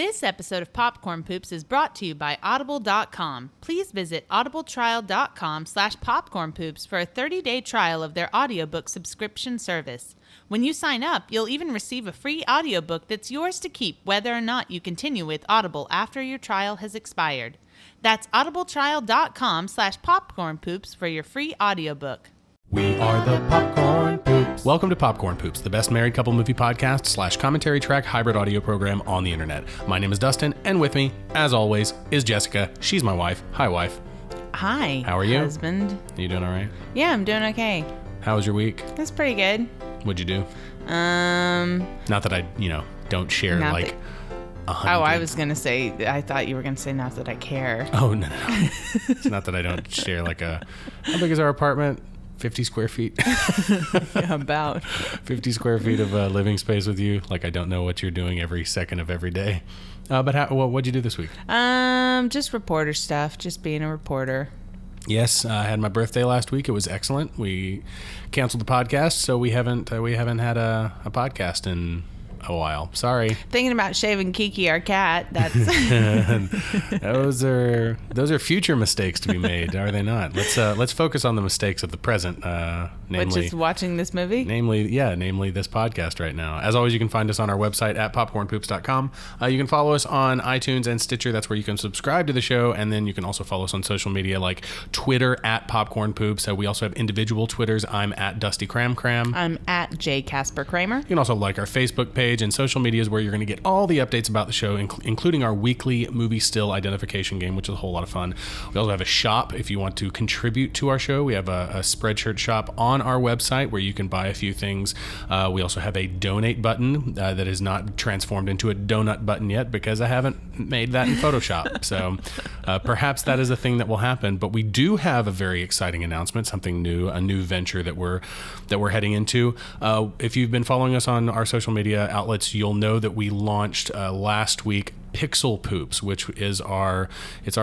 This episode of Popcorn Poops is brought to you by Audible.com. Please visit audibletrial.com/popcornpoops for a 30-day trial of their audiobook subscription service. When you sign up, you'll even receive a free audiobook that's yours to keep whether or not you continue with Audible after your trial has expired. That's audibletrial.com/popcornpoops for your free audiobook. We are the Popcorn Poops. Welcome to Popcorn Poops, the best married couple movie podcast / commentary track hybrid audio program on the internet. My name is Dustin, and with me, as always, is Jessica. She's my wife. Hi, wife. Hi. How are you? Husband. You doing all right? Yeah, I'm doing okay. How was your week? That's pretty good. What'd you do? Not that I, don't share Not like that- 100. Oh, I was going to say, I thought you were going to say not that I care. Oh, no. It's not that I don't share like how big is our apartment? 50 square feet. About 50 square feet of living space with you. Like I don't know what you're doing every second of every day. But what'd you do this week? Just reporter stuff, just being a reporter. Yes, I had my birthday last week. It was excellent. We canceled the podcast, so we haven't had a podcast in a while. Sorry. Thinking about shaving Kiki, our cat. That's those are future mistakes to be made, are they not? Let's focus on the mistakes of the present, namely, which is watching this movie. Namely this podcast right now. As always, you can find us on our website at popcornpoops.com. You can follow us on iTunes and Stitcher. That's where you can subscribe to the show, and then you can also follow us on social media like Twitter at popcornpoops. We also have individual Twitters. I'm at Dusty Cram Cram. I'm at J Casper Kramer. You can also like our Facebook page and social media is where you're going to get all the updates about the show, including our weekly movie still identification game, which is a whole lot of fun. We also have a shop if you want to contribute to our show. We have a Spreadshirt shop on our website where you can buy a few things. We also have a donate button that is not transformed into a donut button yet because I haven't made that in Photoshop. So perhaps that is a thing that will happen. But we do have a very exciting announcement, something new, a new venture that we're heading into. If you've been following us on our social media outlets, you'll know that we launched last week Pixel Poops, which is our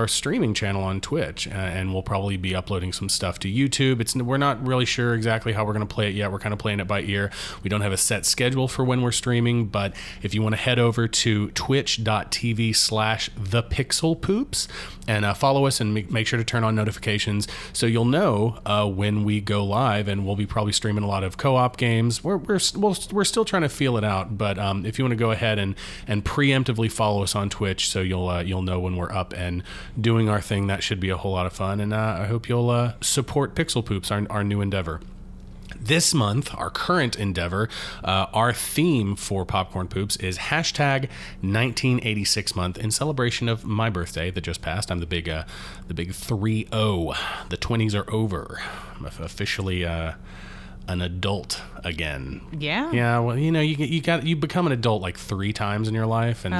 streaming channel on Twitch, and we'll probably be uploading some stuff to YouTube. We're not really sure exactly how we're going to play it yet. We're kind of playing it by ear. We don't have a set schedule for when we're streaming, but if you want to head over to twitch.tv/thepixelpoops and follow us and make sure to turn on notifications so you'll know when we go live, and we'll be probably streaming a lot of co-op games. We're still trying to feel it out, but if you want to go ahead and preemptively follow us on Twitch, so you'll know when we're up and doing our thing. That should be a whole lot of fun, and I hope you'll support Pixel Poops, our new endeavor. This month, our current endeavor, our theme for Popcorn Poops is hashtag 1986 month in celebration of my birthday that just passed. I'm the big 3-0. The 20s are over. I'm officially an adult again. Yeah. Yeah. Well, you become an adult like 3 times in your life, and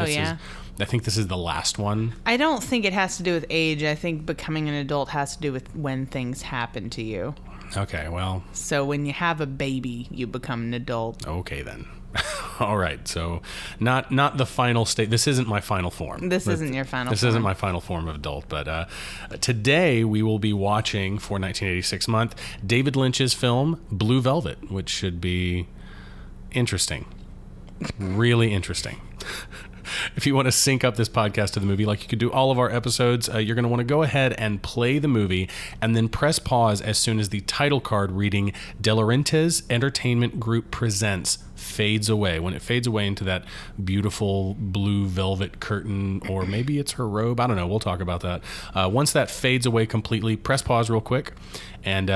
I think this is the last one. I don't think it has to do with age. I think becoming an adult has to do with when things happen to you. Okay, well. So when you have a baby, you become an adult. Okay, then. All right, so not the final state. This isn't my final form. This isn't your final form. This isn't my final form of adult, but today we will be watching, for 1986 month, David Lynch's film Blue Velvet, which should be interesting. Really interesting. If you want to sync up this podcast to the movie like you could do all of our episodes, you're going to want to go ahead and play the movie and then press pause as soon as the title card reading De Laurentiis Entertainment Group Presents fades away. When it fades away into that beautiful blue velvet curtain, or maybe it's her robe, I don't know, we'll talk about that. Once that fades away completely, press pause real quick, and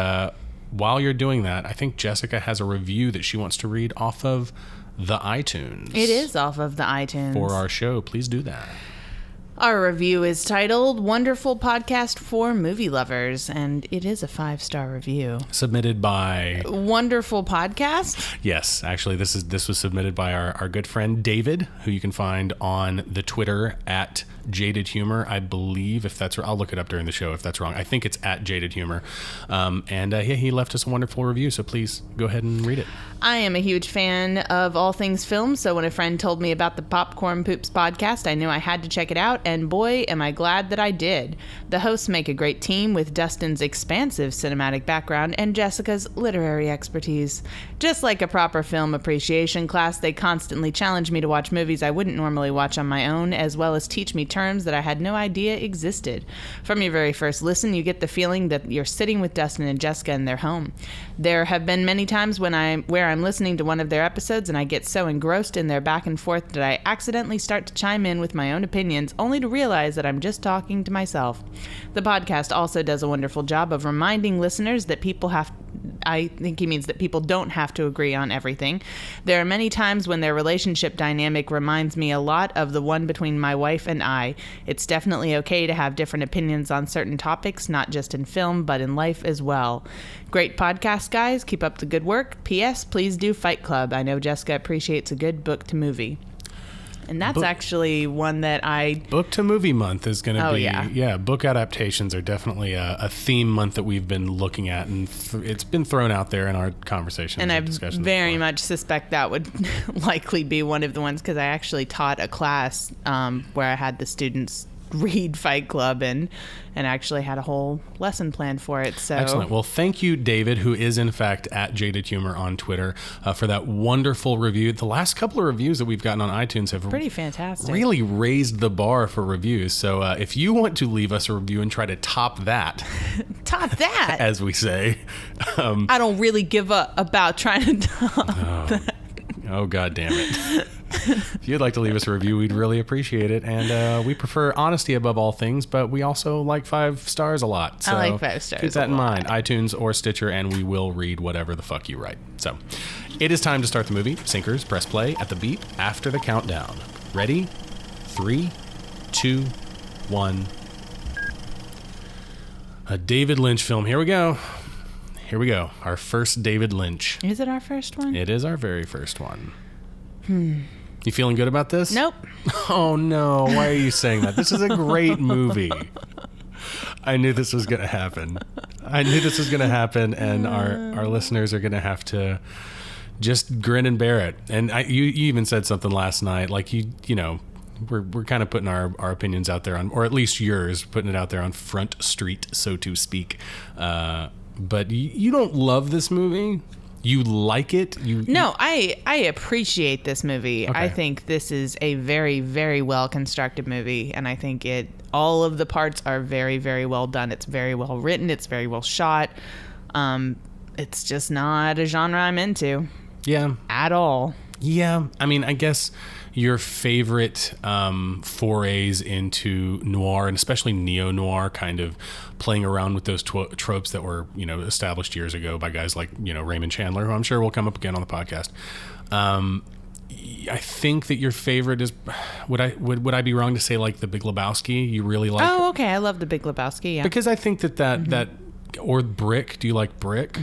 while you're doing that, I think Jessica has a review that she wants to read off of the iTunes. It is off of the iTunes. For our show. Please do that. Our review is titled Wonderful Podcast for Movie Lovers, and it is a 5-star review. Submitted by... Wonderful Podcast? Yes, actually, this was submitted by our good friend David, who you can find on the Twitter at Jaded Humor, I believe, if that's... I'll look it up during the show if that's wrong. I think it's at Jaded Humor. He left us a wonderful review, so please go ahead and read it. I am a huge fan of all things film, so when a friend told me about the Popcorn Poops podcast, I knew I had to check it out, and boy, am I glad that I did. The hosts make a great team with Dustin's expansive cinematic background and Jessica's literary expertise. Just like a proper film appreciation class, they constantly challenge me to watch movies I wouldn't normally watch on my own, as well as teach me terms that I had no idea existed. From your very first listen, you get the feeling that you're sitting with Dustin and Jessica in their home. There have been many times where I'm listening to one of their episodes and I get so engrossed in their back and forth that I accidentally start to chime in with my own opinions, only to realize that I'm just talking to myself. The podcast also does a wonderful job of reminding listeners that I think he means that people don't have to agree on everything. There are many times when their relationship dynamic reminds me a lot of the one between my wife and I. It's definitely okay to have different opinions on certain topics, not just in film, but in life as well. Great podcast, guys. Keep up the good work. P.S. Please do Fight Club. I know Jessica appreciates a good book to movie. And that's actually one that Book to movie month is going to be... Yeah, book adaptations are definitely a theme month that we've been looking at, and it's been thrown out there in our conversations. And I very much suspect that would likely be one of the ones, because I actually taught a class where I had the students read Fight Club and actually had a whole lesson planned for it. So excellent. Well, thank you, David, who is in fact at Jaded Humor on Twitter, for that wonderful review. The last couple of reviews that we've gotten on iTunes have pretty fantastic. Really raised the bar for reviews. So if you want to leave us a review and try to top that, as we say, I don't really give up about trying to top that. Oh, God damn it. If you'd like to leave us a review, we'd really appreciate it. And we prefer honesty above all things, but we also like 5 stars a lot. So I like 5 stars. Keep that in mind. iTunes or Stitcher, and we will read whatever the fuck you write. So it is time to start the movie. Sinkers, press play at the beep after the countdown. Ready? 3, 2, 1. A David Lynch film. Here we go. Our first David Lynch. Is it our first one? It is our very first one. You feeling good about this? Nope. Oh, no. Why are you saying that? This is a great movie. I knew this was going to happen. And our listeners are going to have to just grin and bear it. And you even said something last night, like you know, we're kind of putting our opinions out there on, or at least yours, putting it out there on Front Street, so to speak. But you don't love this movie. You like it? No, I appreciate this movie. Okay. I think this is a very, very well constructed movie, and I think all of the parts are very, very well done. It's very well written. It's very well shot. It's just not a genre I'm into. Yeah. At all. Yeah. I mean, I guess your favorite forays into noir, and especially neo-noir, kind of playing around with those tropes that were, you know, established years ago by guys like, you know, Raymond Chandler, who I'm sure will come up again on the podcast. I think that your favorite is, would I be wrong to say, like, The Big Lebowski? You really like? Oh, okay. I love The Big Lebowski. Yeah. Because I think that or Brick. Do you like Brick?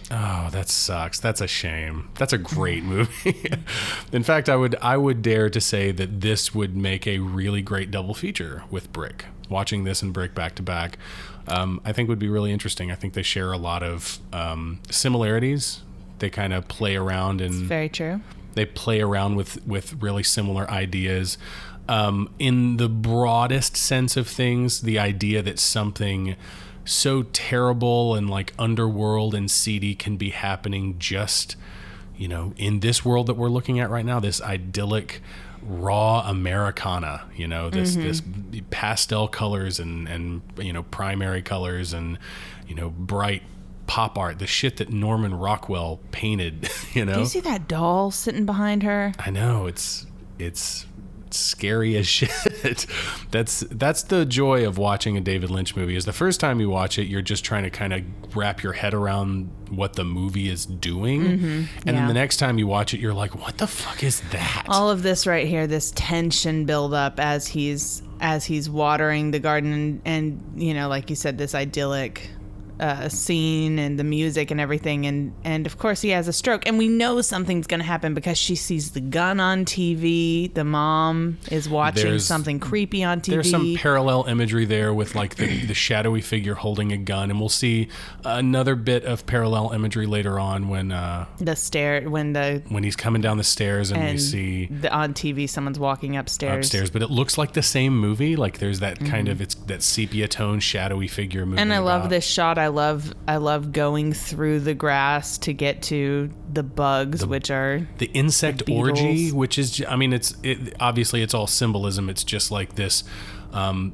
Oh, that sucks. That's a shame. That's a great movie. In fact, I would dare to say that this would make a really great double feature with Brick. Watching this and Brick back to back, I think would be really interesting. I think they share a lot of similarities. They kind of play around, and it's very true. They play around with really similar ideas. In the broadest sense of things, the idea that something so terrible and like underworld and seedy can be happening just, you know, in this world that we're looking at right now, this idyllic raw Americana, you know, this pastel colors and you know, primary colors and, you know, bright pop art, the shit that Norman Rockwell painted, you know. Do you see that doll sitting behind her? I know, it's scary as shit. That's the joy of watching a David Lynch movie, is the first time you watch it, you're just trying to kind of wrap your head around what the movie is doing. And then the next time you watch it, you're like, what the fuck is that? All of this right here, this tension build up as he's watering the garden and you know, like you said, this idyllic scene and the music and everything, and of course he has a stroke, and we know something's going to happen because she sees the gun on TV. The mom is watching something creepy on TV. There's some parallel imagery there with like the shadowy figure holding a gun, and we'll see another bit of parallel imagery later on when he's coming down the stairs and we see on TV someone's walking upstairs. But it looks like the same movie. Like there's that kind of, it's that sepia tone shadowy figure moving. And I love this shot. I love going through the grass to get to the bugs, which are the insect orgy, which is, I mean, obviously it's all symbolism. It's just like this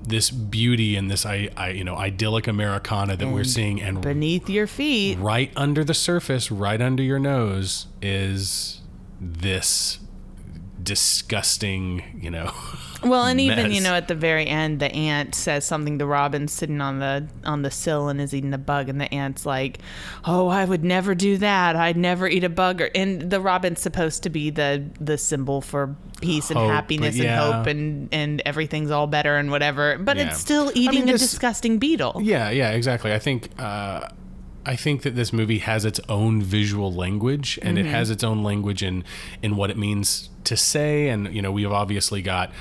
this beauty and this idyllic Americana that we're seeing, and beneath your feet, right under the surface, right under your nose, is this disgusting, well, and mess. even at the very end, the ant says something to Robin sitting on the sill and is eating a bug, and the ant's like, "Oh, I would never do that. I'd never eat a bug." And the Robin's supposed to be the symbol for peace and happiness and hope, and everything's all better and whatever. But it's still eating a disgusting beetle. Yeah, exactly. I think that this movie has its own visual language, and it has its own language in what it means to say. And, we have obviously got,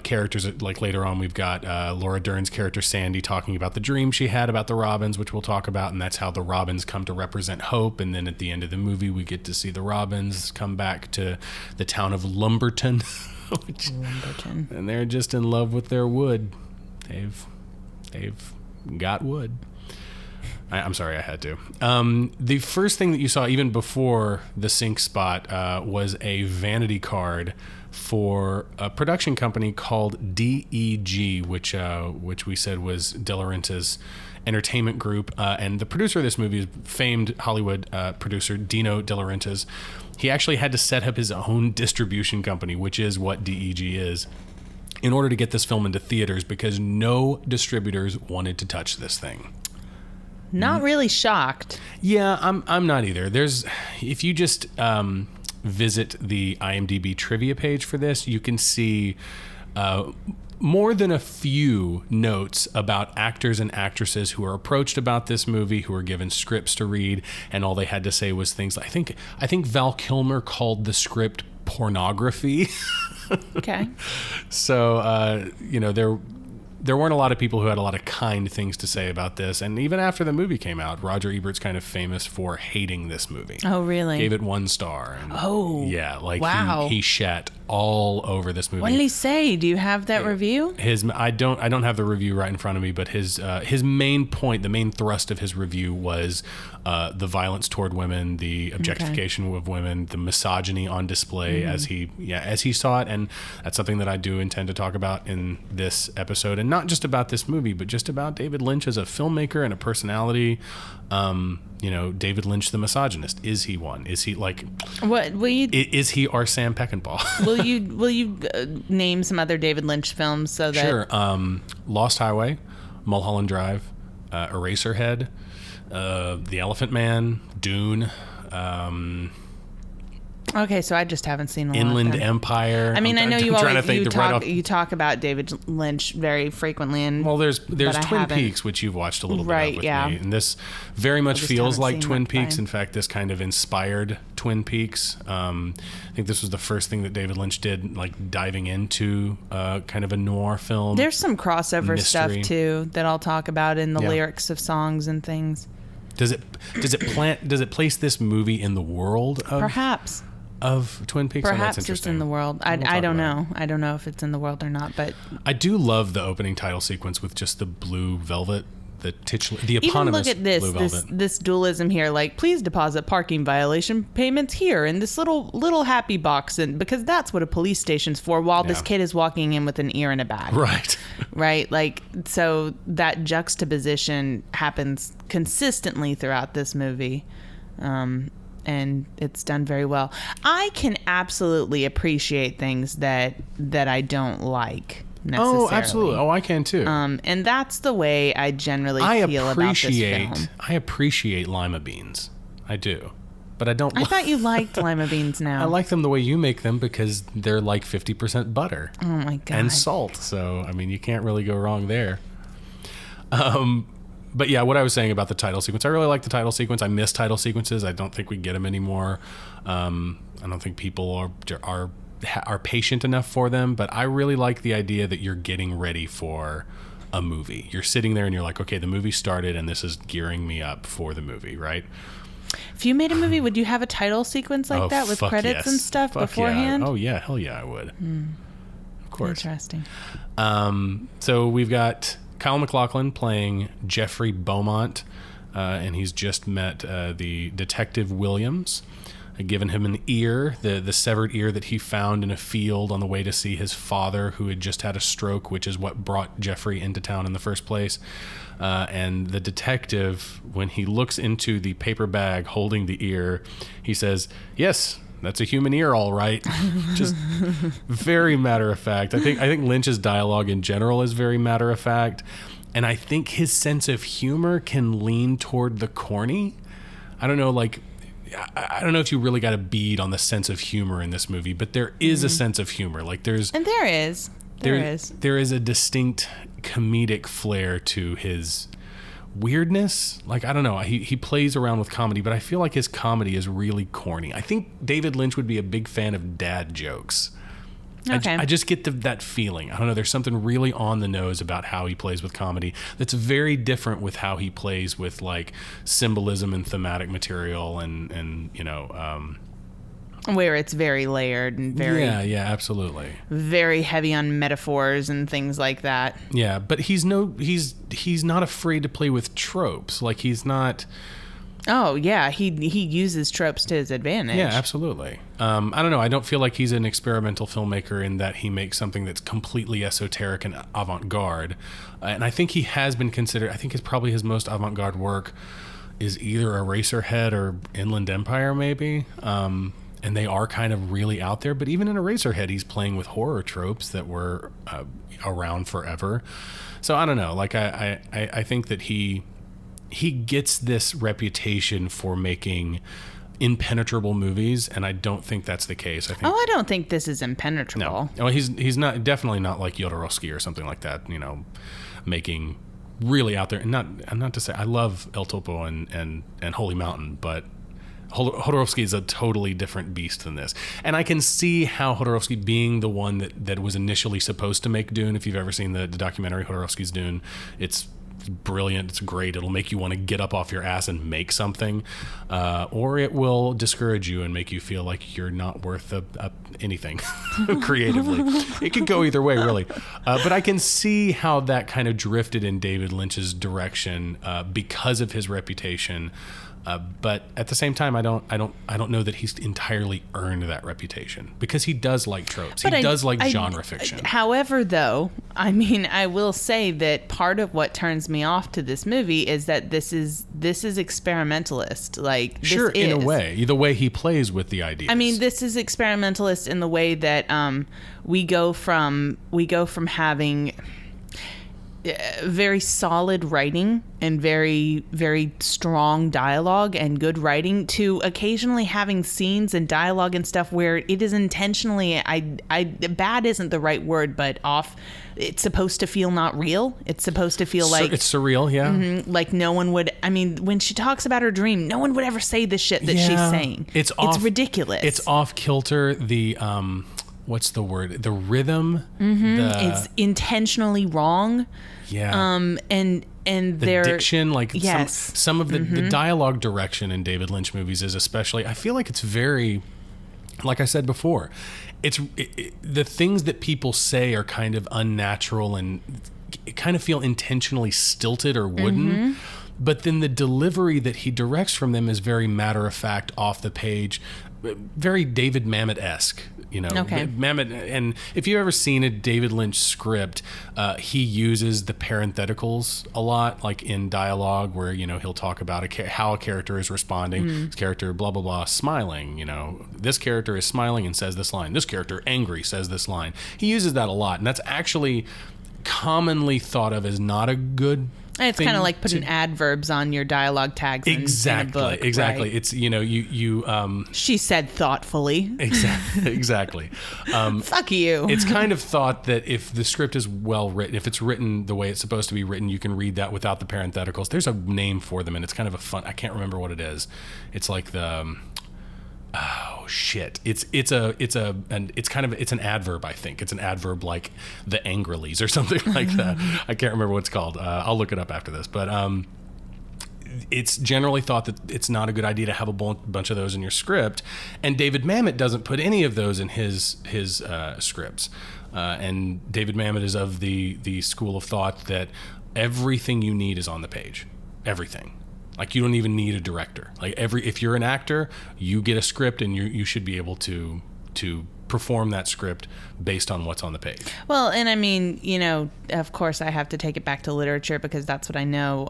characters like later on, we've got Laura Dern's character Sandy talking about the dream she had about the Robins, which we'll talk about. And that's how the Robins come to represent hope. And then at the end of the movie, we get to see the Robins come back to the town of Lumberton. Lumberton. And they're just in love with their wood. They've got wood. I'm sorry, I had to. The first thing that you saw, even before the sink spot, was a vanity card for a production company called DEG, which we said was De Laurentiis' entertainment group. And the producer of this movie is famed Hollywood producer Dino De Laurentiis. He actually had to set up his own distribution company, which is what DEG is, in order to get this film into theaters, because no distributors wanted to touch this thing. Not really shocked. Yeah, I'm not either. If you just visit the IMDb trivia page for this, you can see more than a few notes about actors and actresses who are approached about this movie, who are given scripts to read, and all they had to say was things like, I think Val Kilmer called the script pornography. Okay. So, there weren't a lot of people who had a lot of kind things to say about this. And even after the movie came out, Roger Ebert's kind of famous for hating this movie. Oh, really? Gave it 1 star. And yeah, wow. He shat all over this movie. What did he say? Do you have that review? I don't have the review right in front of me, but his main point, the main thrust of his review was the violence toward women, the objectification of women, the misogyny on display as he saw it. And that's something that I do intend to talk about in this episode. And not just about this movie, but just about David Lynch as a filmmaker and a personality. David Lynch, the misogynist. Is he one? Is he like? What will you? Is he our Sam Peckinpah? Will you name some other David Lynch films so that? Sure. Lost Highway, Mulholland Drive, Eraserhead, The Elephant Man, Dune. Okay, so I just haven't seen a lot Inland of them. Empire. I mean, I know you talk about David Lynch very frequently, and there's Twin Peaks, which you've watched a little bit of with me, and this very much feels like Twin Peaks. In fact, this kind of inspired Twin Peaks. I think this was the first thing that David Lynch did, like diving into kind of a noir film. There's some crossover stuff too that I'll talk about in the lyrics of songs and things. Does it place this movie in the world of Twin Peaks? Perhaps it's in the world. I don't know. I don't know if it's in the world or not, but I do love the opening title sequence with just the blue velvet, the eponymous even look at blue velvet. this dualism here. Like, please deposit parking violation payments here in this little happy box, and because that's what a police station's for. While this kid is walking in with an ear in a bag, right. Like, so that juxtaposition happens consistently throughout this movie. And it's done very well. I can absolutely appreciate things that I don't like necessarily. Oh, absolutely. Oh, I can too. And that's the way I generally feel about this film. I appreciate lima beans. I do. But I don't. I thought you liked lima beans now. I like them the way you make them because they're like 50% butter. Oh my God. And salt. So, I mean, you can't really go wrong there. But yeah, what I was saying about the title sequence, I really like the title sequence. I miss title sequences. I don't think we get them anymore. I don't think people are patient enough for them, but I really like the idea that you're getting ready for a movie. You're sitting there and you're like, okay, the movie started and this is gearing me up for the movie, right? If you made a movie, would you have a title sequence like that with credits and stuff beforehand? Yeah. Oh yeah, hell yeah, I would. Of course. Interesting. So we've got Kyle MacLachlan playing Jeffrey Beaumont, and he's just met the Detective Williams. Given him an ear, the severed ear that he found in a field on the way to see his father, who had just had a stroke, which is what brought Jeffrey into town in the first place. And the detective, when he looks into the paper bag holding the ear, he says, "Yes, that's a human ear, all right." Just very matter of fact. I think Lynch's dialogue in general is very matter of fact, and I think his sense of humor can lean toward the corny. I don't know, I don't know if you really got a bead on the sense of humor in this movie, but there is a sense of humor. There is a distinct comedic flair to his weirdness. I don't know. He plays around with comedy, but I feel like his comedy is really corny. I think David Lynch would be a big fan of dad jokes. Okay. I just get that feeling. I don't know. There's something really on the nose about how he plays with comedy that's very different with how he plays with symbolism and thematic material and where it's very layered and very yeah, absolutely, very heavy on metaphors and things like that. Yeah, but he's not afraid to play with tropes. He's not. Oh yeah, he uses tropes to his advantage. Yeah, absolutely. I don't know. I don't feel like he's an experimental filmmaker in that he makes something that's completely esoteric and avant-garde. And I think he has been considered. I think it's probably his most avant-garde work is either Eraserhead or Inland Empire, maybe. And they are kind of really out there. But even in Eraserhead, he's playing with horror tropes that were around forever. So I don't know. I think that he gets this reputation for making impenetrable movies, and I don't think that's the case. I don't think this is impenetrable. No, well, he's definitely not like Jodorowsky or something like that. Making really out there. And not to say I love El Topo and Holy Mountain, but Jodorowsky is a totally different beast than this. And I can see how Jodorowsky, being the one that was initially supposed to make Dune, if you've ever seen the documentary Jodorowsky's Dune, it's brilliant. It's great. It'll make you want to get up off your ass and make something, or it will discourage you and make you feel like you're not worth anything creatively. It could go either way, really. But I can see how that kind of drifted in David Lynch's direction because of his reputation. But at the same time, I don't know that he's entirely earned that reputation, because he does like tropes. He does like genre fiction. However, though, I will say that part of what turns me off to this movie is that this is experimentalist. Sure, in a way, the way he plays with the ideas. This is experimentalist in the way that we go from having very solid writing and very, very strong dialogue and good writing to occasionally having scenes and dialogue and stuff where it is intentionally, bad isn't the right word, but off. It's supposed to feel not real. It's supposed to feel like it's surreal. Yeah. Mm-hmm, like no one would. When she talks about her dream, no one would ever say the shit that she's saying. It's ridiculous. It's off kilter. The what's the word? The rhythm. Mm-hmm. It's intentionally wrong. Yeah. And the diction, yes. some of the dialogue direction in David Lynch movies is especially. I feel like it's very, like I said before, the things that people say are kind of unnatural and kind of feel intentionally stilted or wooden. Mm-hmm. But then the delivery that he directs from them is very matter of fact, off the page, very David Mamet-esque. Okay. Mamet, and if you've ever seen a David Lynch script, he uses the parentheticals a lot, like in dialogue, where he'll talk about how a character is responding. This character, blah blah blah, smiling. This character is smiling and says this line. This character, angry, says this line. He uses that a lot, and that's actually commonly thought of as not a good And it's kind of like putting adverbs on your dialogue tags in a book. Exactly. Right? It's, you She said thoughtfully. Exactly. Fuck you. It's kind of thought that if the script is well written, if it's written the way it's supposed to be written, you can read that without the parentheticals. There's a name for them, and it's kind of a fun, I can't remember what it is. It's like the, oh shit. It's an adverb, I think. It's an adverb like the Angrilies or something like that. I can't remember what it's called. I'll look it up after this. But it's generally thought that it's not a good idea to have a bunch of those in your script. And David Mamet doesn't put any of those in his scripts. And David Mamet is of the school of thought that everything you need is on the page. Everything. Like, you don't even need a director. Like, if you're an actor, you get a script, and you should be able to perform that script based on what's on the page. Well, and I mean, of course I have to take it back to literature because that's what I know.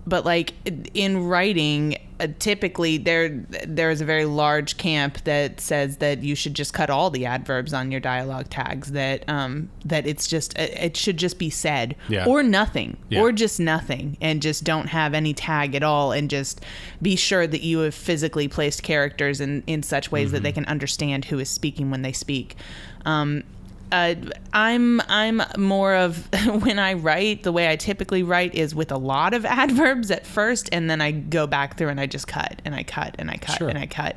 But like in writing, typically there is a very large camp that says that you should just cut all the adverbs on your dialogue tags. That it should just be said, or nothing, or just nothing, and just don't have any tag at all, and just be sure that you have physically placed characters in such ways that they can understand who is speaking when they speak. I'm more of, when I write, the way I typically write is with a lot of adverbs at first, and then I go back through and I just cut and I cut and I cut and I cut.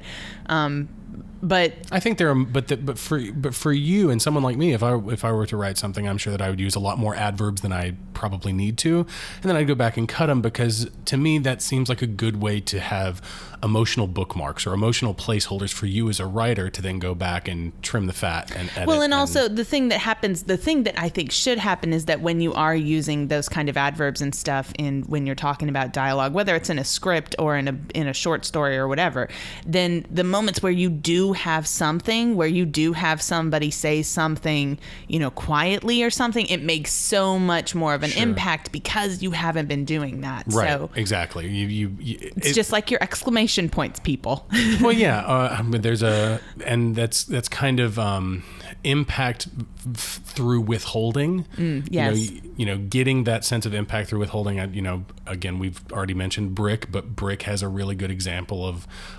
But I think but for you and someone like me, if I were to write something, I'm sure that I would use a lot more adverbs than I probably need to, and then I'd go back and cut them, because to me that seems like a good way to have emotional bookmarks or emotional placeholders for you as a writer to then go back and trim the fat and edit. Well, and also the thing that I think should happen is that when you are using those kind of adverbs and stuff when you're talking about dialogue, whether it's in a script or in a short story or whatever, then the moments where you do have something, where you do have somebody say something, quietly or something, it makes so much more of an impact because you haven't been doing that. Right. So exactly. It's just like your exclamation points, people. Well, yeah. And that's kind of impact through withholding. Yes. Getting that sense of impact through withholding. Again, we've already mentioned Brick, but Brick has a really good example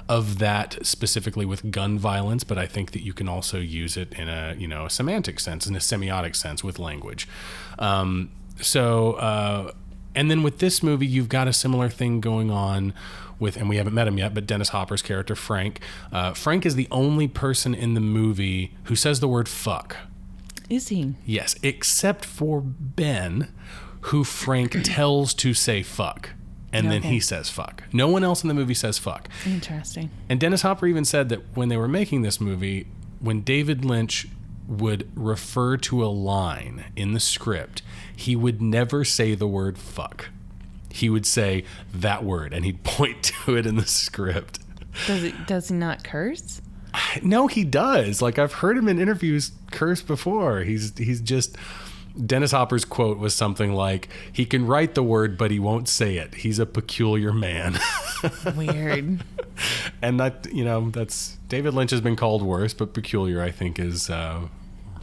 of that, specifically with gun violence. But I think that you can also use it in a semantic sense, in a semiotic sense with language. And then with this movie, you've got a similar thing going on with, and we haven't met him yet, but Dennis Hopper's character, Frank. Frank is the only person in the movie who says the word fuck. Is he? Yes, except for Ben, who Frank tells to say fuck. And then he says fuck. No one else in the movie says fuck. Interesting. And Dennis Hopper even said that when they were making this movie, when David Lynch would refer to a line in the script, he would never say the word fuck. He would say that word, and he'd point to it in the script. Does he not curse? No, he does. Like, I've heard him in interviews curse before. He's just... Dennis Hopper's quote was something like, he can write the word, but he won't say it. He's a peculiar man. Weird. And that's... David Lynch has been called worse, but peculiar, I think, is...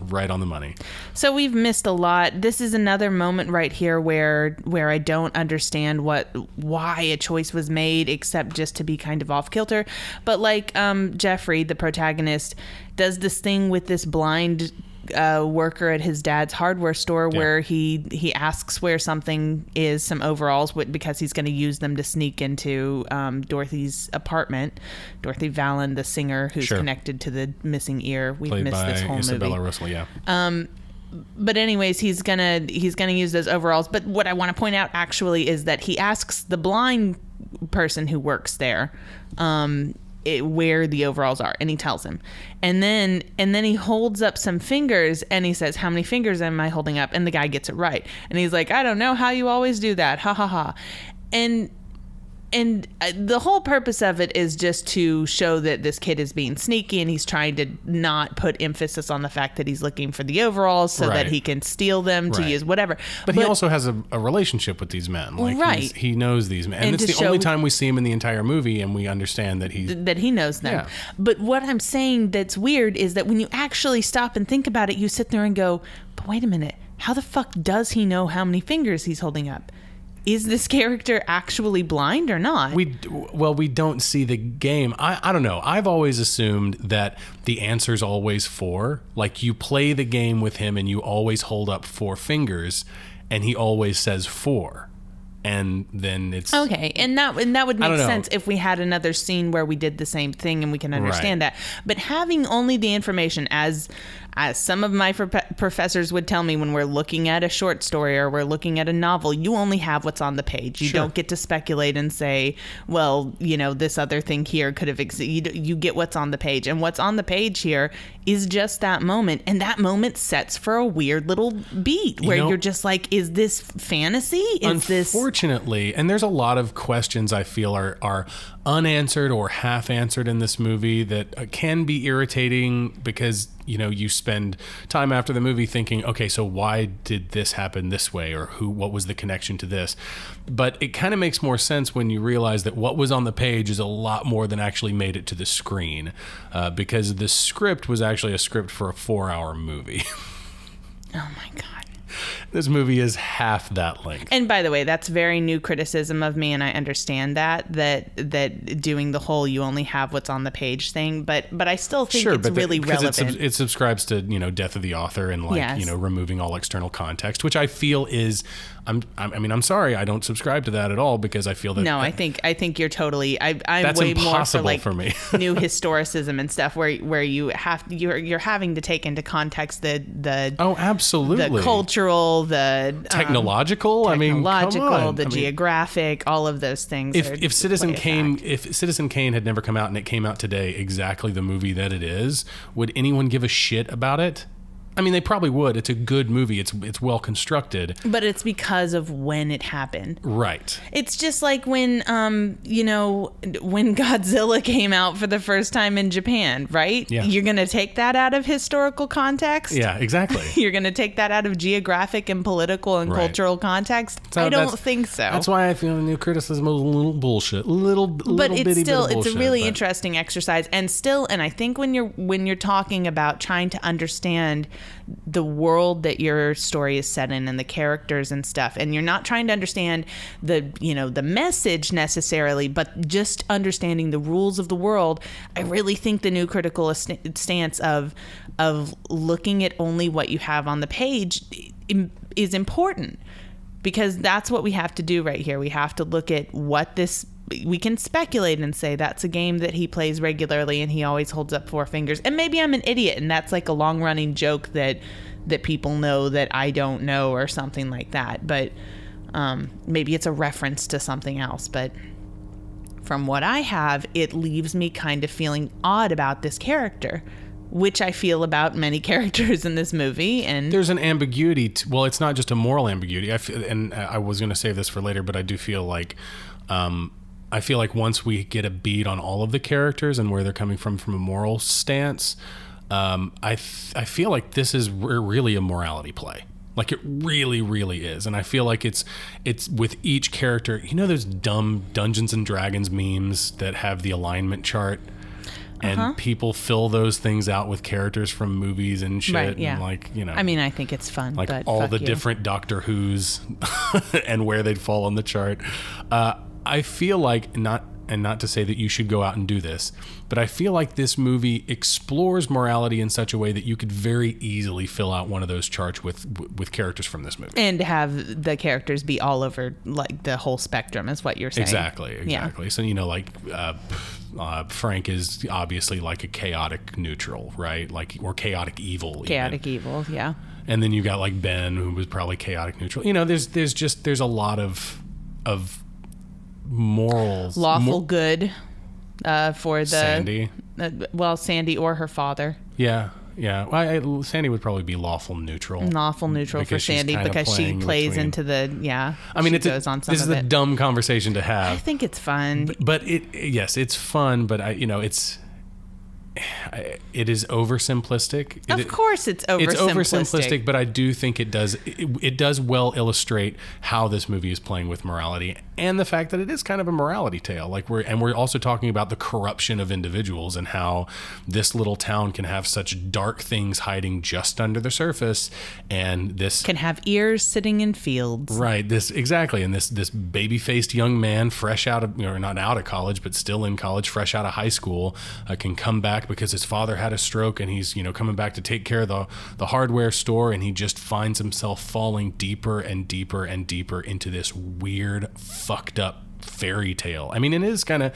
right on the money. So we've missed a lot. This is another moment right here where I don't understand why a choice was made, except just to be kind of off kilter. But like Jeffrey, the protagonist, does this thing with this blind worker at his dad's hardware store where he asks where something is, some overalls, because he's going to use them to sneak into Dorothy's apartment. Dorothy Vallon, the singer who's connected to the missing ear. We've Played missed by this whole Isabella movie. Russell, yeah. But anyways, he's gonna use those overalls. But what I want to point out actually is that he asks the blind person who works there where the overalls are, and he tells him, and then he holds up some fingers and he says, how many fingers am I holding up? And the guy gets it right, and he's like, I don't know how you always do that, ha ha ha. And the whole purpose of it is just to show that this kid is being sneaky, and he's trying to not put emphasis on the fact that he's looking for the overalls so that he can steal them to use whatever. But he also has a relationship with these men. Like he knows these men. And it's the only time we see him in the entire movie, and we understand that he knows them. Yeah. But what I'm saying that's weird is that when you actually stop and think about it, you sit there and go, but wait a minute. how the fuck does he know how many fingers he's holding up? Is this character actually blind or not? We don't see the game. I don't know. I've always assumed that the answer's always 4. Like, you play the game with him and you always hold up 4 fingers and he always says 4. And then it's okay, and that would make sense if we had another scene where we did the same thing and we can understand that. But having only the information, as some of my professors would tell me when we're looking at a short story or we're looking at a novel, you only have what's on the page. You don't get to speculate and say, well, this other thing here could have existed. You get what's on the page, and what's on the page here is just that moment, and that moment sets for a weird little beat where you're just like, is this fantasy? Is this... Unfortunately, and there's a lot of questions I feel are unanswered or half answered in this movie that can be irritating because you spend time after the movie thinking, okay, so why did this happen this way, or what was the connection to this? But it kind of makes more sense when you realize that what was on the page is a lot more than actually made it to the screen, because the script was actually a script for a 4-hour movie. Oh my God. This movie is half that length. And by the way, that's very new criticism of me, and I understand that doing the whole you only have what's on the page thing, but I still think it's really relevant. It subscribes to death of the author and removing all external context, which I feel is I'm sorry, I don't subscribe to that at all because I feel that. No, I think you're totally. I'm that's way impossible more for me. New historicism and stuff where you're having to take into context the oh, absolutely, the cultural, the technological, the geographic, all of those things. If Citizen Kane had never come out and it came out today, exactly the movie that it is, would anyone give a shit about it? I mean, they probably would. It's a good movie. It's well constructed. But it's because of when it happened. Right. It's just like when when Godzilla came out for the first time in Japan, right? Yeah. You're going to take that out of historical context? Yeah, exactly. You're going to take that out of geographic and political and cultural context? So I don't think so. That's why I feel new criticism is a little bullshit. But it's still, it's a really but interesting exercise. And I think when you're talking about trying to understand the world that your story is set in and the characters and stuff, and you're not trying to understand the message necessarily, but just understanding the rules of the world, I really think the new critical stance of looking at only what you have on the page is important, because that's what we have to do right here. We have to look at what this. We can speculate and say that's a game that he plays regularly and he always holds up 4 fingers. And maybe I'm an idiot and that's like a long running joke that people know that I don't know or something like that. But maybe it's a reference to something else. But from what I have, it leaves me kind of feeling odd about this character, which I feel about many characters in this movie. And there's an ambiguity. Well, it's not just a moral ambiguity. I was going to save this for later, but I do feel like... I feel like once we get a beat on all of the characters and where they're coming from a moral stance, I feel like this is really a morality play. Like it really, really is. And I feel like it's with each character, those dumb Dungeons and Dragons memes that have the alignment chart and people fill those things out with characters from movies and shit. Right, yeah. And I mean, I think it's fun. Like but all the different Doctor Who's and where they'd fall on the chart. I feel like, not to say that you should go out and do this, but I feel like this movie explores morality in such a way that you could very easily fill out one of those charts with characters from this movie. And have the characters be all over, like, the whole spectrum is what you're saying. Exactly. Yeah. So, Frank is obviously like a chaotic neutral, right? Like, or chaotic evil. Chaotic evil, yeah. And then you got like Ben, who was probably chaotic neutral. There's a lot of morals, lawful good for the Sandy. Sandy or her father. Yeah. Well, Sandy would probably be lawful neutral. Lawful neutral for Sandy because she plays into the I mean, this is a dumb conversation to have. I think it's fun. But it's fun. But it is oversimplistic. Of course it's oversimplistic. It's oversimplistic, but I do think it does well illustrate how this movie is playing with morality, and the fact that it is kind of a morality tale. Like we're also talking about the corruption of individuals and how this little town can have such dark things hiding just under the surface, and this can have ears sitting in fields. Right. And this baby-faced young man, fresh out of, not out of college, but still in college, fresh out of high school, can come back because his father had a stroke, and he's coming back to take care of the hardware store, and he just finds himself falling deeper and deeper and deeper into this weird, fucked up fairy tale. I mean, it is kind of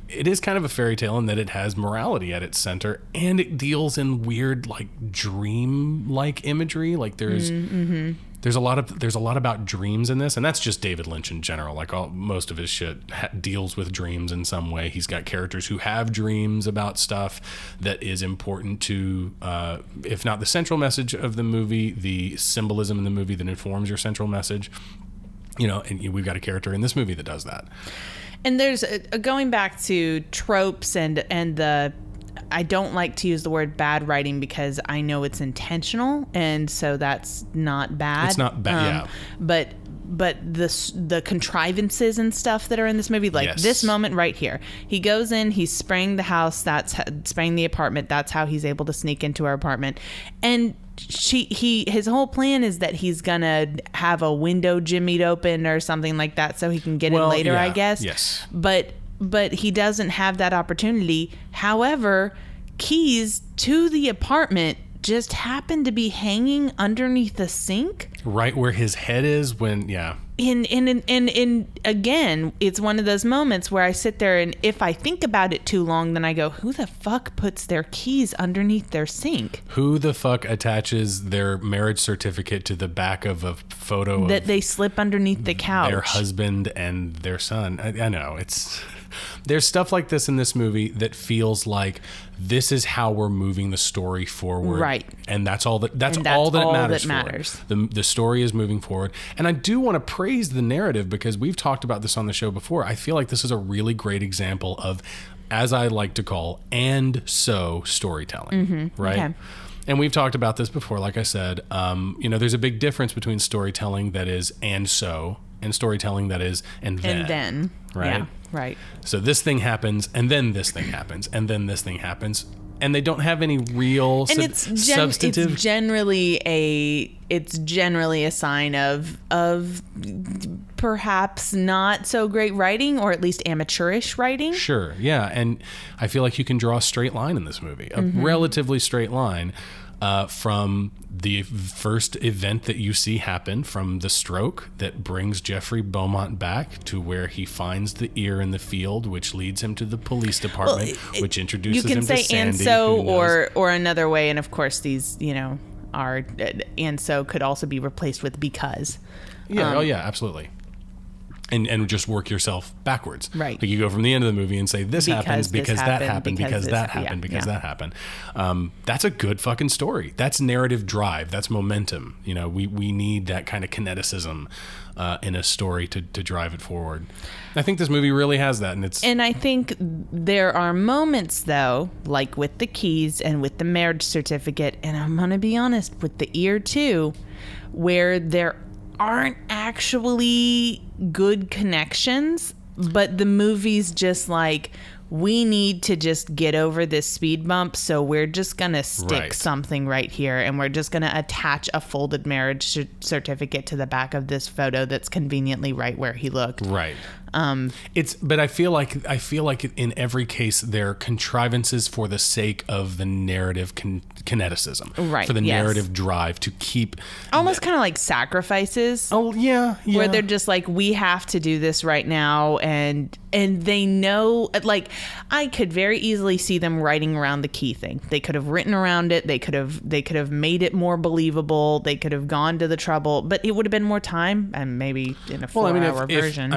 a fairy tale in that it has morality at its center, and it deals in weird, like, dream-like imagery. Like there's a lot about dreams in this, and that's just David Lynch in general. Like most of his shit deals with dreams in some way. He's got characters who have dreams about stuff that is important to, if not the central message of the movie, the symbolism in the movie that informs your central message. And we've got a character in this movie that does that. And there's going back to tropes and the, I don't like to use the word bad writing because I know it's intentional, and so that's not bad. It's not bad, yeah. But the contrivances and stuff that are in this movie, like this moment right here, he goes in, he's spraying the house, spraying the apartment. That's how he's able to sneak into her apartment, and his whole plan is that he's gonna have a window jimmied open or something like that so he can get in later, I guess. Yes. But he doesn't have that opportunity. However, keys to the apartment just happen to be hanging underneath the sink, right where his head is. And again, it's one of those moments where I sit there, and if I think about it too long, then I go, who the fuck puts their keys underneath their sink? Who the fuck attaches their marriage certificate to the back of a photo that they slip underneath the couch? Their husband and their son. I know there's stuff like this in this movie that feels like this is how we're moving the story forward, right? And that's all that it matters. The story is moving forward, and I do want to praise the narrative because we've talked about this on the show before. I feel like this is a really great example of, as I like to call, and so storytelling, right? Okay. And we've talked about this before. Like I said, there's a big difference between storytelling that is and so, and storytelling that is and then. Right? Yeah, right. So this thing happens, and then this thing happens, and then this thing happens, and they don't have any real substantive. It's generally a sign of perhaps not so great writing, or at least amateurish writing. Sure, yeah, and I feel like you can draw a straight line in this movie, a relatively straight line. From the first event that you see happen, from the stroke that brings Jeffrey Beaumont back to where he finds the ear in the field, which leads him to the police department, which introduces him to Sandy. You can say and so, or another way, and of course these, are and so could also be replaced with because. Yeah, absolutely. And just work yourself backwards. Right. Like you go from the end of the movie and say, this happens because that happened, because that happened, because that happened. That's a good fucking story. That's narrative drive. That's momentum. We need that kind of kineticism in a story to drive it forward. I think this movie really has that. And I think there are moments, though, like with the keys and with the marriage certificate, and I'm going to be honest, with the ear too, where there aren't actually good connections, but the movie's just like, we need to just get over this speed bump, so we're just gonna stick something right here, and we're just gonna attach a folded marriage certificate to the back of this photo that's conveniently right where he looked. Right. But I feel like in every case they're contrivances for the sake of the narrative kineticism, right? For the narrative drive to keep almost kind of like sacrifices. Oh yeah. Where they're just like, we have to do this right now, and they know, like, I could very easily see them writing around the key thing. They could have written around it. They could have made it more believable. They could have gone to the trouble, but it would have been more time, and maybe in a 4-hour version.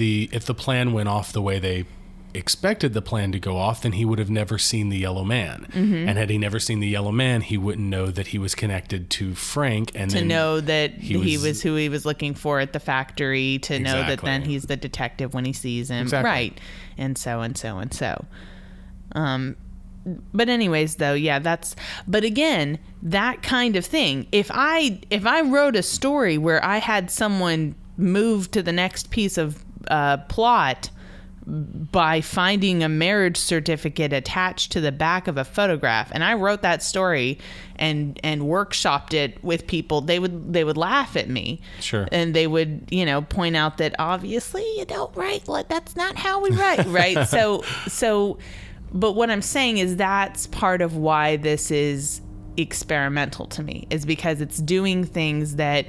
If the plan went off the way they expected the plan to go off, then he would have never seen the Yellow Man. And had he never seen the Yellow Man, he wouldn't know that he was connected to Frank, and to know that he was who he was looking for at the factory, to know that then he's the detective when he sees him. Right. And so. but anyways, though, yeah, but again, that kind of thing. If I wrote a story where I had someone move to the next piece of plot by finding a marriage certificate attached to the back of a photograph, and I wrote that story and workshopped it with people, they would laugh at me. Sure. And they would, point out that obviously you don't write, that's not how we write, right? So but what I'm saying is that's part of why this is experimental to me, is because it's doing things that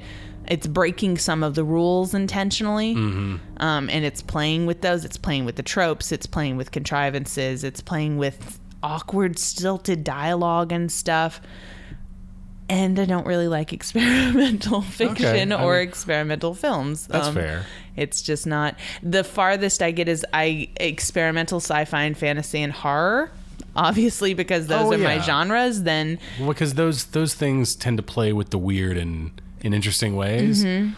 it's breaking some of the rules intentionally. And it's playing with those. It's playing with the tropes. It's playing with contrivances. It's playing with awkward, stilted dialogue and stuff. And I don't really like experimental fiction or experimental films. That's fair. It's just not. The farthest I get is experimental sci-fi and fantasy and horror. Obviously, because those are my genres. Then because those things tend to play with the weird in interesting ways, in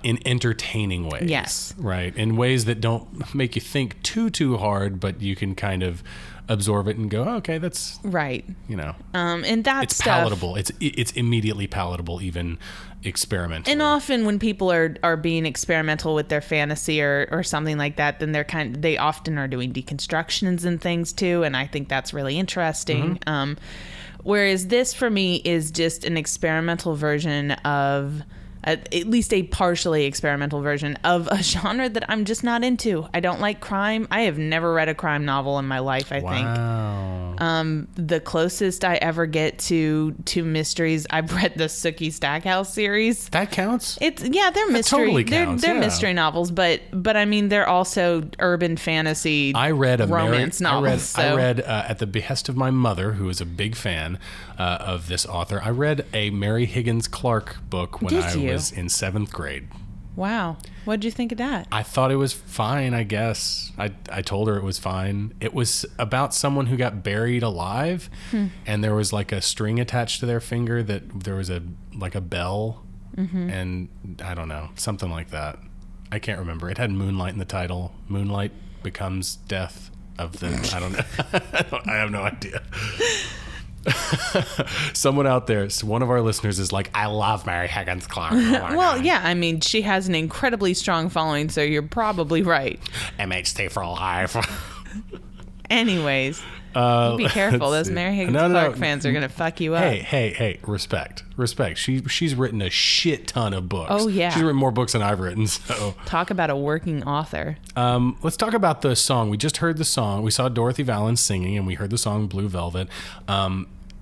entertaining ways. Yes. Right. In ways that don't make you think too hard, but you can kind of absorb it and go, oh, okay, that's right. And that's it's palatable. It's immediately palatable, even experimental. And often when people are being experimental with their fantasy or something like that, then they often are doing deconstructions and things too. And I think that's really interesting. Whereas this for me is just an experimental version of, at least a partially experimental version of a genre that I'm just not into. I don't like crime. I have never read a crime novel in my life, I think. The closest I ever get to mysteries, I've read the Sookie Stackhouse series. That counts? They're mystery. Totally counts, they're mystery novels, but I mean they're also urban fantasy. I read romance novels. I read at the behest of my mother, who is a big fan of this author. I read a Mary Higgins Clark book when I was in 7th grade. Wow. What did you think of that? I thought it was fine, I guess. I told her it was fine. It was about someone who got buried alive, and there was like a string attached to their finger that there was a bell, and I don't know, something like that. I can't remember. It had Moonlight in the title. Moonlight becomes death of the... I don't know. I have no idea. Someone out there, one of our listeners is like, I love Mary Higgins Clark. Well, yeah, I mean, she has an incredibly strong following, so you're probably right. MHT for life. Anyways, be careful. Those Mary Higgins Clark fans are going to fuck you up. Hey, respect. She's written a shit ton of books. Oh, yeah. She's written more books than I've written, so. Talk about a working author. Let's talk about the song. We just heard the song. We saw Dorothy Valens singing, and we heard the song Blue Velvet.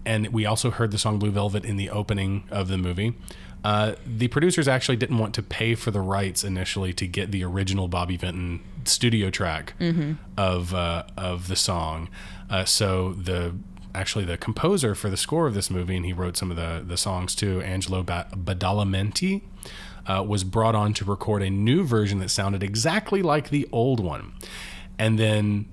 And we also heard the song Blue Velvet in the opening of the movie. The producers actually didn't want to pay for the rights initially to get the original Bobby Vinton studio track of the song. So the composer for the score of this movie, and he wrote some of the songs too, Angelo Badalamenti, was brought on to record a new version that sounded exactly like the old one. And then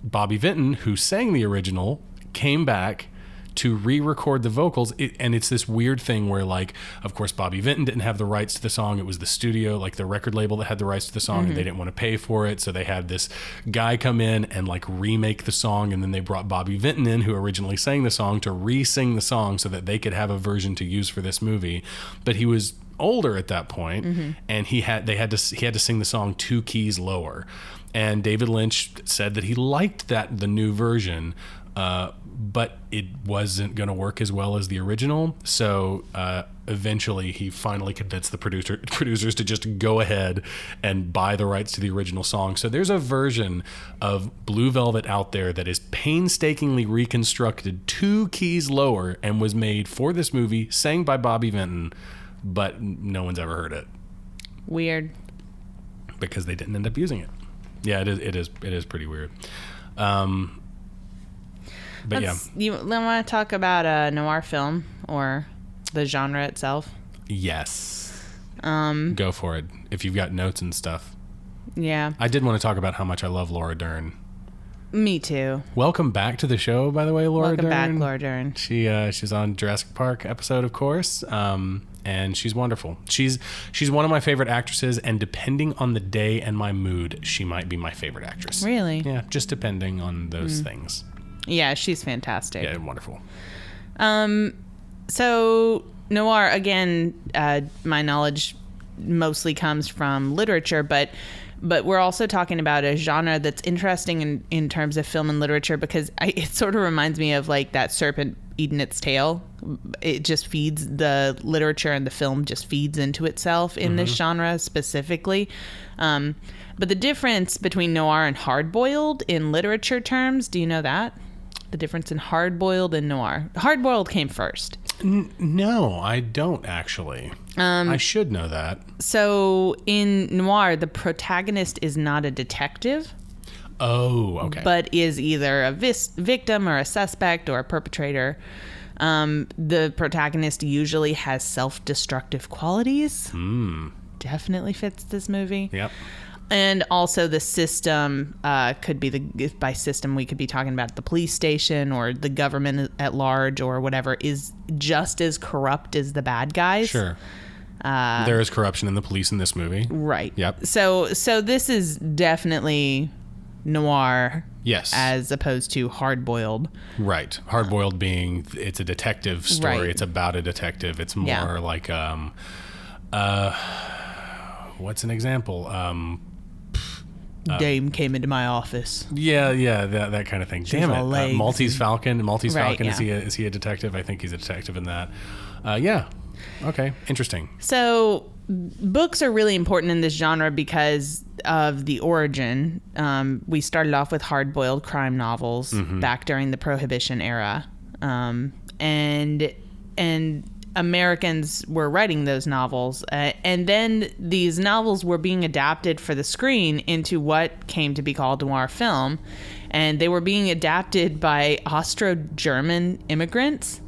Bobby Vinton, who sang the original, came back to re-record the vocals. And it's this weird thing where, like, of course, Bobby Vinton didn't have the rights to the song. It was the studio, like the record label, that had the rights to the song, and they didn't want to pay for it. So they had this guy come in and like remake the song. And then they brought Bobby Vinton in, who originally sang the song, to re-sing the song so that they could have a version to use for this movie. But he was older at that point, and he had to sing the song 2 keys lower. And David Lynch said that he liked the new version, but it wasn't going to work as well as the original. So eventually he finally convinced the producers to just go ahead and buy the rights to the original song. So there's a version of Blue Velvet out there that is painstakingly reconstructed 2 keys lower and was made for this movie, sang by Bobby Vinton, but no one's ever heard it. Weird. Because they didn't end up using it. Yeah, it is pretty weird. But you want to talk about a noir film or the genre itself? Yes. Go for it. If you've got notes and stuff. Yeah. I did want to talk about how much I love Laura Dern. Me too. Welcome back to the show, by the way, Laura Dern. Welcome back, Laura Dern. She's on Jurassic Park episode, of course. And she's wonderful. She's one of my favorite actresses, and depending on the day and my mood, she might be my favorite actress. Really? Yeah, just depending on those things. Yeah, she's fantastic. Yeah, wonderful. So noir, again, my knowledge mostly comes from literature, but we're also talking about a genre that's interesting in terms of film and literature, because it sort of reminds me of like that serpent eating its tail. It just feeds, the literature and the film just feeds into itself in this genre specifically. But the difference between noir and hard-boiled in literature terms, do you know that? The difference in hard-boiled and noir. Hard-boiled came first. No, I don't actually. I should know that. So in noir, the protagonist is not a detective. Oh, okay. But is either a victim or a suspect or a perpetrator. The protagonist usually has self-destructive qualities. Definitely fits this movie. Yep. And also the system could be by system, we could be talking about the police station or the government at large or whatever, is just as corrupt as the bad guys. Sure. There is corruption in the police in this movie. Right. Yep. So this is definitely noir. Yes. As opposed to hard-boiled. Right. Hard-boiled being, it's a detective story. Right. It's about a detective. It's more like, what's an example? Dame came into my office. Yeah, that kind of thing. Damn it. Maltese Falcon. Maltese Falcon, yeah. is he a detective? I think he's a detective in that. Yeah. Okay. Interesting. So books are really important in this genre because of the origin. We started off with hard-boiled crime novels back during the Prohibition era. And Americans were writing those novels, and then these novels were being adapted for the screen into what came to be called noir film, and they were being adapted by Austro-German immigrants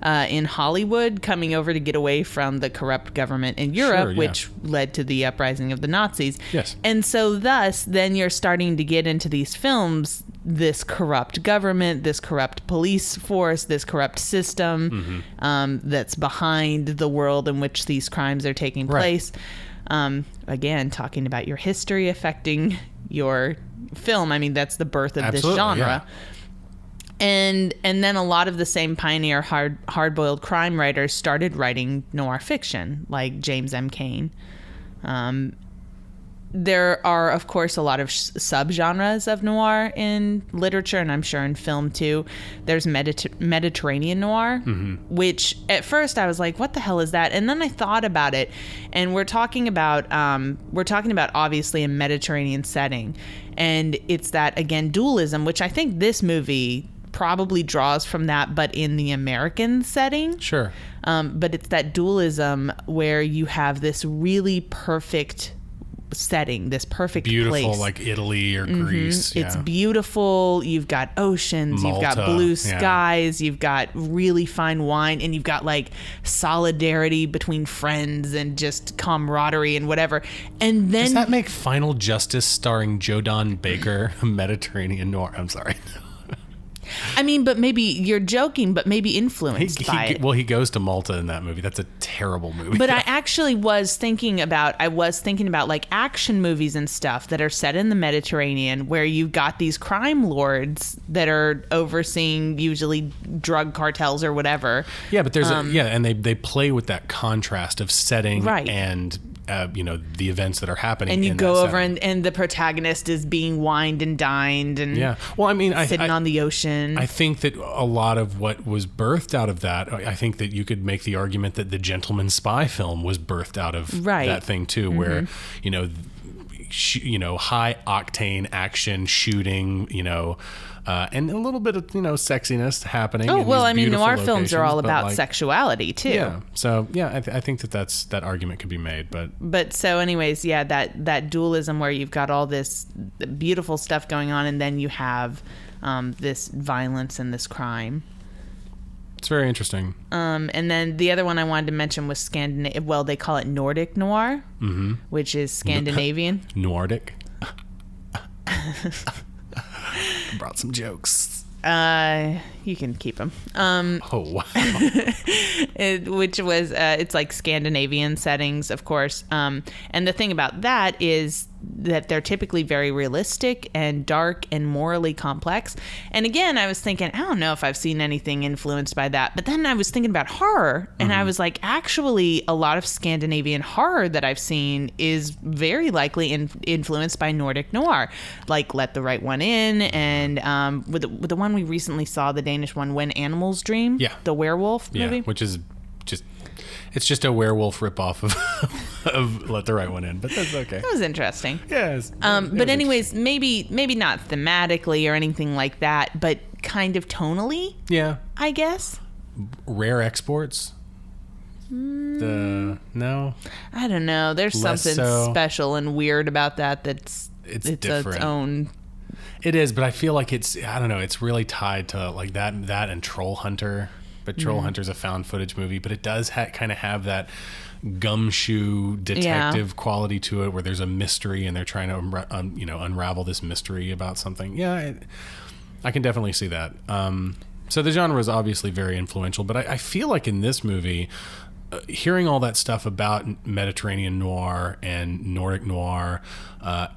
in Hollywood coming over to get away from the corrupt government in Europe, which led to the uprising of the Nazis. Yes. And so thus, then you're starting to get into these films, this corrupt government, this corrupt police force, this corrupt system that's behind the world in which these crimes are taking place. Again, talking about your history affecting your film. I mean, that's the birth of this genre. Yeah. And then a lot of the same pioneer hard-boiled crime writers started writing noir fiction, like James M. Cain. There are, of course, a lot of subgenres of noir in literature, and I'm sure in film too. There's Mediterranean noir, which at first I was like, "What the hell is that?" And then I thought about it, and we're talking about obviously a Mediterranean setting, and it's that, again, dualism, which I think this movie probably draws from that, but in the American setting. Sure. But it's that dualism where you have this really perfect setting, this perfect beautiful place. Like Italy or Greece. It's beautiful. You've got oceans, Malta, you've got blue skies, you've got really fine wine, and you've got like solidarity between friends and just camaraderie and whatever. And then does that make Final Justice starring Joe Don Baker a Mediterranean noir? I'm sorry. I mean, but maybe you're joking, but maybe influenced by it. Well, he goes to Malta in that movie. That's a terrible movie. But I actually was thinking about like action movies and stuff that are set in the Mediterranean, where you've got these crime lords that are overseeing usually drug cartels or whatever. Yeah, but there's and they play with that contrast of setting and the events that are happening. And you go over and the protagonist is being wined and dined and well, I mean, sitting on the ocean. I think that a lot of what was birthed out of that, I think that you could make the argument that the Gentleman Spy film was birthed out of that thing too, where high octane action shooting, and a little bit of sexiness happening. Oh well, I mean, noir locations, films are all about sexuality too. Yeah. So I think that argument could be made, but so anyways, that dualism where you've got all this beautiful stuff going on, and then you have this violence and this crime. It's very interesting. And then the other one I wanted to mention was Scandinavian. Well, they call it Nordic noir, which is Scandinavian. Nordic. Brought some jokes. You can keep them. Oh wow! Which was it's like Scandinavian settings, of course. And the thing about that is that they're typically very realistic and dark and morally complex. And again, I was thinking, I don't know if I've seen anything influenced by that. But then I was thinking about horror, and I was like, actually, a lot of Scandinavian horror that I've seen is very likely influenced by Nordic noir, like Let the Right One In, and with the one we recently saw, the Danish one, When Animals Dream, the werewolf movie. Which is it's just a werewolf ripoff of Let the Right One In, but that's okay. That was interesting. Yes. But anyways, maybe not thematically or anything like that, but kind of tonally. Yeah. I guess. Rare exports. No. I don't know. There's Less something so. special and weird about that. It's different. its own. It is, but I feel like it's really tied to like that and Troll Hunter. But Troll Hunter's a found footage movie, but it does kind of have that gumshoe detective quality to it, where there's a mystery and they're trying to unravel this mystery about something. Yeah, I can definitely see that. So the genre is obviously very influential, but I feel like in this movie, hearing all that stuff about Mediterranean noir and Nordic noir,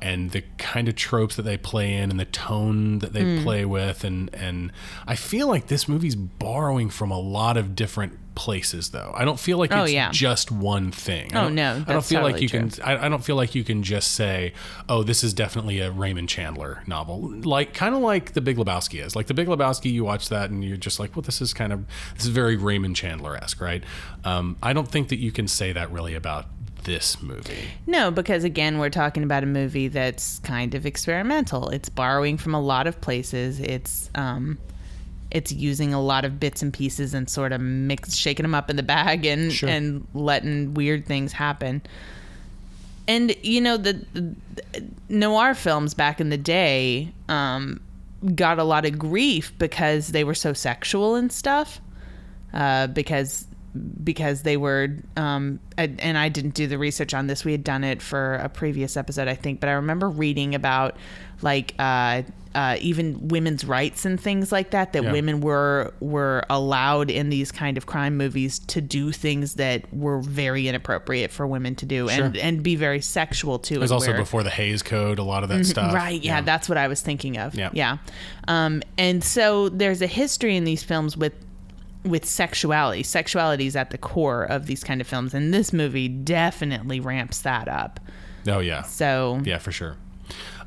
and the kind of tropes that they play in and the tone that they play with, and I feel like this movie's borrowing from a lot of different places, though. I don't feel like it's just one thing. No, that's I don't feel totally like you true. can. I don't feel like you can just say, "Oh, this is definitely a Raymond Chandler novel." Like kind of like The Big Lebowski is. Like The Big Lebowski, you watch that and you're just like, "Well, this is very Raymond Chandler-esque, right?" I don't think that you can say that really about this movie. No, because again, we're talking about a movie that's kind of experimental. It's borrowing from a lot of places. It's using a lot of bits and pieces and sort of shaking them up in the bag and letting weird things happen. And the noir films back in the day got a lot of grief because they were so sexual and stuff. Because they were, and I didn't do the research on this. We had done it for a previous episode, I think. But I remember reading about even women's rights and things like that. That women were allowed in these kind of crime movies to do things that were very inappropriate for women to do, and be very sexual too. It was also before the Hays Code, a lot of that stuff. Right? Yeah, that's what I was thinking of. Yeah. And so there's a history in these films with sexuality. Sexuality is at the core of these kind of films, and this movie definitely ramps that up. Oh yeah. So yeah, for sure.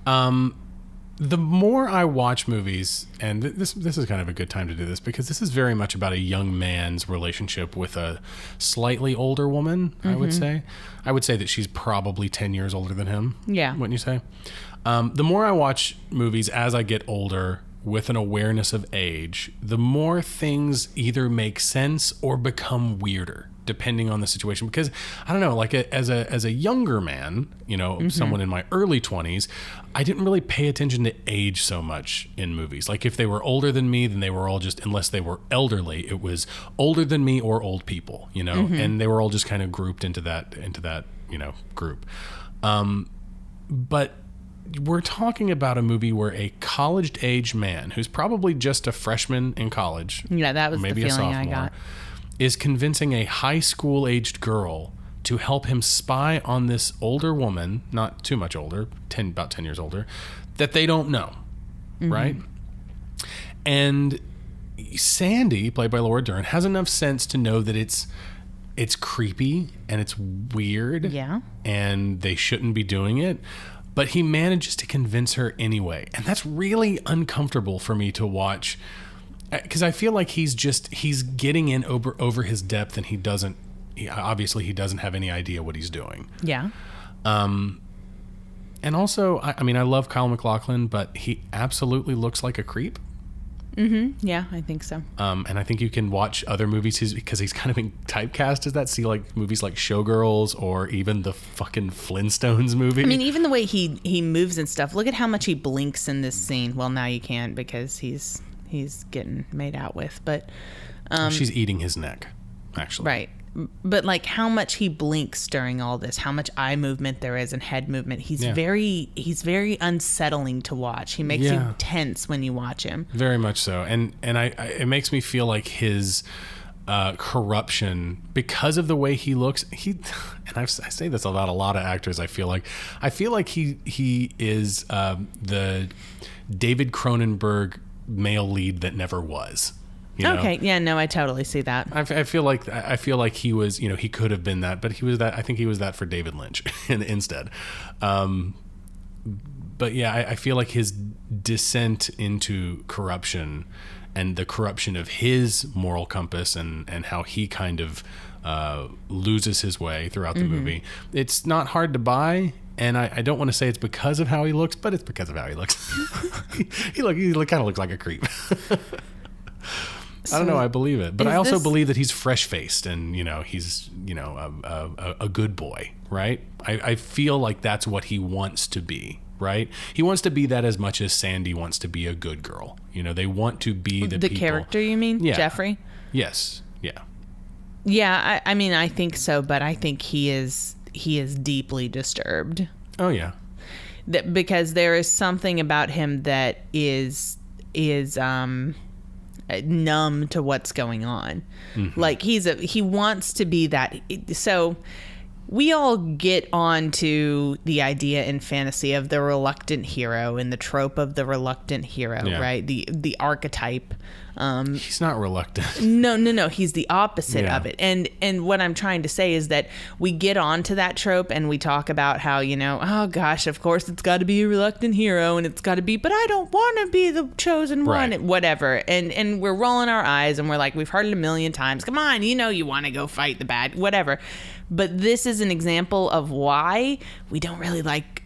The more I watch movies, and this is kind of a good time to do this, because this is very much about a young man's relationship with a slightly older woman. I would say that she's probably 10 years older than him. Yeah. Wouldn't you say? The more I watch movies as I get older, with an awareness of age, the more things either make sense or become weirder, depending on the situation. Because I don't know, like as a younger man, someone in my early 20s, I didn't really pay attention to age so much in movies. Like if they were older than me, then they were all just, unless they were elderly, it was older than me or old people, and they were all just kind of grouped into that group. But we're talking about a movie where a college-age man who's probably just a freshman in college, that was maybe the a feeling sophomore, I got, is convincing a high school-aged girl to help him spy on this older woman, not too much older, about 10 years older, that they don't know, right? And Sandy, played by Laura Dern, has enough sense to know that it's creepy and it's weird, and they shouldn't be doing it. But he manages to convince her anyway. And that's really uncomfortable for me to watch, because I feel like he's getting in over his depth, and he doesn't have any idea what he's doing. Yeah. And also, I mean, I love Kyle MacLachlan, but he absolutely looks like a creep. Mm-hmm. Yeah, I think so. And I think you can watch other movies because he's kind of been typecast as that. See, like movies like Showgirls or even the fucking Flintstones movie. I mean, even the way he moves and stuff. Look at how much he blinks in this scene. Well, now you can't because he's getting made out with. But she's eating his neck, actually. Right. But like how much he blinks during all this, how much eye movement there is and head movement. He's very unsettling to watch. He makes you tense when you watch him. Very much so. And it makes me feel like his corruption because of the way he looks. I say this about a lot of actors. I feel like he is the David Cronenberg male lead that never was. You know? Okay, yeah, no, I totally see that. I feel like he was, he could have been that, but he was that. I think he was that for David Lynch instead. But yeah, I feel like his descent into corruption and the corruption of his moral compass and how he kind of loses his way throughout the movie. It's not hard to buy. And I don't want to say it's because of how he looks, but it's because of how he looks. he kind of looks like a creep. I don't know. I believe it, but I also believe that he's fresh-faced and he's a good boy, right? I feel like that's what he wants to be, right? He wants to be that as much as Sandy wants to be a good girl. They want to be the people. Character, you mean? Yeah. Jeffrey? Yes. Yeah. Yeah. I mean, I think so, but I think he is deeply disturbed. Oh yeah. Because there is something about him that is numb to what's going on. Like he wants to be that. So we all get onto the idea in fantasy of the reluctant hero and the trope of the reluctant hero, right? The archetype. He's not reluctant. No. He's the opposite of it. And what I'm trying to say is that we get onto that trope and we talk about how, oh gosh, of course it's got to be a reluctant hero and it's got to be, but I don't want to be the chosen one, whatever. And we're rolling our eyes and we're like, we've heard it a million times. Come on, you want to go fight the bad, whatever. But this is an example of why we don't really like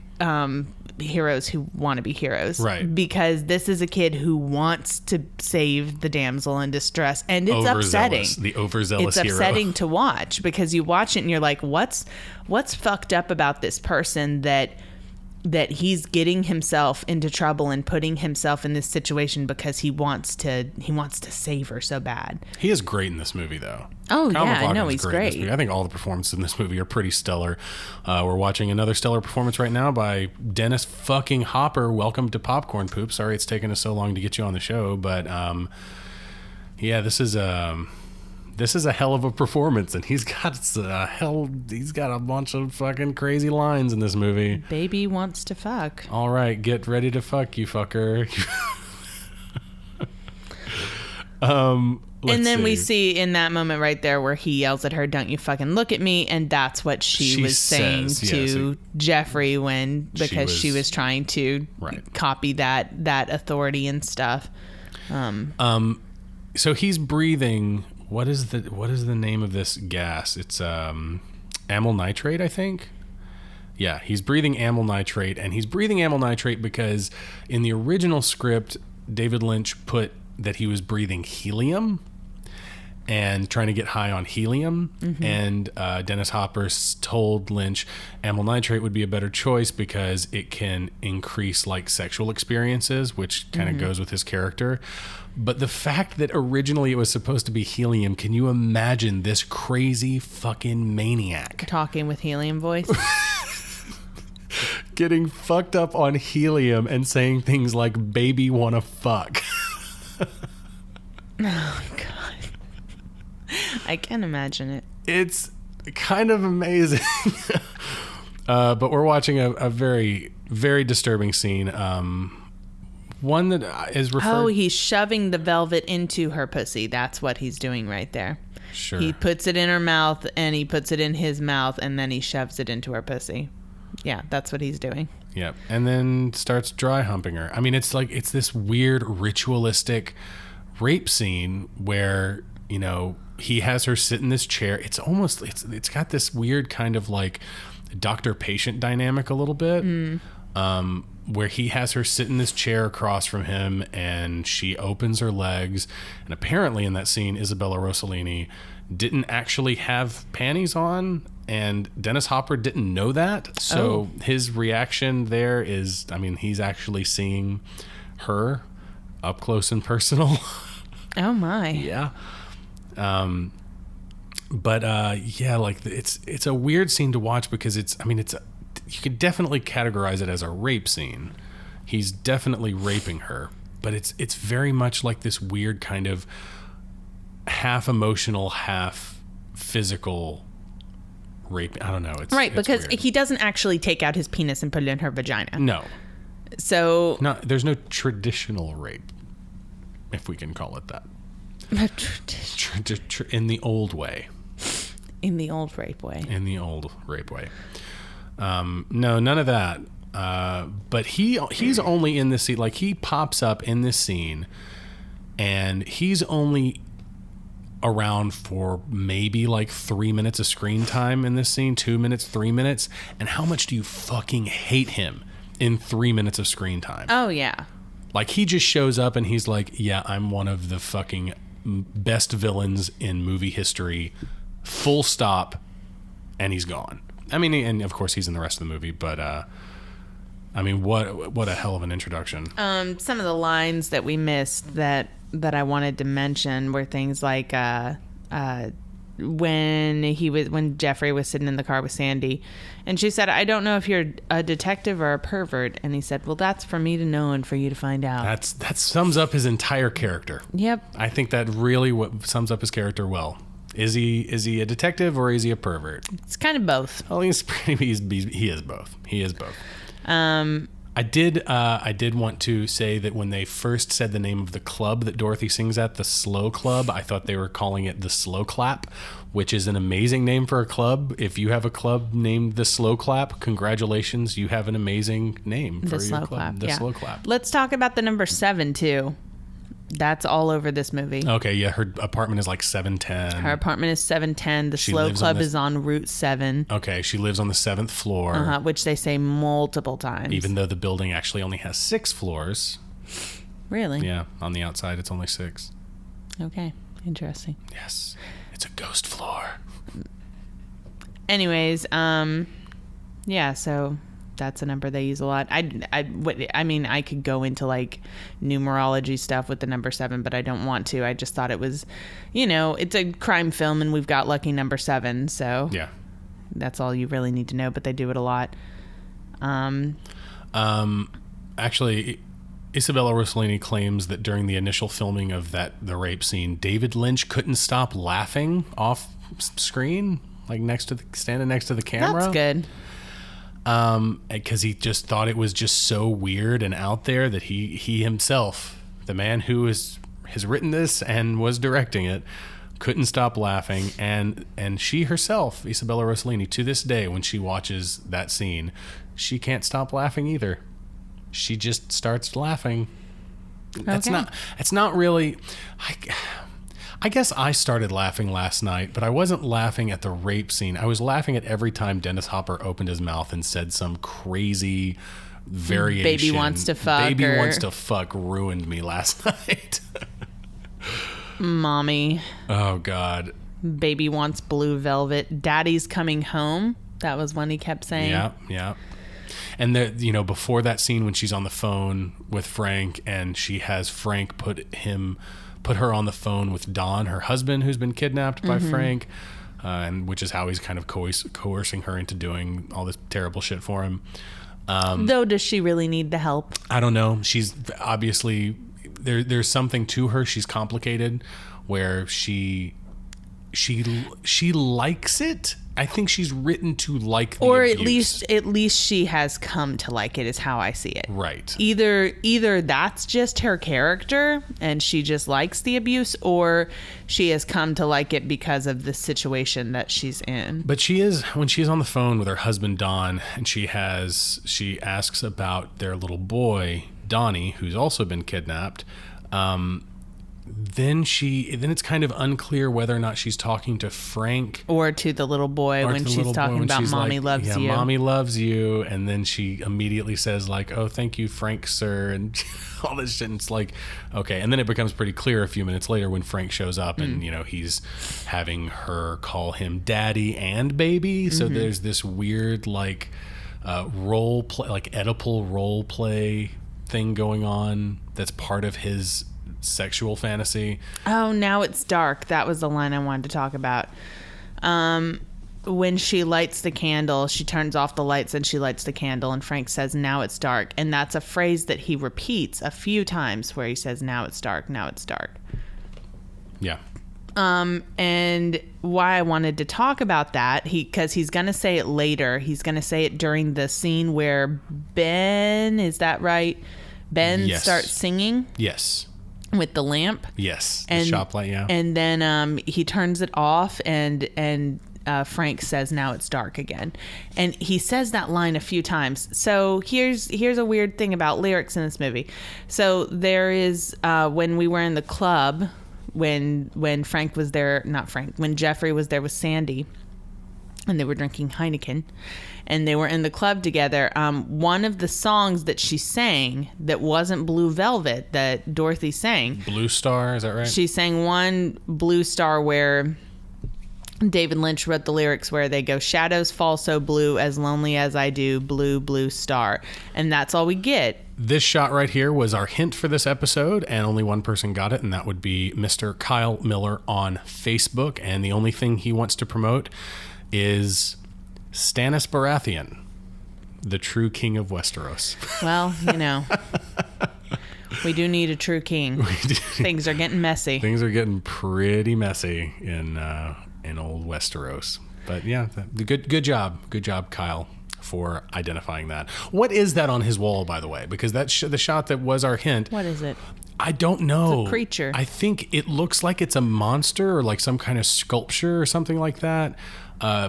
heroes who want to be heroes, right? Because this is a kid who wants to save the damsel in distress, and it's upsetting. The overzealous hero. It's upsetting to watch because you watch it and you're like, what's fucked up about this person that he's getting himself into trouble and putting himself in this situation because he wants to save her so bad. He is great in this movie, though. Oh, yeah, I know he's great. I think all the performances in this movie are pretty stellar. We're watching another stellar performance right now by Dennis fucking Hopper. Welcome to Popcorn Poop. Sorry it's taken us so long to get you on the show, but yeah, this is a hell of a performance, and he's got a bunch of fucking crazy lines in this movie. Baby wants to fuck. All right, get ready to fuck, you fucker. And then we see in that moment right there where he yells at her, "Don't you fucking look at me," and that's what she was saying to Jeffrey because she was trying to copy that authority and stuff. So he's breathing. What is the name of this gas? It's amyl nitrate, I think. Yeah, he's breathing amyl nitrate, and he's breathing amyl nitrate because in the original script, David Lynch put that he was breathing helium and trying to get high on helium. And Dennis Hopper told Lynch amyl nitrate would be a better choice because it can increase like sexual experiences, which kind of goes with his character. But the fact that originally it was supposed to be helium, can you imagine this crazy fucking maniac talking with helium voice? Getting fucked up on helium and saying things like "baby wanna fuck." Oh God. I can imagine it. It's kind of amazing. But we're watching a very, very disturbing scene. One that is referred... Oh, he's shoving the velvet into her pussy. That's what he's doing right there. Sure. He puts it in her mouth and he puts it in his mouth and then he shoves it into her pussy. Yeah, that's what he's doing. Yep. And then starts dry humping her. I mean, it's this weird ritualistic rape scene where, he has her sit in this chair. It's got this weird kind of like doctor-patient dynamic a little bit, where he has her sit in this chair across from him and she opens her legs. And apparently in that scene, Isabella Rossellini didn't actually have panties on, and Dennis Hopper didn't know that. So his reaction there is, he's actually seeing her up close and personal. Oh my. Yeah. It's a weird scene to watch because you could definitely categorize it as a rape scene. He's definitely raping her, but it's very much like this weird kind of half emotional, half physical rape. I don't know. It's Right, because weird. he doesn't actually take out his penis and put it in her vagina. No. So There's no traditional rape, if we can call it that. In the old way. in the old rape way. In the old rape way. No, none of that. But he's only in this scene. Like, he pops up in this scene, and he's only around for maybe like 3 minutes of screen time in this scene. 2 minutes, 3 minutes. And how much do you fucking hate him in 3 minutes of screen time? Oh, yeah. Like, he just shows up and he's like, yeah, I'm one of the fucking best villains in movie history, full stop, and he's gone. I mean, and of course he's in the rest of the movie, but I mean, what a hell of an introduction. Some of the lines that we missed that I wanted to mention were things like when Jeffrey was sitting in the car with Sandy, and she said, "I don't know if you're a detective or a pervert," and he said, "Well, that's for me to know and for you to find out." That sums up his entire character. Yep. I think that really what sums up his character well. Is he a detective or is he a pervert? It's kind of both. Well, he is both. He is both. I did want to say that when they first said the name of the club that Dorothy sings at, the Slow Club, I thought they were calling it the Slow Clap, which is an amazing name for a club. If you have a club named the Slow Clap, congratulations, you have an amazing name for your club. The Slow Clap. Let's talk about the number 7 too. That's all over this movie. Okay, yeah, her apartment is like 710. Her apartment is 710. The Slow Club is on Route 7. Okay, she lives on the 7th floor. Which they say multiple times. Even though the building actually only has 6 floors. Really? Yeah, on the outside it's only 6. Okay, interesting. Yes, it's a ghost floor. Anyways, yeah, so that's a number they use a lot. I mean, I could go into like numerology stuff with the number 7, but I don't want to. I just thought it was, it's a crime film and we've got lucky number 7. So yeah, that's all you really need to know, but they do it a lot. Actually, Isabella Rossellini claims that during the initial filming of the rape scene, David Lynch couldn't stop laughing off screen, like standing next to the camera. That's good. Because he just thought it was just so weird and out there that he himself, the man who has written this and was directing it, couldn't stop laughing. And she herself, Isabella Rossellini, to this day, when she watches that scene, she can't stop laughing either. She just starts laughing. Okay. It's not really. I guess I started laughing last night, but I wasn't laughing at the rape scene. I was laughing at every time Dennis Hopper opened his mouth and said some crazy variation. Baby wants to fuck. Baby wants to fuck ruined me last night. Mommy. Oh, God. Baby wants blue velvet. Daddy's coming home. That was one he kept saying. Yeah. And before that scene when she's on the phone with Frank and she has Frank put her on the phone with Don, her husband, who's been kidnapped by Frank, and which is how he's kind of coercing her into doing all this terrible shit for him. Though, does she really need the help? I don't know. She's obviously there's something to her. She's complicated, where she likes it. I think she's written to like the or abuse. at least she has come to like it, is how I see it. Right. Either that's just her character and she just likes the abuse, or she has come to like it because of the situation that she's in. But when she's on the phone with her husband Don, and she asks about their little boy Donnie, who's also been kidnapped. Then it's kind of unclear whether or not she's talking to Frank or to the little boy when she's talking about mommy loves you. Mommy loves you. And then she immediately says like, "Oh, thank you, Frank, sir," and all this shit. And it's like, okay. And then it becomes pretty clear a few minutes later when Frank shows up and, he's having her call him daddy and baby. So there's this weird like role play, like Oedipal role play thing going on that's part of his sexual fantasy. Oh, now it's dark. That was the line I wanted to talk about. When she lights the candle, she turns off the lights and she lights the candle, and Frank says, "Now it's dark." And that's a phrase that he repeats a few times where he says, "Now it's dark, now it's dark." Yeah. And why I wanted to talk about that, because he's going to say it later. He's going to say it during the scene where Ben, is that right? Ben Yes. starts singing Yes. with the lamp. Yes. And The shop light, yeah. And then he turns it off, and Frank says, "Now it's dark again." And he says that line a few times. So here's a weird thing about lyrics in this movie. So there is, when we were in the club, when Frank was there, not Frank, when Jeffrey was there with Sandy, and they were drinking Heineken, and they were in the club together, one of the songs that she sang that wasn't Blue Velvet, that Dorothy sang, Blue Star, is that right? she sang one Blue Star where David Lynch wrote the lyrics where they go, "Shadows fall so blue, as lonely as I do, blue, blue star." And that's all we get. This shot right here was our hint for this episode, and only one person got it, and that would be Mr. Kyle Miller on Facebook. And the only thing he wants to promote is Stannis Baratheon, the true king of Westeros. Well, we do need a true king. Things are getting messy. Things are getting pretty messy in old Westeros. But yeah, good job, Kyle, for identifying that. What is that on his wall, by the way? Because that's the shot that was our hint. What is it? I don't know. It's a creature. I think it looks like it's a monster or like some kind of sculpture or something like that.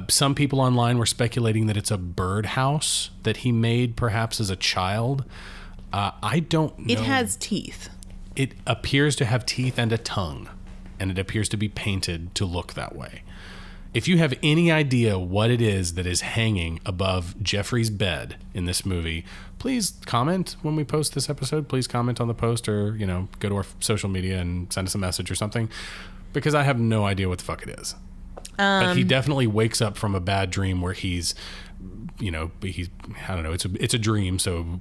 Some people online were speculating that it's a birdhouse that he made perhaps as a child. I don't know. It has teeth. It appears to have teeth and a tongue, and it appears to be painted to look that way. If you have any idea what it is that is hanging above Jeffrey's bed in this movie, please comment when we post this episode. Please comment on the post, or go to our social media and send us a message or something, because I have no idea what the fuck it is. But he definitely wakes up from a bad dream where he's I don't know, it's a dream, so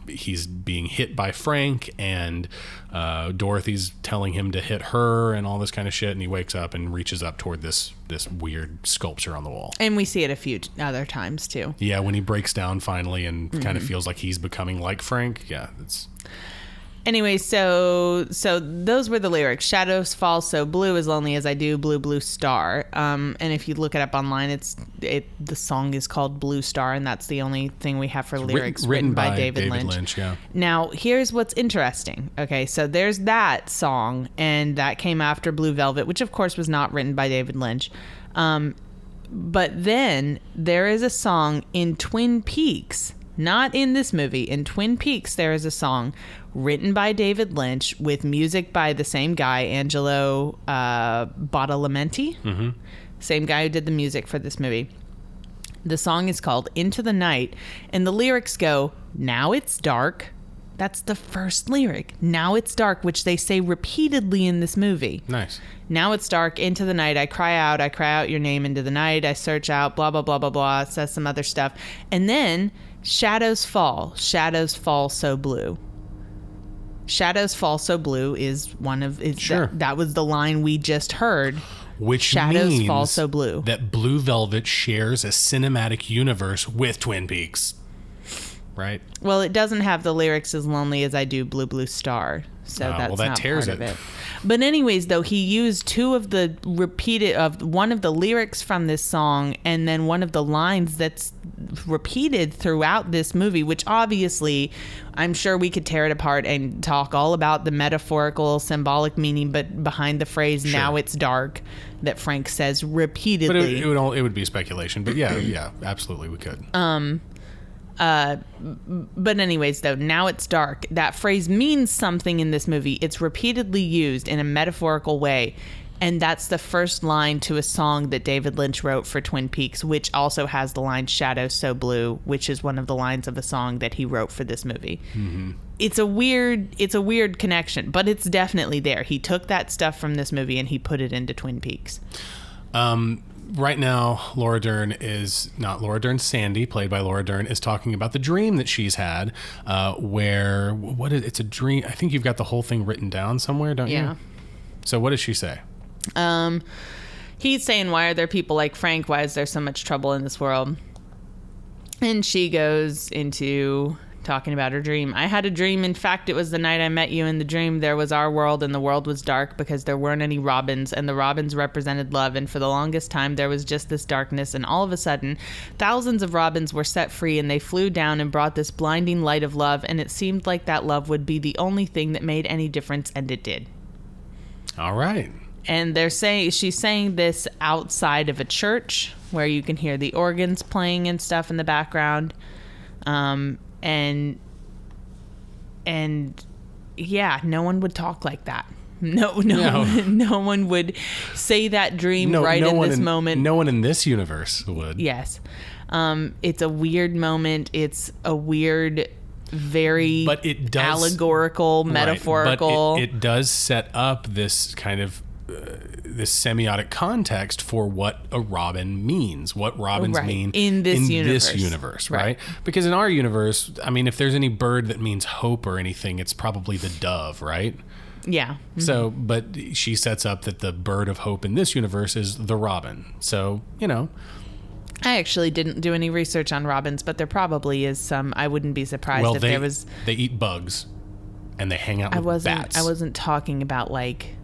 he's being hit by Frank, and Dorothy's telling him to hit her and all this kind of shit, and he wakes up and reaches up toward this weird sculpture on the wall. And we see it a few other times too. Yeah, when he breaks down finally and kind of feels like he's becoming like Frank. Yeah, it's... Anyway, so those were the lyrics. Shadows fall so blue, as lonely as I do, blue, blue star. And if you look it up online, the song is called Blue Star, and that's the only thing we have for lyrics written by David Lynch. Yeah. Now, here's what's interesting. Okay, so there's that song, and that came after Blue Velvet, which of course was not written by David Lynch. But then there is a song in Twin Peaks, not in this movie. In Twin Peaks, there is a song written by David Lynch with music by the same guy, Angelo Badalamenti. Mm-hmm. Same guy who did the music for this movie. The song is called Into the Night, and the lyrics go, "Now it's dark." That's the first lyric. "Now it's dark," which they say repeatedly in this movie. Nice. "Now it's dark, into the night, I cry out your name into the night, I search out, blah, blah, blah, blah, blah." It says some other stuff. And then shadows fall so blue. Shadows fall so blue is one of... Sure. That was the line we just heard. Which Shadows means fall so blue. that Blue Velvet shares a cinematic universe with Twin Peaks. Right? Well, it doesn't have the lyrics "as lonely as I do, blue, blue star." So that's that not tears part of it. it. But anyways, though, he used two of the one of the lyrics from this song, and then one of the lines that's repeated throughout this movie, which obviously I'm sure we could tear it apart and talk all about the metaphorical, symbolic meaning, but behind the phrase Sure. "now it's dark" that Frank says repeatedly. But it would be speculation. But yeah, absolutely we could. But anyways, though, "now it's dark," that phrase means something in this movie. It's repeatedly used in a metaphorical way. And that's the first line to a song that David Lynch wrote for Twin Peaks, which also has the line "Shadows so blue," which is one of the lines of a song that he wrote for this movie. Mm-hmm. It's a weird connection, but it's definitely there. He took that stuff from this movie and he put it into Twin Peaks. Right now, Sandy, played by Laura Dern, is talking about the dream that she's had, where it's a dream. I think you've got the whole thing written down somewhere, don't you? Yeah. So what does she say? He's saying, "Why are there people like Frank? Why is there so much trouble in this world?" And she goes into talking about her dream. I had a dream. In fact, it was the night I met you. In the dream, there was our world, and the world was dark because there weren't any robins, and the robins represented love. And for the longest time, there was just this darkness. And all of a sudden, thousands of robins were set free, and they flew down and brought this blinding light of love. And it seemed like that love would be the only thing that made any difference, and it did. All right. And she's saying this outside of a church where you can hear the organs playing and stuff in the background. And yeah, no one would talk like that. No one would say that dream in this moment. No one in this universe would. Yes. It's a weird moment. It's a weird, very allegorical, metaphorical. But it does set up this kind of this semiotic context for what a robin means, what robins mean in this universe, right? Because in our universe, I mean, if there's any bird that means hope or anything, it's probably the dove, right? Yeah. Mm-hmm. So, but she sets up that the bird of hope in this universe is the robin. So, I actually didn't do any research on robins, but there probably is some. I wouldn't be surprised if there was. They eat bugs, and they hang out with bats. I wasn't talking about like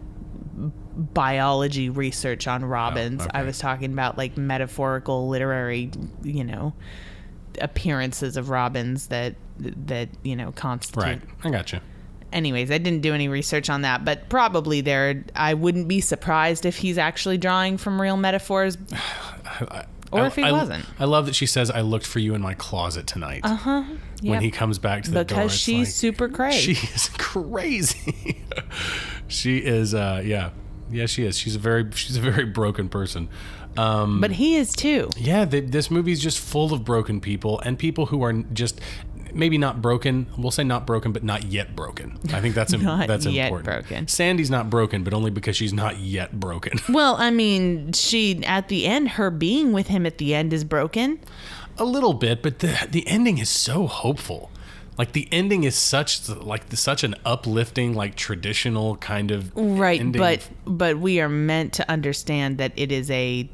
biology research on robins. Okay. I was talking about like metaphorical literary, appearances of robins that constitute. Right. I gotcha. Anyways, I didn't do any research on that, but probably I wouldn't be surprised if he's actually drawing from real metaphors. Or if he wasn't. I love that she says, "I looked for you in my closet tonight." Uh-huh. Yep. When he comes back to the door. Because she's super crazy. She is crazy. She is, yeah. Yeah, she is. She's a very broken person. But he is too. Yeah, this movie is just full of broken people and people who are just maybe not broken. We'll say not broken, but not yet broken. I think that's that's yet important. Broken. Sandy's not broken, but only because she's not yet broken. Well, I mean, at the end, her being with him at the end is broken. A little bit, but the ending is so hopeful. Like the ending is such an uplifting, like traditional kind of ending. But we are meant to understand that it is a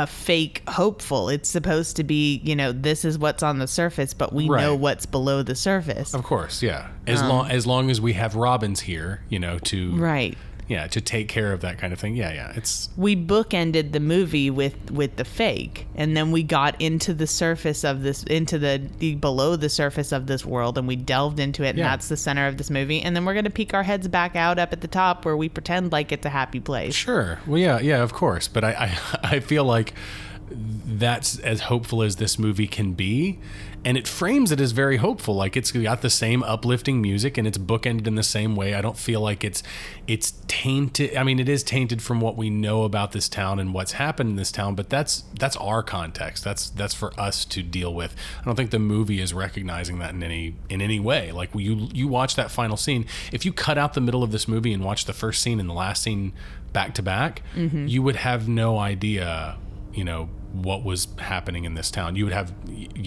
fake hopeful. It's supposed to be, this is what's on the surface, but we know what's below the surface. Of course, yeah. As long as we have robins here, to right. Yeah, to take care of that kind of thing. Yeah. We bookended the movie with the fake, and then we got into the surface of this, into the below the surface of this world, and we delved into it, and that's the center of this movie. And then we're gonna peek our heads back out up at the top where we pretend like it's a happy place. Sure. Well, yeah, of course. But I feel like that's as hopeful as this movie can be. And it frames it as very hopeful. Like it's got the same uplifting music and it's bookended in the same way. I don't feel like it's tainted. I mean, it is tainted from what we know about this town and what's happened in this town, but that's our context. That's for us to deal with. I don't think the movie is recognizing that in any way. Like you watch that final scene. If you cut out the middle of this movie and watch the first scene and the last scene back to back, you would have no idea, what was happening in this town. You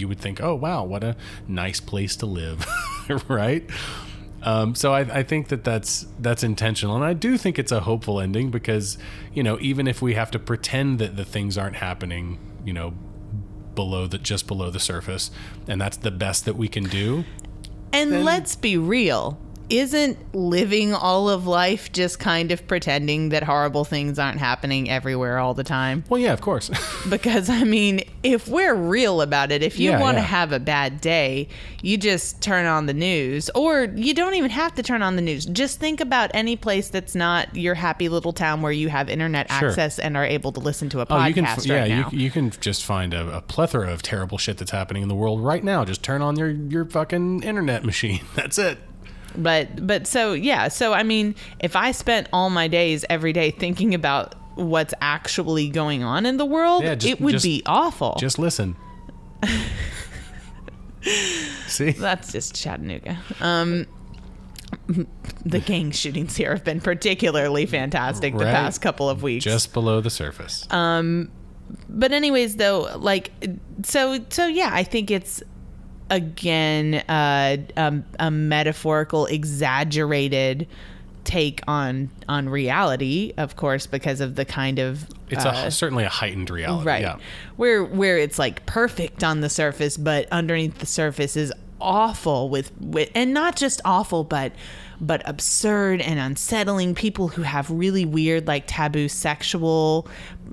would think, oh wow, what a nice place to live. Right? So I think that's intentional, and I do think it's a hopeful ending because even if we have to pretend that the things aren't happening just below the surface, and that's the best that we can do. And let's be real, isn't living all of life just kind of pretending that horrible things aren't happening everywhere all the time? Well, yeah, of course. Because, I mean, if we're real about it, if you want to have a bad day, you just turn on the news. Or you don't even have to turn on the news. Just think about any place that's not your happy little town where you have internet access and are able to listen to a podcast now. You can just find a plethora of terrible shit that's happening in the world right now. Just turn on your fucking internet machine. That's it. But so I mean, if I spent all my days every day thinking about what's actually going on in the world, it would be awful. Just listen. See? That's just Chattanooga. The gang shootings here have been particularly fantastic the past couple of weeks. Just below the surface. But anyways, though, like, so yeah, I think it's, again, a metaphorical, exaggerated take on reality, of course, because of the kind of it's certainly a heightened reality, right? Yeah. Where it's like perfect on the surface, but underneath the surface is awful with and not just awful, but absurd and unsettling. People who have really weird, like, taboo sexual,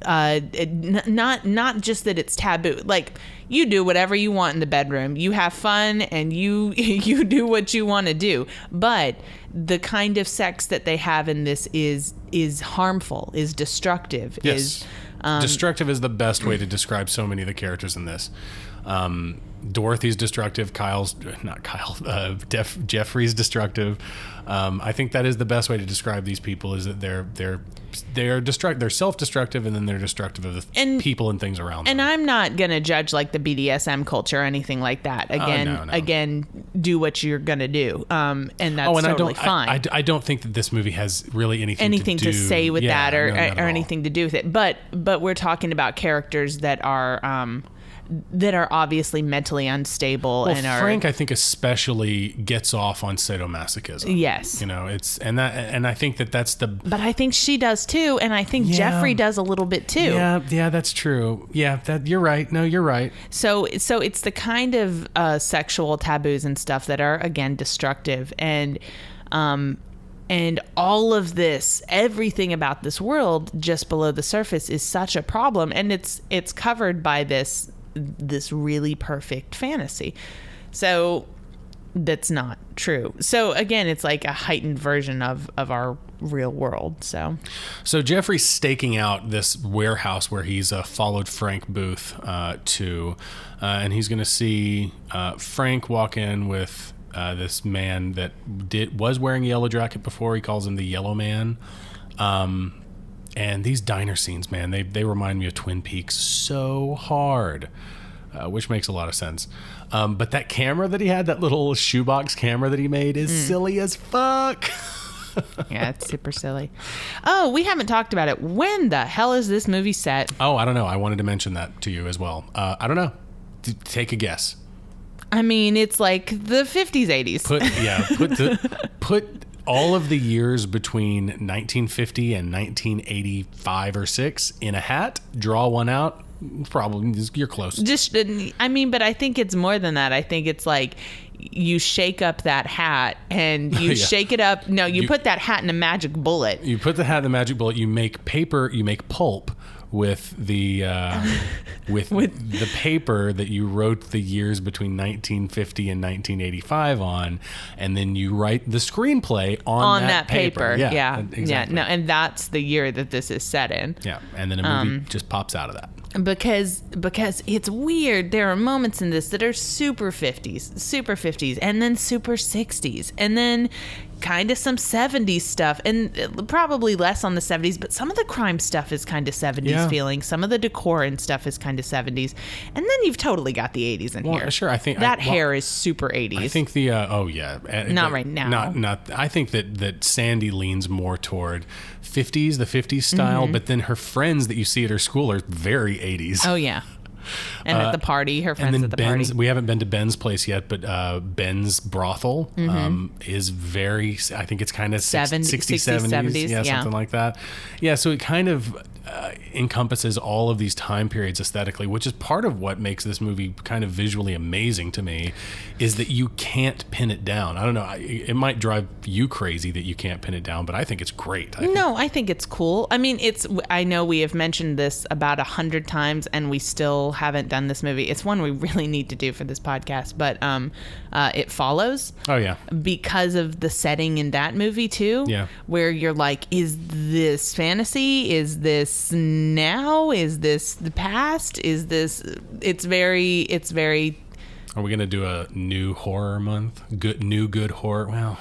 not just that it's taboo, like, you do whatever you want in the bedroom, you have fun, and you do what you want to do, but the kind of sex that they have in this is harmful, is destructive. Yes. Destructive is the best way to describe so many of the characters in this. Dorothy's destructive. Jeffrey's destructive. I think that is the best way to describe these people, is that they're self-destructive, and then they're destructive of the people and things around them. And I'm not gonna judge, like, the BDSM culture or anything like that. Again, do what you're gonna do, and that's totally fine. I don't think that this movie has really anything to say with that, or anything to do with it. But we're talking about characters that are obviously mentally unstable. Well, and Frank, I think, especially gets off on sadomasochism. Yes, and I think that's the. But I think she does too, and I think Jeffrey does a little bit too. Yeah, that's true. Yeah, you're right. No, you're right. So it's the kind of sexual taboos and stuff that are, again, destructive, and all of this, everything about this world just below the surface is such a problem, and it's covered by this really perfect fantasy. So that's not true. So again, it's like a heightened version of our real world. So Jeffrey's staking out this warehouse where he's followed Frank Booth to, and he's going to see Frank walk in with this man that was wearing a yellow jacket before. He calls him the Yellow Man. And these diner scenes, man, they remind me of Twin Peaks so hard, which makes a lot of sense. But that camera that he had, that little shoebox camera that he made, is silly as fuck. Yeah, it's super silly. Oh, we haven't talked about it. When the hell is this movie set? Oh, I don't know. I wanted to mention that to you as well. I don't know. Take a guess. I mean, it's like the 50s, 80s. Put all of the years between 1950 and 1985 or 6 in a hat, draw one out, probably you're close. But I think it's more than that. I think it's like you shake up that hat and you shake it up. No, you put that hat in a magic bullet. You put the hat in the magic bullet. You make paper, you make pulp with the with the paper that you wrote the years between 1950 and 1985 on, and then you write the screenplay on that paper. Yeah, exactly. Yeah. No, and that's the year that this is set in. Yeah, and then a movie just pops out of that. Because it's weird. There are moments in this that are super 50s, and then super 60s, and then kind of some 70s stuff, and probably less on the 70s, but some of the crime stuff is kind of 70s feeling. Some of the decor and stuff is kind of 70s, and then you've totally got the 80s in here. Sure, I think that hair is super 80s. I think the not right now. Not. I think that Sandy leans more toward 50s, the 50s style, but then her friends that you see at her school are very 80s. Oh yeah. And at the party, her friends at the party. We haven't been to Ben's place yet, but Ben's brothel is very, I think it's kind of 60s, 70s. Yeah, something like that. Yeah, so it kind of encompasses all of these time periods aesthetically, which is part of what makes this movie kind of visually amazing to me, is that you can't pin it down. I don't know, it might drive you crazy that you can't pin it down, but I think it's great. I think it's cool. I mean, I know we have mentioned this about 100 times, and we still haven't done this movie. It's one we really need to do for this podcast, but It Follows. Oh yeah. Because of the setting in that movie too. Yeah. Where you're like, is this fantasy? Is this now? Is this the past? Is this? It's very. Are we gonna do a new horror month? Good horror. Well,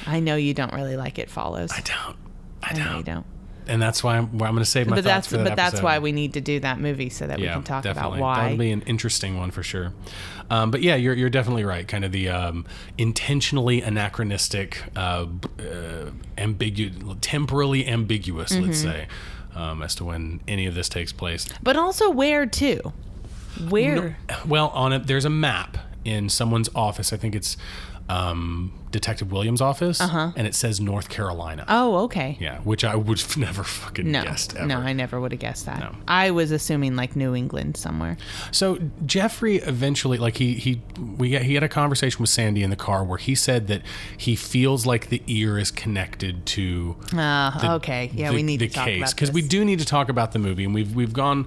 I know you don't really like It Follows. I don't. know you don't. And that's why I'm going to save my thoughts for that episode. That's why we need to do that movie, so that we can talk about why. That'll be an interesting one for sure. But yeah, you're definitely right. Kind of the intentionally anachronistic, temporally ambiguous, let's say, as to when any of this takes place. But also where too? Where? Well, there's a map in someone's office. I think it's Detective Williams' office, and it says North Carolina. Oh, okay. Yeah, which I would have never fucking guessed ever. No, I never would have guessed that. No. I was assuming like New England somewhere. So Jeffrey eventually, like he had a conversation with Sandy in the car where he said that he feels like the ear is connected to Okay. Yeah, we need to talk case, about because we do need to talk about the movie, and we've gone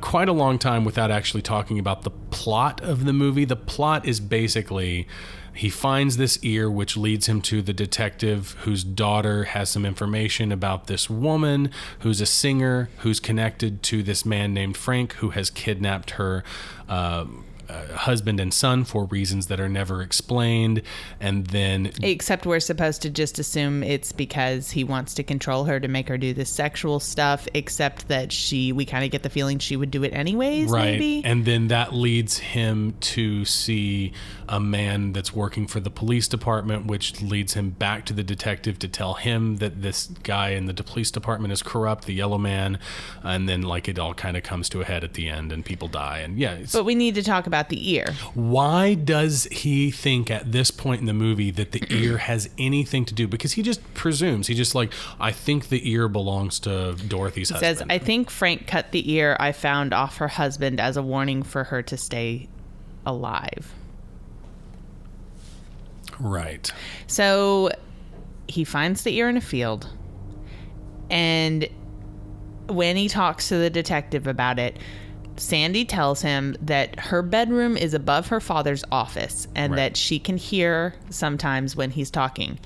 quite a long time without actually talking about the plot of the movie. The plot is basically he finds this ear, which leads him to the detective whose daughter has some information about this woman who's a singer who's connected to this man named Frank, who has kidnapped her husband and son for reasons that are never explained. And then except we're supposed to just assume it's because he wants to control her to make her do this sexual stuff, except that we kind of get the feeling she would do it anyways, right. Maybe. And then that leads him to see a man that's working for the police department, which leads him back to the detective to tell him that this guy in the police department is corrupt, the yellow man. And then like it all kind of comes to a head at the end and people die. And yeah. But we need to talk about the ear. Why does he think at this point in the movie that the ear has anything to do? Because he just presumes. He just like, I think the ear belongs to Dorothy's husband. Says, I think Frank cut the ear I found off her husband as a warning for her to stay alive. Right. So he finds the ear in a field, and when he talks to the detective about it, Sandy tells him that her bedroom is above her father's office, and that she can hear sometimes when he's talking,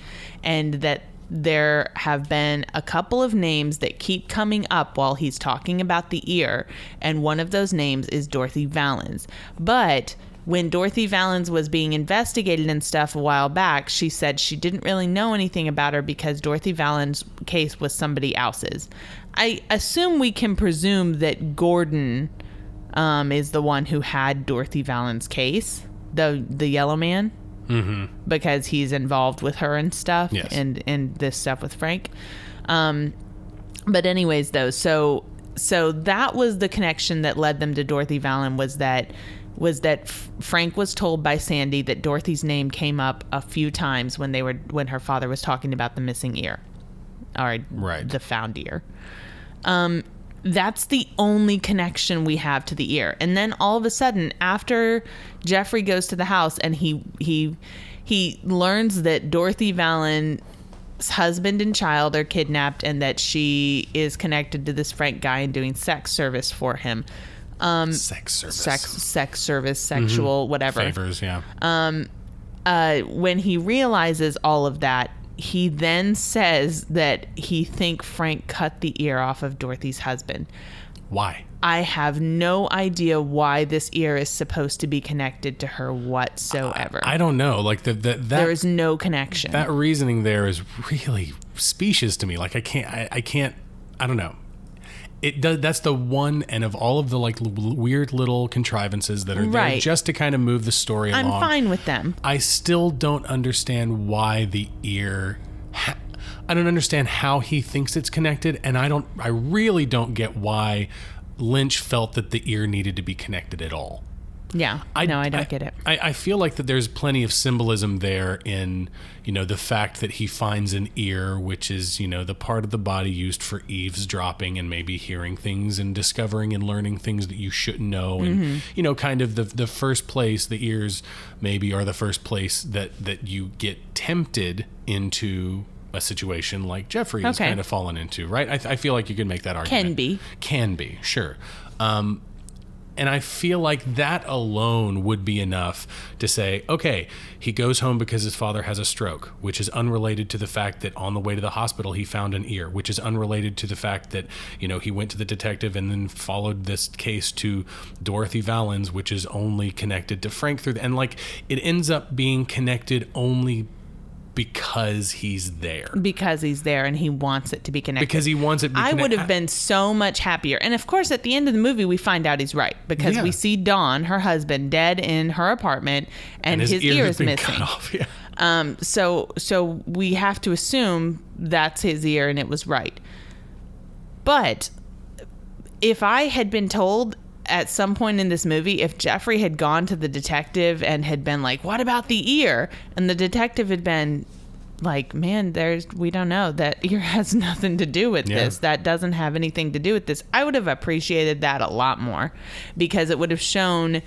and that there have been a couple of names that keep coming up while he's talking about the ear, and one of those names is Dorothy Valens. But when Dorothy Valens was being investigated and stuff a while back, she said she didn't really know anything about her because Dorothy Valens' case was somebody else's. I assume we can presume that Gordon is the one who had Dorothy Valens' case, the yellow man, because he's involved with her and stuff, and this stuff with Frank. But anyways, though, so that was the connection that led them to Dorothy Valens, was that Frank was told by Sandy that Dorothy's name came up a few times when her father was talking about the missing ear, or the found ear. That's the only connection we have to the ear. And then all of a sudden, after Jeffrey goes to the house and he learns that Dorothy Valens' husband and child are kidnapped and that she is connected to this Frank guy and doing sex service for him. Sex service, sexual, whatever. Favors, yeah. When he realizes all of that, he then says that he thinks Frank cut the ear off of Dorothy's husband. Why? I have no idea why this ear is supposed to be connected to her whatsoever. I don't know. Like there is no connection. That reasoning there is really specious to me. Like I can't. I don't know. It does. That's the one end of all of the like weird little contrivances that are there just to kind of move the story along. I'm fine with them. I still don't understand why the ear. I don't understand how he thinks it's connected, and I really don't get why Lynch felt that the ear needed to be connected at all. Yeah, I don't get it. I feel like that there's plenty of symbolism there in, the fact that he finds an ear, which is, the part of the body used for eavesdropping and maybe hearing things and discovering and learning things that you shouldn't know. And, kind of the first place, the ears maybe are the first place that you get tempted into a situation like Jeffrey has kind of fallen into, right? I feel like you could make that argument. Can be, sure. And I feel like that alone would be enough to say, okay, he goes home because his father has a stroke, which is unrelated to the fact that on the way to the hospital he found an ear, which is unrelated to the fact that, he went to the detective and then followed this case to Dorothy Valens, which is only connected to Frank and like it ends up being connected only because he's there. Because he's there and he wants it to be connected. Because he wants it to be connected. I would have been so much happier. And of course, at the end of the movie, we find out he's right. Because we see Dawn, her husband, dead in her apartment and his ear is missing. Cut off. Yeah. So we have to assume that's his ear and it was right. But if I had been told at some point in this movie, if Jeffrey had gone to the detective and had been like, what about the ear? And the detective had been like, man, we don't know. That ear has nothing to do with this. That doesn't have anything to do with this. I would have appreciated that a lot more, because it would have shown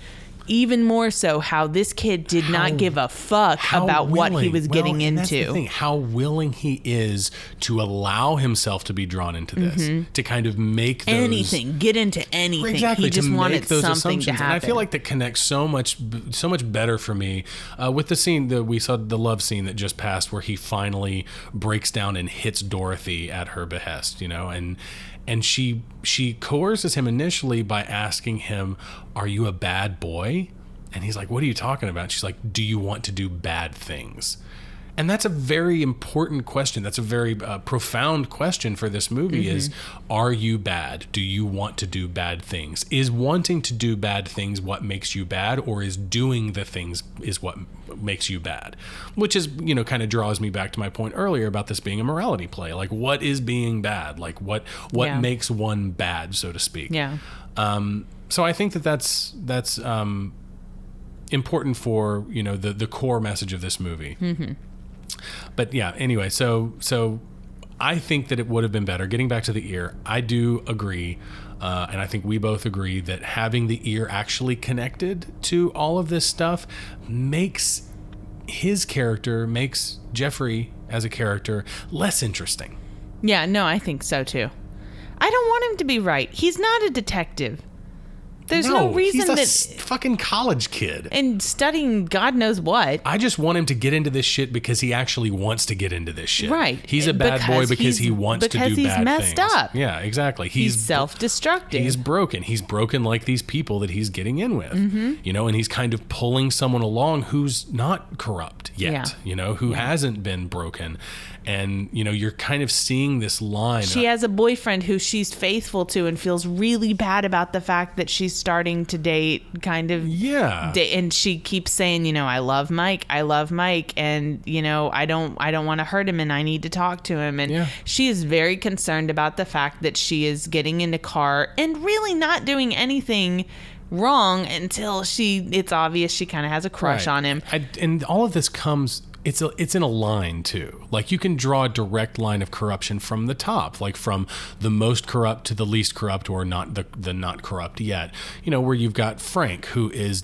even more so how this kid did not give a fuck about what he was getting into. That's the thing, how willing he is to allow himself to be drawn into this, to kind of make those, get into anything. Exactly, he just to wanted make those something assumptions. to happen. And I feel like that connects so much better for me with the scene that we saw, the love scene that just passed, where he finally breaks down and hits Dorothy at her behest, and she coerces him initially by asking him, "Are you a bad boy?" And he's like, "What are you talking about?" She's like, "Do you want to do bad things?" And that's a very important question. That's a very profound question for this movie is, are you bad? Do you want to do bad things? Is wanting to do bad things what makes you bad, or is doing the things is what makes you bad? Which is, kind of draws me back to my point earlier about this being a morality play. Like, what is being bad? Like, what makes one bad, so to speak? Yeah. So I think that's important for, the core message of this movie. But yeah, anyway, so I think that it would have been better. Getting back to the ear, I do agree, and I think we both agree that having the ear actually connected to all of this stuff makes Jeffrey as a character less interesting. Yeah, no, I think so too. I don't want him to be right. He's not a detective. There's no reason he's a fucking college kid. And studying God knows what. I just want him to get into this shit because he actually wants to get into this shit. Right. He's a bad boy because he wants to do bad things. Because he's messed up. Yeah, exactly. He's self-destructive. He's broken. He's broken like these people that he's getting in with. And he's kind of pulling someone along who's not corrupt yet, who hasn't been broken. And, you're kind of seeing this line. She has a boyfriend who she's faithful to and feels really bad about the fact that she's starting to date, kind of. Yeah. And she keeps saying, I love Mike. And, I don't want to hurt him, and I need to talk to him. And she is very concerned about the fact that she is getting in a car and really not doing anything wrong until it's obvious she kind of has a crush on him. And all of this comes... It's in a line too. Like, you can draw a direct line of corruption from the top, like from the most corrupt to the least corrupt, or not the not corrupt yet. Where you've got Frank, who is,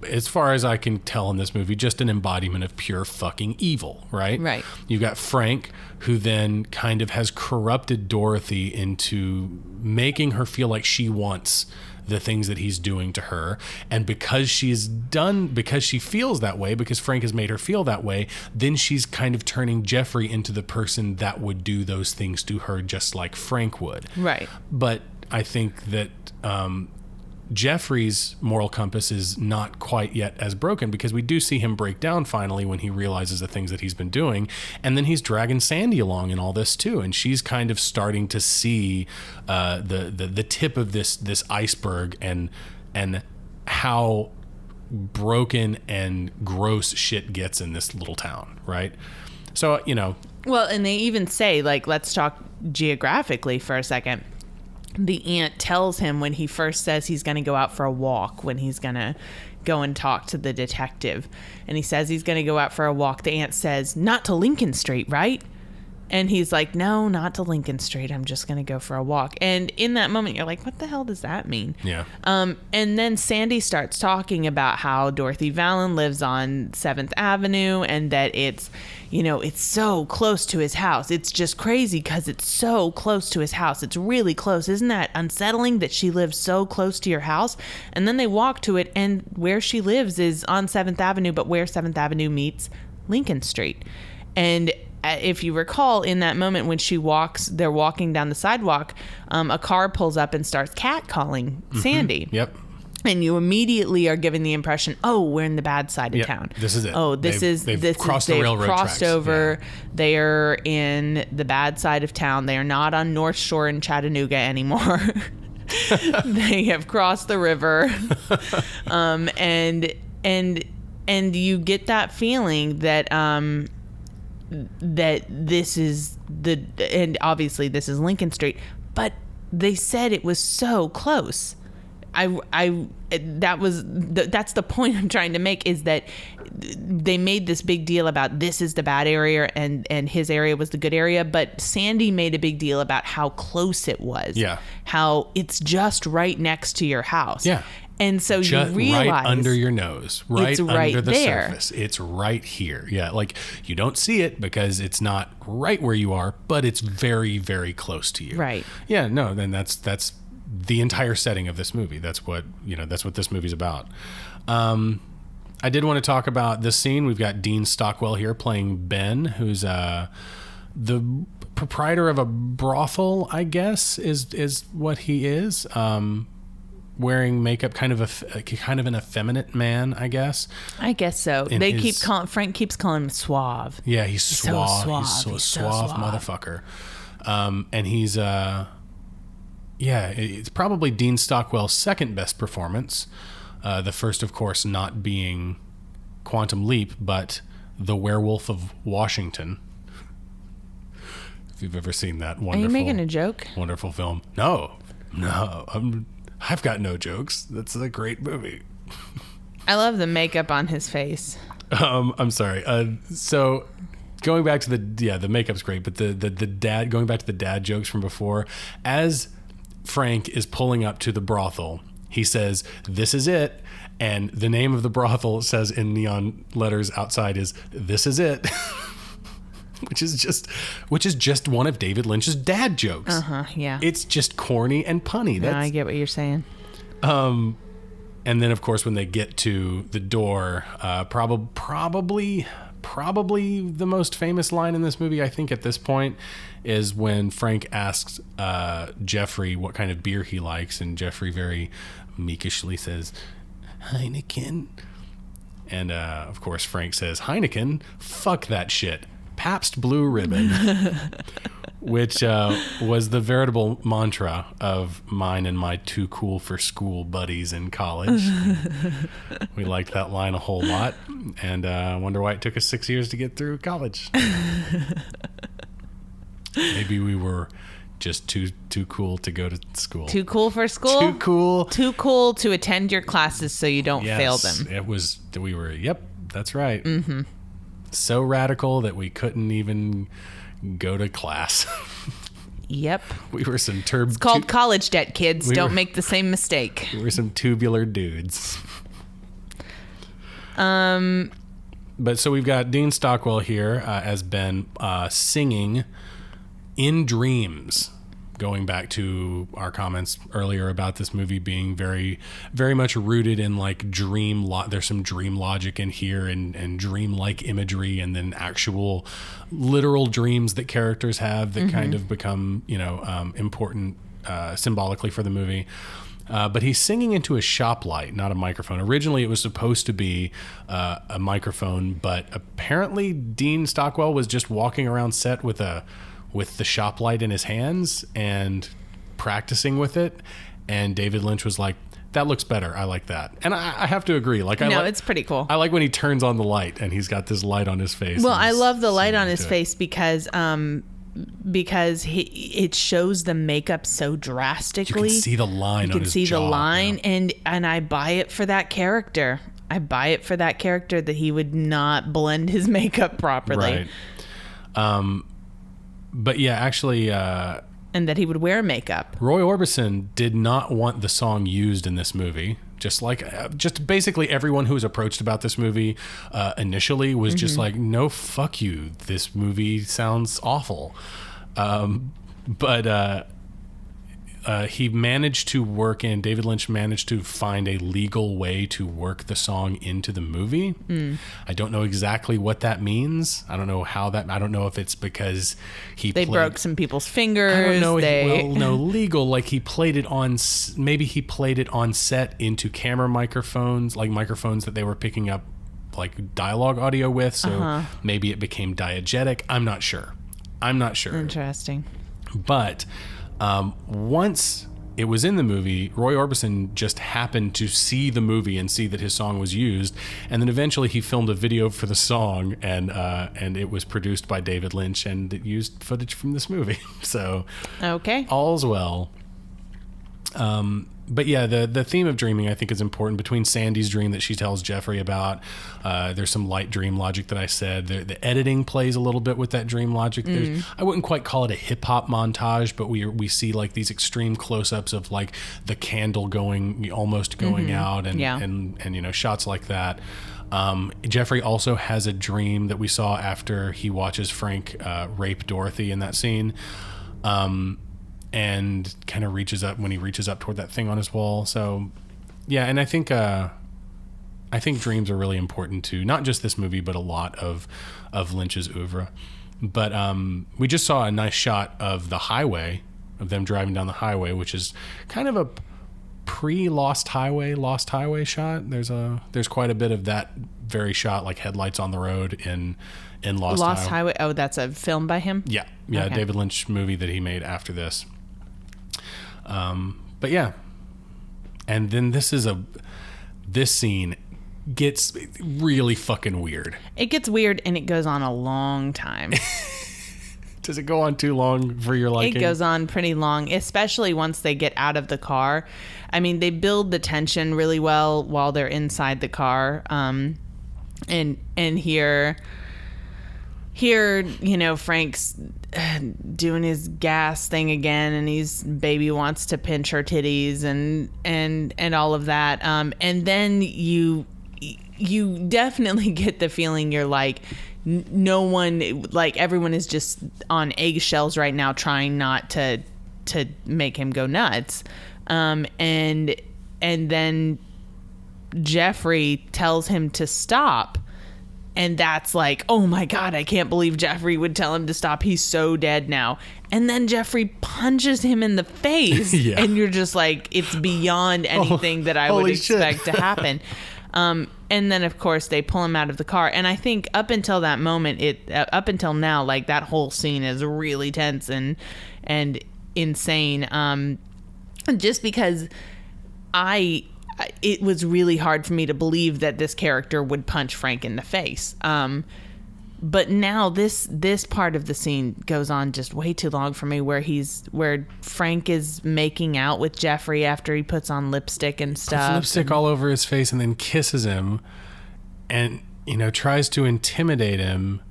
as far as I can tell in this movie, just an embodiment of pure fucking evil, right? Right. You've got Frank, who then kind of has corrupted Dorothy into making her feel like she wants the things that he's doing to her, and because she feels that way, because Frank has made her feel that way, then she's kind of turning Jeffrey into the person that would do those things to her, just like Frank would. Right. But I think that Jeffrey's moral compass is not quite yet as broken, because we do see him break down finally when he realizes the things that he's been doing, and then he's dragging Sandy along in all this too, and she's kind of starting to see the tip of this iceberg, and how broken and gross shit gets in this little town, right? So well, and they even say, like, let's talk geographically for a second. The aunt tells him when he first says he's going to go out for a walk, when he's going to go and talk to the detective, and he says he's going to go out for a walk, the aunt says, "Not to Lincoln Street, right?" And he's like, "No, not to Lincoln Street. I'm just going to go for a walk." And in that moment, you're like, what the hell does that mean? Yeah. And then Sandy starts talking about how Dorothy Vallon lives on 7th Avenue, and that it's so close to his house. It's just crazy because it's so close to his house. It's really close. Isn't that unsettling that she lives so close to your house? And then they walk to it, and where she lives is on 7th Avenue, but where 7th Avenue meets Lincoln Street. And if you recall, in that moment when they're walking down the sidewalk, a car pulls up and starts catcalling Sandy. Yep. And you immediately are given the impression, oh, we're in the bad side of town. This is it. Oh, they've crossed the railroad crossed tracks. over. Yeah. They are in the bad side of town. They are not on North Shore in Chattanooga anymore. They have crossed the river. And you get that feeling that that this is and obviously this is Lincoln Street, but they said it was so close. that's the point I'm trying to make, is that they made this big deal about this is the bad area and his area was the good area, but Sandy made a big deal about how close it was. Yeah. How it's just right next to your house. Yeah. And so just you realize right under your nose, right it's right under the there. surface. It's right here. Yeah, like you don't see it because it's not right where you are, but it's very, very close to you. Right. Yeah. No. Then that's the entire setting of this movie. That's what this movie's about. I did want to talk about this scene. We've got Dean Stockwell here playing Ben, who's the proprietor of a brothel, I guess, is what he is. Wearing makeup, kind of an effeminate man, I guess. I guess so. Frank keeps calling him suave. Yeah, he's suave. So He's so suave. suave motherfucker. And he's it's probably Dean Stockwell's second best performance. The first, of course, not being Quantum Leap, but The Werewolf of Washington. If you've ever seen that wonderful... Are you making a joke? Wonderful film. No. I've got no jokes. That's a great movie. I love the makeup on his face. I'm sorry. So going back to the makeup's great, but the dad, going back to the dad jokes from before, as Frank is pulling up to the brothel, he says, "This is it." And the name of the brothel says in neon letters outside is "This is it." Which is just one of David Lynch's dad jokes. Yeah. It's just corny and punny. No, I get what you're saying. And then, of course, when they get to the door, probably the most famous line in this movie, I think, at this point, is when Frank asks Jeffrey what kind of beer he likes, and Jeffrey very meekishly says, "Heineken." And, of course, Frank says, "Heineken? Fuck that shit. Pabst Blue Ribbon," which was the veritable mantra of mine and my too cool for school buddies in college. We liked that line a whole lot, and I wonder why it took us 6 years to get through college. Maybe we were just too cool to go to school. Too cool for school? Too cool. Too cool to attend your classes so you don't fail them. Yep, that's right. Mm-hmm. So radical that we couldn't even go to class. Yep. We were some It's called college debt, kids. Don't make the same mistake. We were some tubular dudes. But so we've got Dean Stockwell here as Ben singing in dreams. Going back to our comments earlier about this movie being very, very much rooted in like there's some dream logic in here and dream-like imagery, and then actual literal dreams that characters have that kind of become, important symbolically for the movie. But he's singing into a shop light, not a microphone. Originally, it was supposed to be a microphone, but apparently Dean Stockwell was just walking around set with the shop light in his hands and practicing with it, and David Lynch was like, "That looks better. I like that." And I have to agree. It's pretty cool. I like when he turns on the light and he's got this light on his face. Well, I love the light on his face because it shows the makeup so drastically. You can see the line on his jaw. You can see the line, yeah. and I buy it for that character. That he would not blend his makeup properly. Right. But yeah, actually... and that he would wear makeup. Roy Orbison did not want the song used in this movie. Just basically everyone who was approached about this movie initially was just like, "No, fuck you. This movie sounds awful." But he managed to work in, David Lynch managed to find a legal way to work the song into the movie. I don't know exactly what that means. I don't know if it's because they broke some people's fingers. I don't know. Legal, like he played it on set into camera microphones, like microphones that they were picking up like dialogue audio with. So maybe it became diegetic. I'm not sure. Interesting. But once it was in the movie, Roy Orbison just happened to see the movie and see that his song was used, and then eventually he filmed a video for the song, and it was produced by David Lynch, and it used footage from this movie. So okay, all's well. But yeah, the theme of dreaming I think is important. Between Sandy's dream that she tells Jeffrey about, there's some light dream logic that I said. The editing plays a little bit with that dream logic. I wouldn't quite call it a hip hop montage, but we see like these extreme close-ups of like the candle almost going out, and shots like that. Jeffrey also has a dream that we saw after he watches Frank rape Dorothy in that scene. And kind of reaches up toward that thing on his wall. So, yeah, and I think dreams are really important to not just this movie, but a lot of Lynch's oeuvre. But we just saw a nice shot of the highway, of them driving down the highway, which is kind of a pre-Lost Highway shot. There's quite a bit of that very shot, like headlights on the road in Lost Highway. Oh, that's a film by him? Yeah, okay. David Lynch movie that he made after this. But yeah, and then this scene gets really fucking weird. It gets weird, and it goes on a long time. Does it go on too long for your liking? It goes on pretty long, especially once they get out of the car. I mean, they build the tension really well while they're inside the car. And here, Frank's doing his gas thing again, and baby wants to pinch her titties and all of that. And then you definitely get the feeling you're like, no one, like everyone is just on eggshells right now, trying not to make him go nuts. And then Jeffrey tells him to stop. And that's like, oh my God, I can't believe Jeffrey would tell him to stop. He's so dead now. And then Jeffrey punches him in the face. Yeah. And you're just like, it's beyond anything that I would expect to happen. And then, of course, they pull him out of the car. And I think up until that moment, up until now, like that whole scene is really tense and insane. Just because it was really hard for me to believe that this character would punch Frank in the face. But now this part of the scene goes on just way too long for me, where Frank is making out with Jeffrey after he puts on lipstick and stuff. Puts lipstick all over his face and then kisses him and, tries to intimidate him.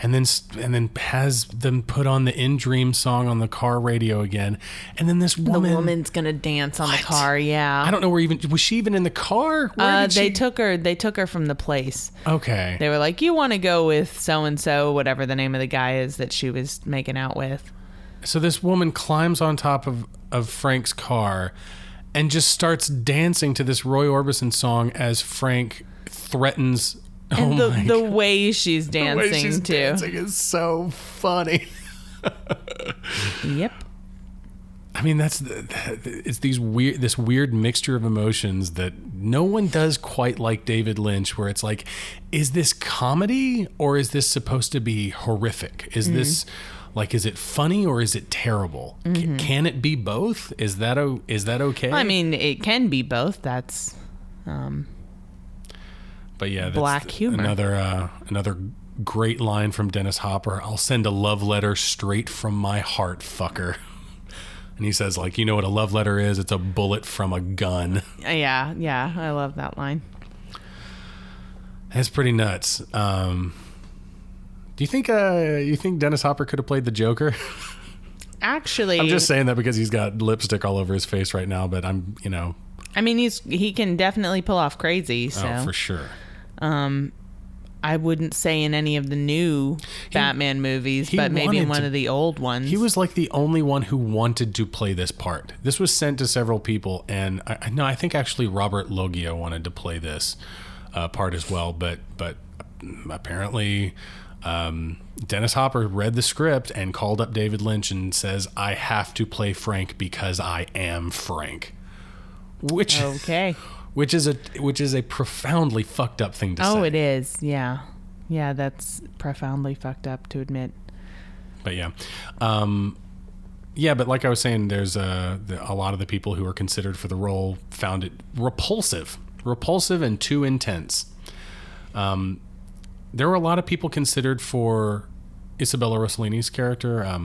And then has them put on the In Dream song on the car radio again. And then the woman's gonna dance on the car. Yeah, I don't know was she even in the car? They took her from the place. Okay, they were like, you want to go with so and so, whatever the name of the guy is that she was making out with. So this woman climbs on top of Frank's car and just starts dancing to this Roy Orbison song as Frank threatens. And the way she's dancing, too. Dancing is so funny. Yep. I mean, it's this weird mixture of emotions that no one does quite like David Lynch, where it's like, is this comedy or is this supposed to be horrific? Is this like, is it funny or is it terrible? Can it be both? Is that okay? I mean, it can be both. That's but yeah, that's black humor. Another great line from Dennis Hopper. I'll send a love letter straight from my heart, fucker. And he says, like, you know what a love letter is? It's a bullet from a gun. Yeah, I love that line. That's pretty nuts. Do you think Dennis Hopper could have played the Joker? Actually, I'm just saying that because he's got lipstick all over his face right now, but I mean, he can definitely pull off crazy. So. Oh, for sure. I wouldn't say in any of the new Batman movies, but maybe in one of the old ones. He was like the only one who wanted to play this part. This was sent to several people, and I think actually Robert Loggia wanted to play this part as well, but apparently Dennis Hopper read the script and called up David Lynch and says, I have to play Frank because I am Frank. Which is a profoundly fucked up thing to say. Oh, it is. Yeah, that's profoundly fucked up to admit. But yeah, but like I was saying, there's a lot of the people who were considered for the role found it repulsive and too intense. There were a lot of people considered for Isabella Rossellini's character,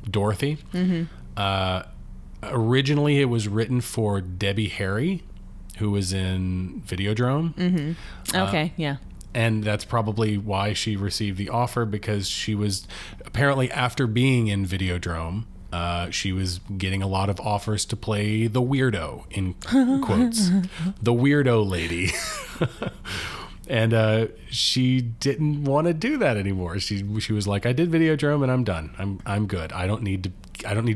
Dorothy. originally it was written for Debbie Harry, who was in Videodrome. Okay, yeah. And that's probably why she received the offer, because she was apparently, after being in Videodrome, she was getting a lot of offers to play the weirdo, in quotes, the weirdo lady. And she didn't want to do that anymore. She was like, I did Videodrome and I'm done. I'm good. I don't need to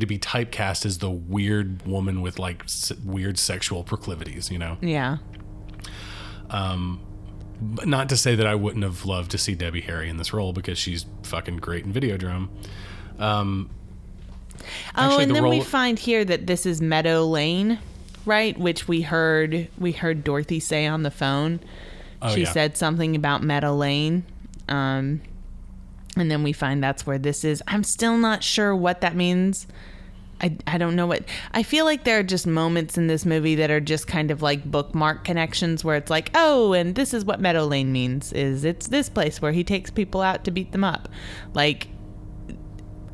be typecast as the weird woman with like weird sexual proclivities, you know? Yeah. But not to say that I wouldn't have loved to see Debbie Harry in this role, because she's fucking great in Videodrome. And then we find here that this is Meadow Lane, right? Which we heard Dorothy say on the phone. She said something about Meadow Lane. And then we find that's where this is. I'm still not sure what that means. I don't know what. I feel like there are just moments in this movie that are just kind of like bookmark connections, where it's like, oh, and this is what Meadow Lane means, is it's this place where he takes people out to beat them up. Like,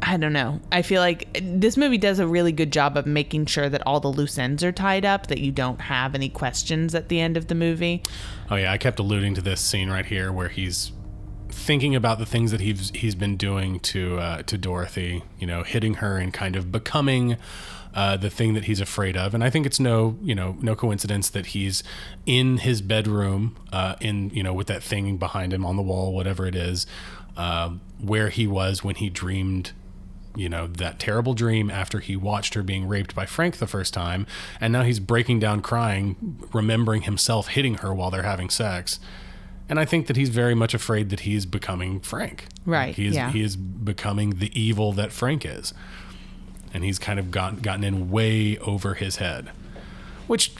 I don't know. I feel like this movie does a really good job of making sure that all the loose ends are tied up, that you don't have any questions at the end of the movie. Oh yeah, I kept alluding to this scene right here where he's thinking about the things that he's been doing to Dorothy, you know, hitting her and kind of becoming the thing that he's afraid of. And I think it's no coincidence that he's in his bedroom, with that thing behind him on the wall, whatever it is, where he was when he dreamed, that terrible dream after he watched her being raped by Frank the first time. And now he's breaking down crying, remembering himself hitting her while they're having sex. And I think that he's very much afraid that he's becoming Frank. Right. He is becoming the evil that Frank is. And he's kind of gotten in way over his head. Which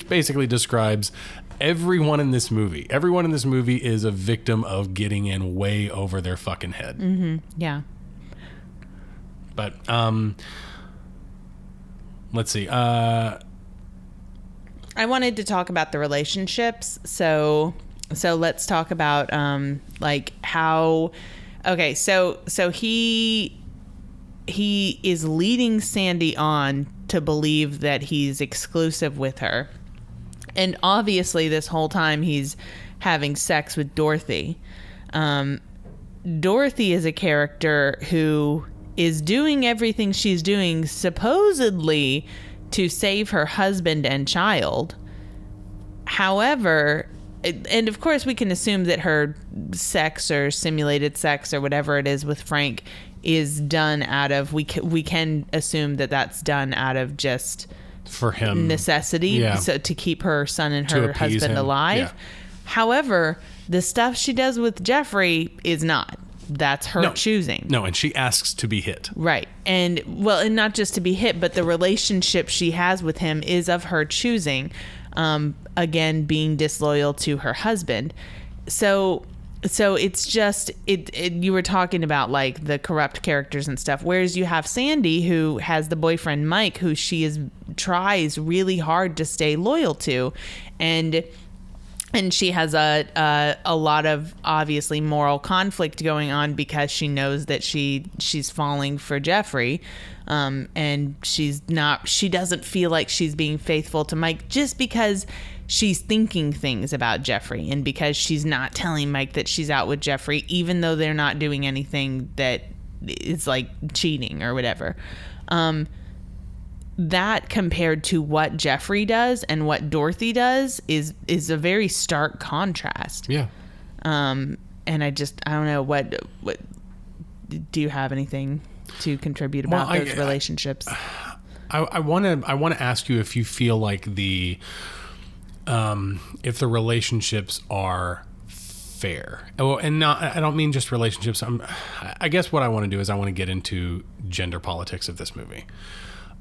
basically describes everyone in this movie. Everyone in this movie is a victim of getting in way over their fucking head. Mm-hmm. Yeah. But let's see. I wanted to talk about the relationships. So let's talk about how. Okay, so he is leading Sandy on to believe that he's exclusive with her, and obviously this whole time he's having sex with Dorothy. Dorothy is a character who is doing everything she's doing supposedly to save her husband and child. However, and of course we can assume that her sex or simulated sex or whatever it is with Frank is done out of, we can assume that that's done out of just for him necessity, yeah. So to keep her son and her husband alive. Yeah. However, the stuff she does with Jeffrey is not. That's her choosing. No, and she asks to be hit. Right. And not just to be hit, but the relationship she has with him is of her choosing. Again, being disloyal to her husband. So it's just you were talking about like the corrupt characters and stuff, whereas you have Sandy, who has the boyfriend Mike, who she tries really hard to stay loyal to, and she has a lot of obviously moral conflict going on because she knows that she's falling for Jeffrey, and she doesn't feel like she's being faithful to Mike just because she's thinking things about Jeffrey, and because she's not telling Mike that she's out with Jeffrey, even though they're not doing anything that is like cheating or whatever. That compared to what Jeffrey does and what Dorothy does is a very stark contrast. Yeah. And I don't know, what do you have anything to contribute about those relationships? I want to ask you if you feel like if the relationships are fair. Oh, and I don't mean just relationships. I guess what I want to do is I want to get into gender politics of this movie.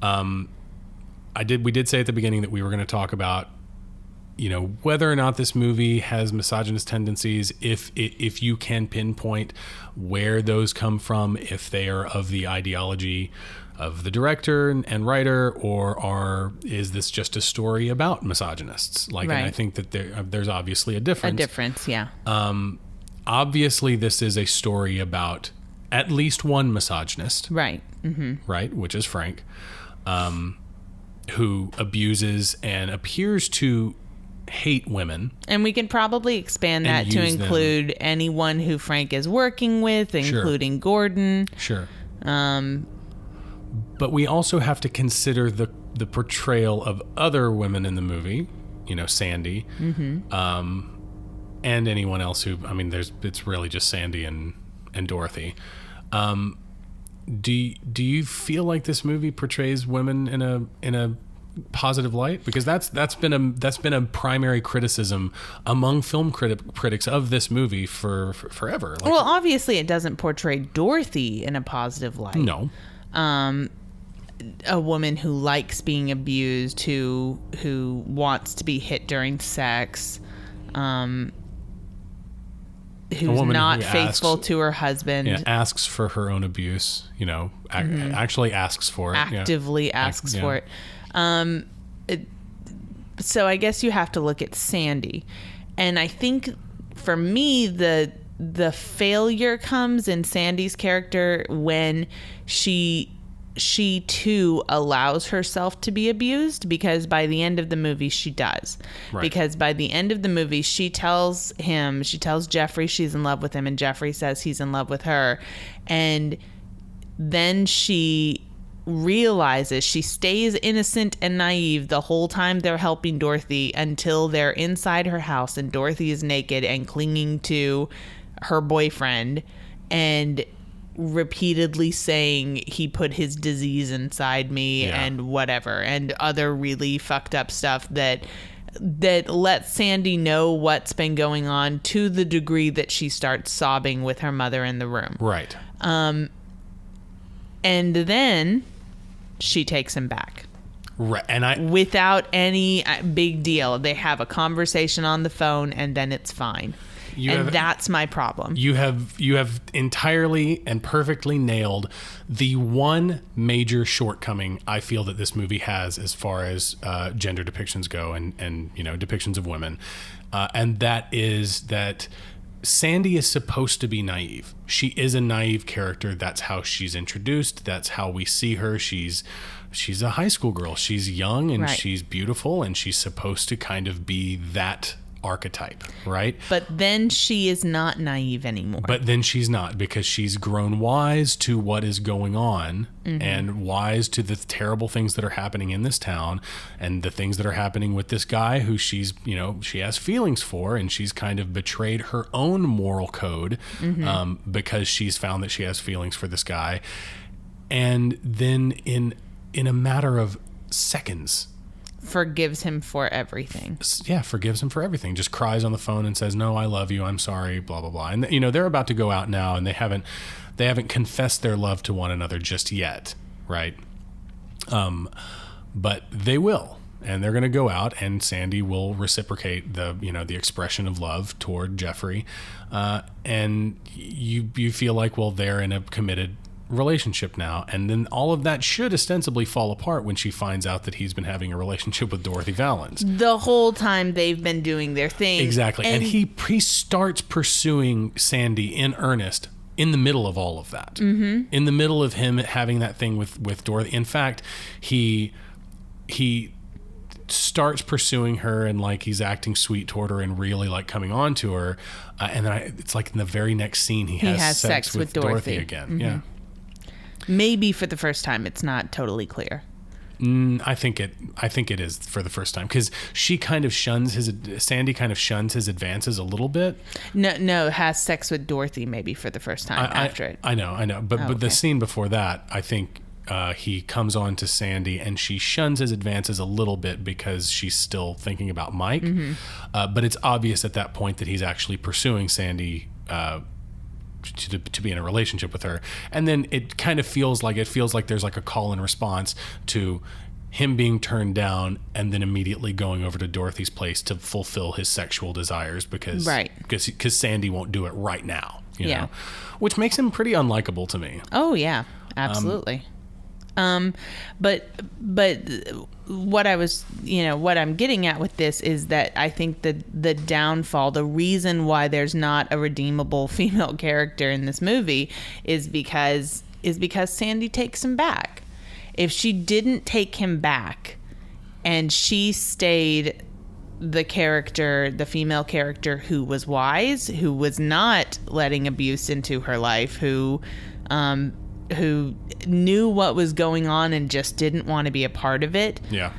We did say at the beginning that we were going to talk about, whether or not this movie has misogynist tendencies, if you can pinpoint where those come from, if they are of the ideology of the director and writer, or is this just a story about misogynists? Right. And I think that there's obviously a difference. Yeah. Obviously, this is a story about at least one misogynist. Right. Mm-hmm. Right, which is Frank. who abuses and appears to hate women. And we can probably expand that to include anyone who Frank is working with, including Gordon. Sure. But we also have to consider the portrayal of other women in the movie, Sandy, and anyone else who, it's really just Sandy and Dorothy. Do you feel like this movie portrays women in a positive light? Because that's been a primary criticism among film critics of this movie for forever. Well, obviously it doesn't portray Dorothy in a positive light. No. A woman who likes being abused, who wants to be hit during sex, who's not faithful to her husband. Yeah, asks for her own abuse, actually asks for it. Actively asks for it. So I guess you have to look at Sandy. And I think for me, the failure comes in Sandy's character when she too allows herself to be abused, because by the end of the movie she does. Right. Because by the end of the movie she tells Jeffrey she's in love with him, and Jeffrey says he's in love with her. And then she realizes, she stays innocent and naive the whole time they're helping Dorothy until they're inside her house and Dorothy is naked and clinging to her boyfriend and repeatedly saying he put his disease inside me and whatever, and other really fucked up stuff that lets Sandy know what's been going on, to the degree that she starts sobbing with her mother in the room. Right. And then she takes him back. Right. And without any big deal. They have a conversation on the phone and then it's fine. That's my problem. You have entirely and perfectly nailed the one major shortcoming I feel that this movie has as far as gender depictions go and depictions of women. And that is that Sandy is supposed to be naive. She is a naive character. That's how she's introduced. That's how we see her. She's a high school girl. She's young and she's beautiful, and she's supposed to kind of be that archetype, right? But then she is not naive anymore. But then she's not, because she's grown wise to what is going on and wise to the terrible things that are happening in this town and the things that are happening with this guy who she has feelings for, and she's kind of betrayed her own moral code because she's found that she has feelings for this guy. And then in a matter of seconds, forgives him for everything. Yeah, forgives him for everything. Just cries on the phone and says, "No, I love you. I'm sorry." Blah blah blah. And they're about to go out now, and they haven't confessed their love to one another just yet, right? But they will, and they're going to go out, and Sandy will reciprocate the expression of love toward Jeffrey, and you feel like, well, they're in a committed relationship now, and then all of that should ostensibly fall apart when she finds out that he's been having a relationship with Dorothy Valens. The whole time they've been doing their thing. Exactly. And he starts pursuing Sandy in earnest in the middle of all of that. In the middle of him having that thing with Dorothy. In fact, he starts pursuing her, and like he's acting sweet toward her and really like coming on to her, and then it's like in the very next scene he has sex with Dorothy again. Yeah. Maybe for the first time. It's not totally clear. I think it is for the first time, because Sandy kind of shuns his advances a little bit. No, has sex with Dorothy maybe for the first time after it. I know. But the scene before that, I think he comes on to Sandy and she shuns his advances a little bit because she's still thinking about Mike. But it's obvious at that point that he's actually pursuing Sandy to be in a relationship with her. And then it kind of feels like there's like a call and response to him being turned down and then immediately going over to Dorothy's place to fulfill his sexual desires because Sandy won't do it right now, you know, which makes him pretty unlikable to me. Oh yeah, absolutely. But what I'm getting at with this is that I think that the downfall, the reason why there's not a redeemable female character in this movie is because Sandy takes him back. if she didn't take him back and she stayed the female character who was wise, who was not letting abuse into her life, who knew what was going on and just didn't want to be a part of it. Yeah.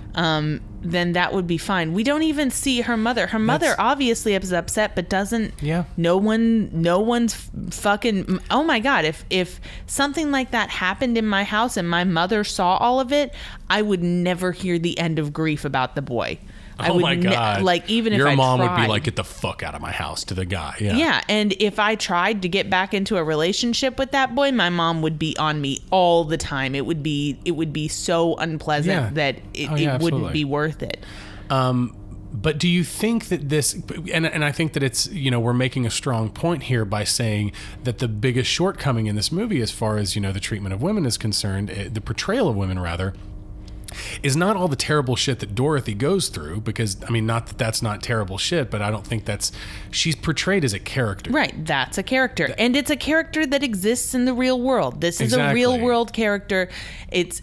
Then that would be fine. We don't even see her mother. Her mother obviously is upset, but doesn't. Yeah. No one's fucking. Oh my God! If something like that happened in my house and my mother saw all of it, I would never hear the end of grief about the boy. Oh my God. Like, even your if mom tried, would be like, get the fuck out of my house to the guy. Yeah. Yeah. And if I tried to get back into a relationship with that boy, my mom would be on me all the time. It would be so unpleasant that it wouldn't be worth it. But do you think that this, and I think that it's, we're making a strong point here by saying that the biggest shortcoming in this movie, as far as, the treatment of women is concerned, the portrayal of women rather, is not all the terrible shit that Dorothy goes through, because, not that that's not terrible shit, but I don't think she's portrayed as a character. Right. That's a character. And it's a character that exists in the real world. This is a real world character. It's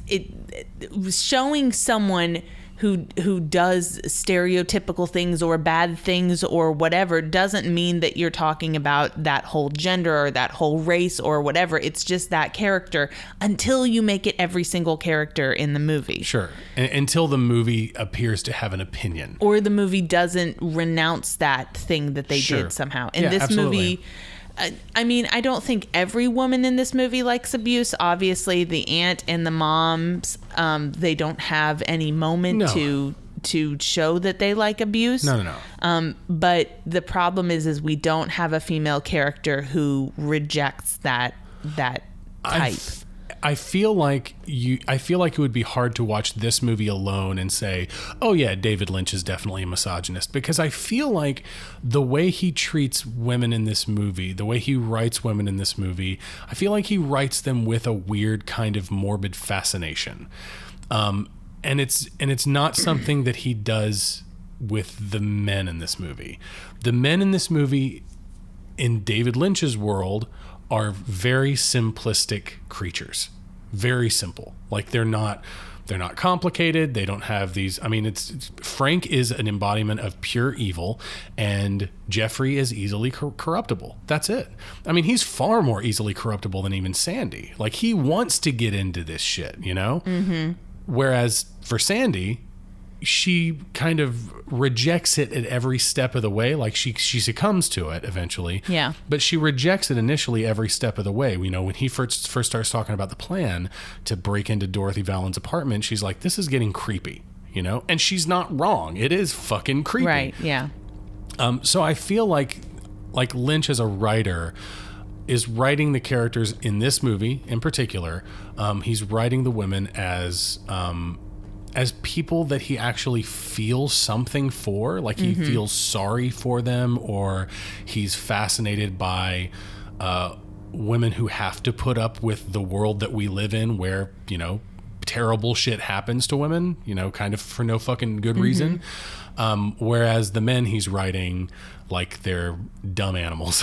showing someone who does stereotypical things or bad things or whatever doesn't mean that you're talking about that whole gender or that whole race or whatever. It's just that character until you make it every single character in the movie. Sure. Until the movie appears to have an opinion. Or the movie doesn't renounce that thing that they did somehow. In this movie, I don't think every woman in this movie likes abuse. Obviously, the aunt and the moms, they don't have any moment to show that they like abuse. No. But the problem is we don't have a female character who rejects that type. I feel like it would be hard to watch this movie alone and say, oh yeah, David Lynch is definitely a misogynist, because I feel like the way he treats women in this movie, the way he writes women in this movie, I feel like he writes them with a weird kind of morbid fascination. And it's not something that he does with the men in this movie. The men in this movie, in David Lynch's world, are very simplistic creatures. Very simple. Like they're not complicated. They don't have these. Frank is an embodiment of pure evil, and Jeffrey is easily corruptible. That's it. He's far more easily corruptible than even Sandy. Like, he wants to get into this shit, Mm-hmm. Whereas for Sandy, she kind of rejects it at every step of the way. Like she succumbs to it eventually. Yeah. But she rejects it initially every step of the way. When he first starts talking about the plan to break into Dorothy Vallin's apartment, she's like, this is getting creepy, And she's not wrong. It is fucking creepy. Right, yeah. So I feel like Lynch as a writer is writing the characters in this movie in particular. He's writing the women as people that he actually feels something for, like he feels sorry for them, or he's fascinated by women who have to put up with the world that we live in, where, terrible shit happens to women, kind of for no fucking good reason. Whereas the men he's writing, like, they're dumb animals,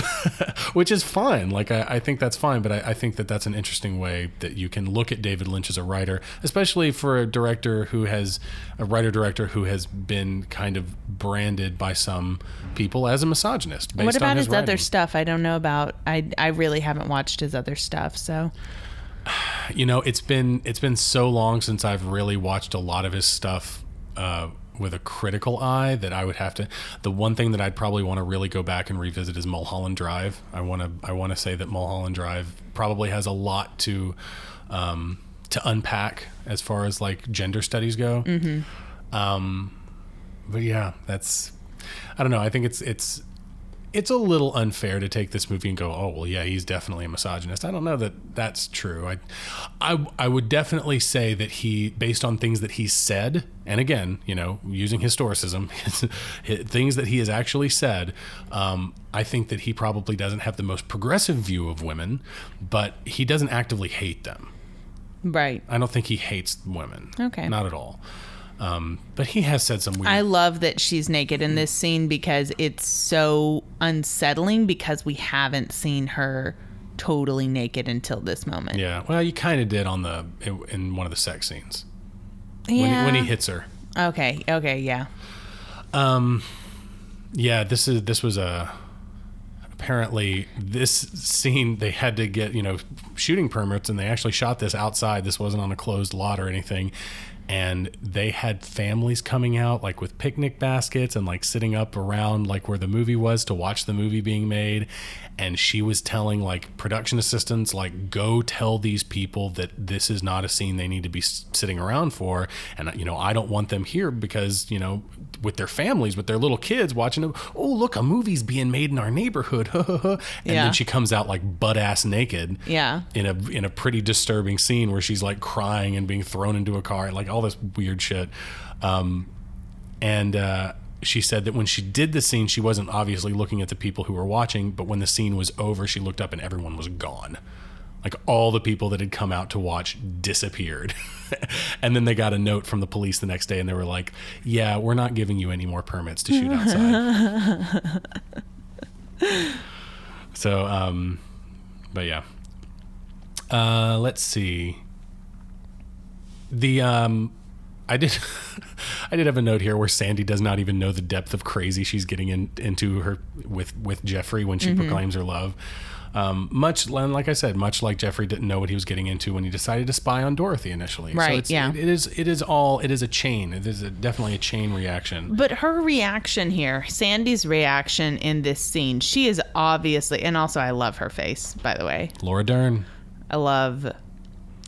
which is fine. Like, I think that's fine, but I think that that's an interesting way that you can look at David Lynch as a writer, especially for a writer-director who has been kind of branded by some people as a misogynist. What about his other stuff? I don't know about. I really haven't watched his other stuff, so. It's been so long since I've really watched a lot of his stuff with a critical eye that I would have to. The one thing that I'd probably want to really go back and revisit is Mulholland Drive. I want to say that Mulholland Drive probably has a lot to unpack as far as like gender studies go. But yeah, I don't know. I think it's a little unfair to take this movie and go, oh, well, yeah, he's definitely a misogynist. I don't know that that's true. I would definitely say that he, based on things that he said, and again, using historicism, things that he has actually said, I think that he probably doesn't have the most progressive view of women, but he doesn't actively hate them. Right. I don't think he hates women. Okay. Not at all. But he has said some weird. I love that she's naked in this scene because it's so unsettling, because we haven't seen her totally naked until this moment. Yeah. Well, you kind of did in one of the sex scenes. Yeah. When he hits her. Okay. Yeah. Yeah, this was apparently this scene they had to get, shooting permits, and they actually shot this outside. This wasn't on a closed lot or anything. And they had families coming out like with picnic baskets and like sitting up around like where the movie was to watch the movie being made. And she was telling like production assistants, like, go tell these people that this is not a scene they need to be sitting around for. And, I don't want them here because, with their families, with their little kids watching them. Oh, look, a movie's being made in our neighborhood. And then she comes out like butt ass naked. Yeah. In a pretty disturbing scene where she's like crying and being thrown into a car, like all this weird shit. She said that when she did the scene, she wasn't obviously looking at the people who were watching, but when the scene was over, she looked up and everyone was gone. Like all the people that had come out to watch disappeared. And then they got a note from the police the next day and they were like, yeah, we're not giving you any more permits to shoot outside. So, but yeah. Let's see. I did have a note here where Sandy does not even know the depth of crazy she's getting into her with Jeffrey when she proclaims her love. Much like I said, much like Jeffrey didn't know what he was getting into when he decided to spy on Dorothy initially. Right. So it is a chain. It is definitely a chain reaction. But her reaction here, Sandy's reaction in this scene, she is obviously, and also I love her face, by the way. Laura Dern. I love,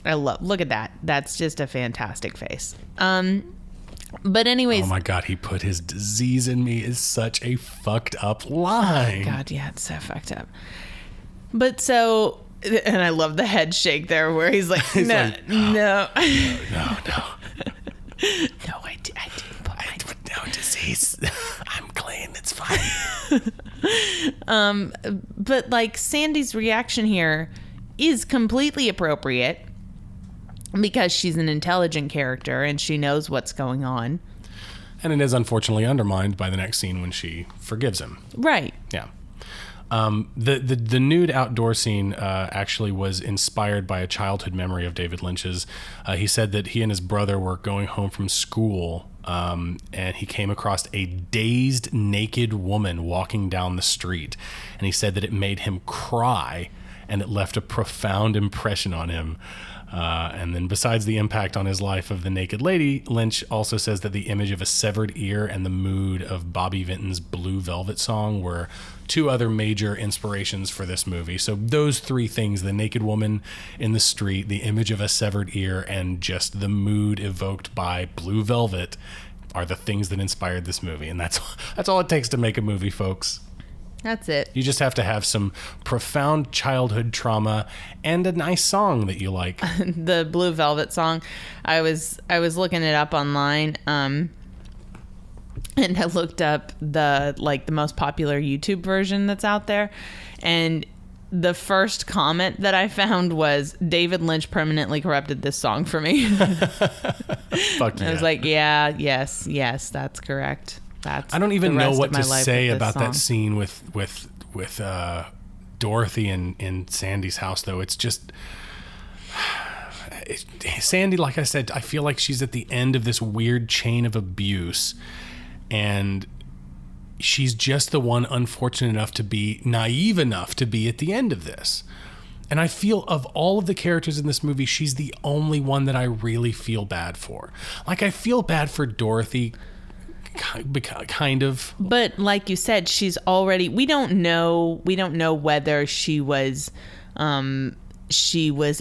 look at that. That's just a fantastic face. But anyways. Oh my God, he put his disease in me is such a fucked up line. Oh God, yeah, it's so fucked up. But so, and I love the head shake there where he's like, no. No, I didn't put no disease. I'm clean. It's fine. But like Sandy's reaction here is completely appropriate because she's an intelligent character and she knows what's going on. And it is unfortunately undermined by the next scene when she forgives him. Right. Yeah. The nude outdoor scene actually was inspired by a childhood memory of David Lynch's. He said that he and his brother were going home from school and he came across a dazed, naked woman walking down the street. And he said that it made him cry and it left a profound impression on him. And then besides the impact on his life of the naked lady, Lynch also says that the image of a severed ear and the mood of Bobby Vinton's Blue Velvet song were two other major inspirations for this movie. So those three things, the naked woman in the street, the image of a severed ear, and just the mood evoked by Blue Velvet are the things that inspired this movie. And that's all it takes to make a movie, folks. That's it. You just have to have some profound childhood trauma and a nice song that you like. The Blue Velvet song, I was looking it up online, and I looked up the most popular YouTube version that's out there, and the first comment that I found was, David Lynch permanently corrupted this song for me. Fuck yeah. I was like, yes, that's correct. I don't even know what to say about that scene with Dorothy in Sandy's house, though. It's just Sandy, like I said, I feel like she's at the end of this weird chain of abuse, and she's just the one unfortunate enough to be naive enough to be at the end of this. And I feel of all of the characters in this movie, she's the only one that I really feel bad for. Like, I feel bad for Dorothy, kind of, but like you said, she's already, we don't know whether she was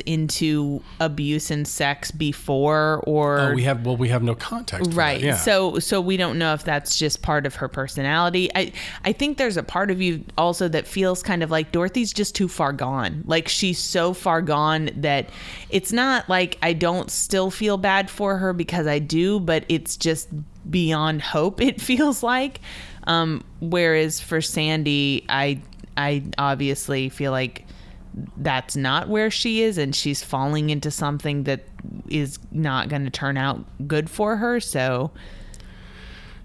into abuse and sex before, or we have no context for right. That, yeah. So we don't know if that's just part of her personality. I think there's a part of you also that feels kind of like Dorothy's just too far gone. Like, she's so far gone that it's not like I don't still feel bad for her, because I do, but it's just beyond hope, it feels like. Whereas for Sandy, I obviously feel like that's not where she is, and she's falling into something that is not going to turn out good for her. So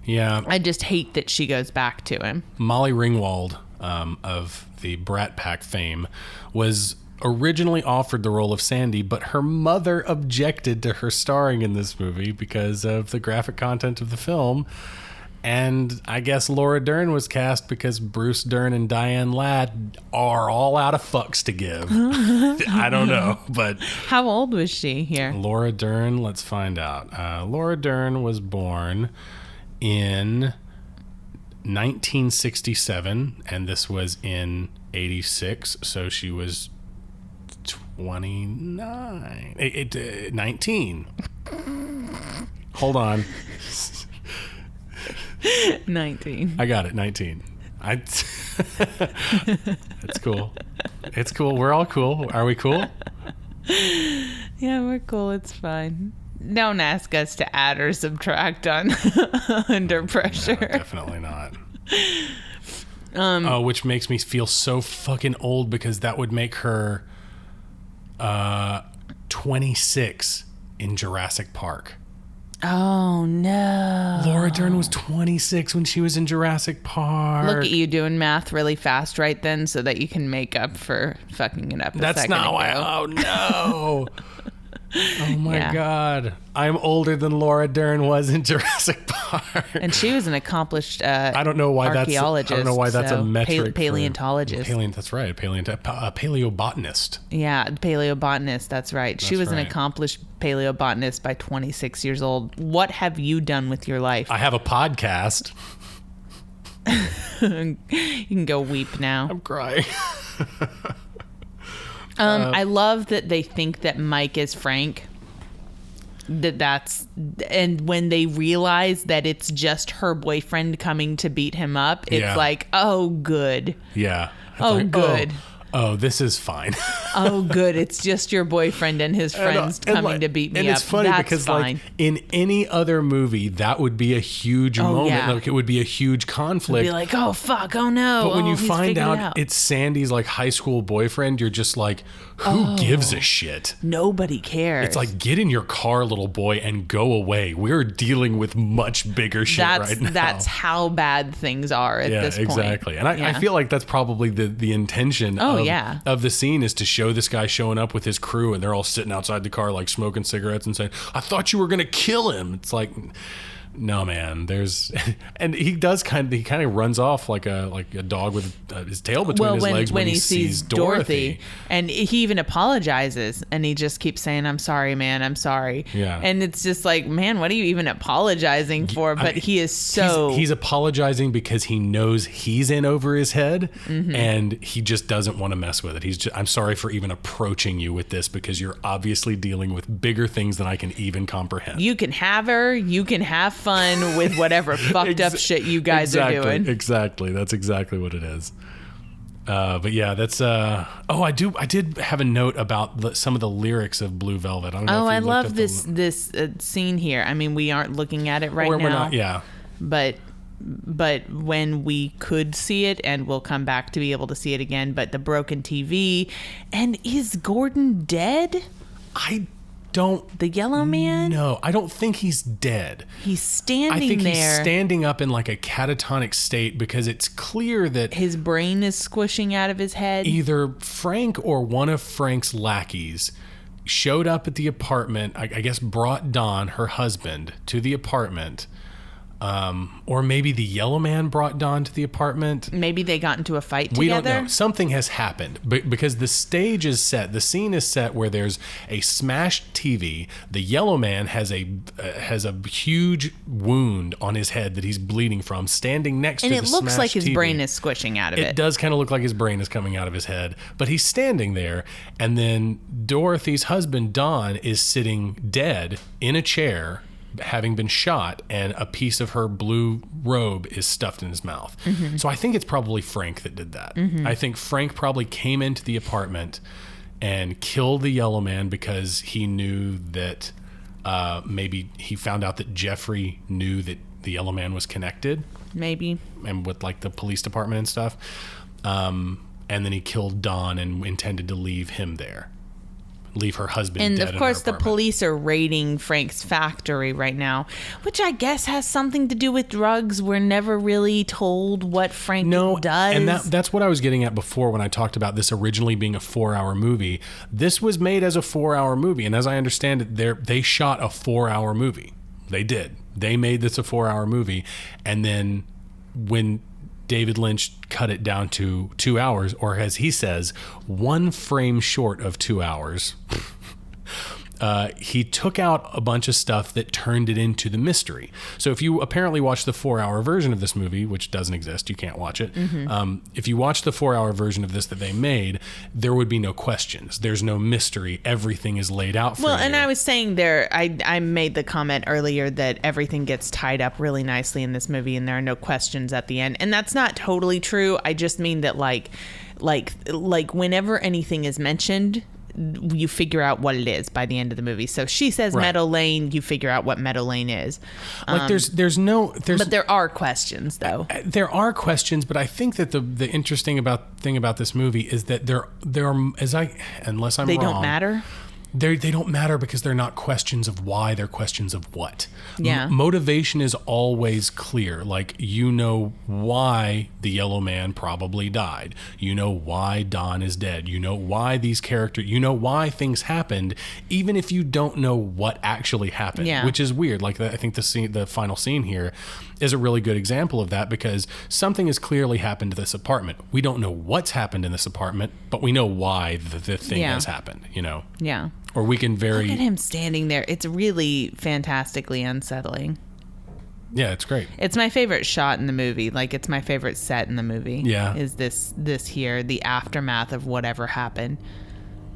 Yeah. I just hate that she goes back to him. Molly Ringwald of the Brat Pack fame was originally offered the role of Sandy, but her mother objected to her starring in this movie because of the graphic content of the film. And I guess Laura Dern was cast because Bruce Dern and Diane Ladd are all out of fucks to give. I don't know, but... How old was she here? Laura Dern, let's find out. Laura Dern was born in 1967, and this was in 86, so she was 29. 19. Hold on. 19. I got it, 19. It's cool. It's cool. We're all cool. Are we cool? Yeah, we're cool. It's fine. Don't ask us to add or subtract on under pressure. No, definitely not. Which makes me feel so fucking old because that would make her 26 in Jurassic Park. Oh, no. Laura Dern was 26 when she was in Jurassic Park. Look at you doing math really fast right then so that you can make up for fucking it up. That's not why. Oh, no. Oh, my God. I'm older than Laura Dern was in Jurassic Park. And she was an accomplished I don't know why archaeologist. I don't know why that's a metric. Paleontologist. That's right. A paleobotanist. Yeah, paleobotanist. That's right. She was an right. accomplished paleobotanist by 26 years old. What have you done with your life? I have a podcast. You can go weep now. I'm crying. I love that they think that Mike is Frank. And when they realize that it's just her boyfriend coming to beat him up, it's like, oh, good. Yeah. It's like, good. Oh, this is fine. Oh, good. It's just your boyfriend and his friends coming to beat me up. And it's funny That's because, fine. like, in any other movie, that would be a huge moment. Yeah. Like, it would be a huge conflict. Be like, oh, fuck. Oh, no. But when you he's find figured out it's Sandy's, like, high school boyfriend, you're just like, who gives a shit? Nobody cares. It's like, get in your car, little boy, and go away. We're dealing with much bigger shit right now. That's how bad things are at this point. Exactly. And I feel like that's probably the intention of the scene is to show this guy showing up with his crew and they're all sitting outside the car like smoking cigarettes and saying, I thought you were going to kill him. It's like, no, man, and he kind of runs off like a dog with his tail between his legs when he sees Dorothy. And he even apologizes and he just keeps saying, I'm sorry, man, I'm sorry. Yeah. And it's just like, man, what are you even apologizing for? But he is so... He's apologizing because he knows he's in over his head and he just doesn't want to mess with it. I'm sorry for even approaching you with this because you're obviously dealing with bigger things than I can even comprehend. You can have her, you can have fun with whatever fucked up shit you guys are doing. Exactly. That's exactly what it is. But yeah, that's I did have a note about some of the lyrics of Blue Velvet. I don't know if you I looked love up this scene here. I mean, we aren't looking at it now. We're not, yeah. But when we could see it, and we'll come back to be able to see it again, but the broken TV, and is Gordon dead? The yellow man? No, I don't think he's dead. He's standing there. I think he's standing up in like a catatonic state because it's clear that his brain is squishing out of his head. Either Frank or one of Frank's lackeys showed up at the apartment, I guess brought Don, her husband, to the apartment. Or maybe the yellow man brought Don to the apartment. Maybe they got into a fight together. We don't know. Something has happened because the stage is set. The scene is set where there's a smashed TV. The yellow man has a huge wound on his head that he's bleeding from, standing next to the smashed TV. And it looks like his brain is squishing out of it. It does kind of look like his brain is coming out of his head. But he's standing there, and then Dorothy's husband, Don, is sitting dead in a chair, having been shot, and a piece of her blue robe is stuffed in his mouth. So I think it's probably Frank that did that. I think Frank probably came into the apartment and killed the yellow man because he knew that maybe he found out that Jeffrey knew that the yellow man was connected. Maybe. And with like the police department and stuff. And then he killed Don and intended to leave him there. leave her husband And dead of in course, her the apartment. police are raiding Frank's factory right now, which I guess has something to do with drugs. We're never really told what Frank does. And that's what I was getting at before when I talked about this originally being a 4-hour movie. This was made as a 4-hour movie, and as I understand it, they shot a 4-hour movie. They did. They made this a 4-hour movie, and then when David Lynch cut it down to 2 hours, or as he says, 1 frame short of 2 hours. He took out a bunch of stuff that turned it into the mystery. So if you apparently watch the 4-hour version of this movie, which doesn't exist, you can't watch it. If you watch the 4-hour version of this that they made, there would be no questions. There's no mystery. Everything is laid out for you. Well, and I was saying there, I made the comment earlier that everything gets tied up really nicely in this movie and there are no questions at the end. And that's not totally true. I just mean that like whenever anything is mentioned, you figure out what it is by the end of the movie. So she says Right. Meadow Lane, you figure out what Meadow Lane is. Like there's But there are questions though. There are questions, but I think that the interesting thing about this movie is that there are, unless I'm They wrong, don't matter. They don't matter because they're not questions of why, they're questions of what. Yeah. Motivation is always clear. Like, you know why the Yellow Man probably died. You know why Don is dead. You know why these characters, you know why things happened, even if you don't know what actually happened. Yeah. Which is weird. Like, I think the final scene here is a really good example of that, because something has clearly happened to this apartment. We don't know what's happened in this apartment, but we know why the thing has happened, you know? Yeah. Or we can Look at him standing there. It's really fantastically unsettling. Yeah, it's great. It's my favorite shot in the movie. Like, it's my favorite set in the movie. Yeah. Is this here, the aftermath of whatever happened.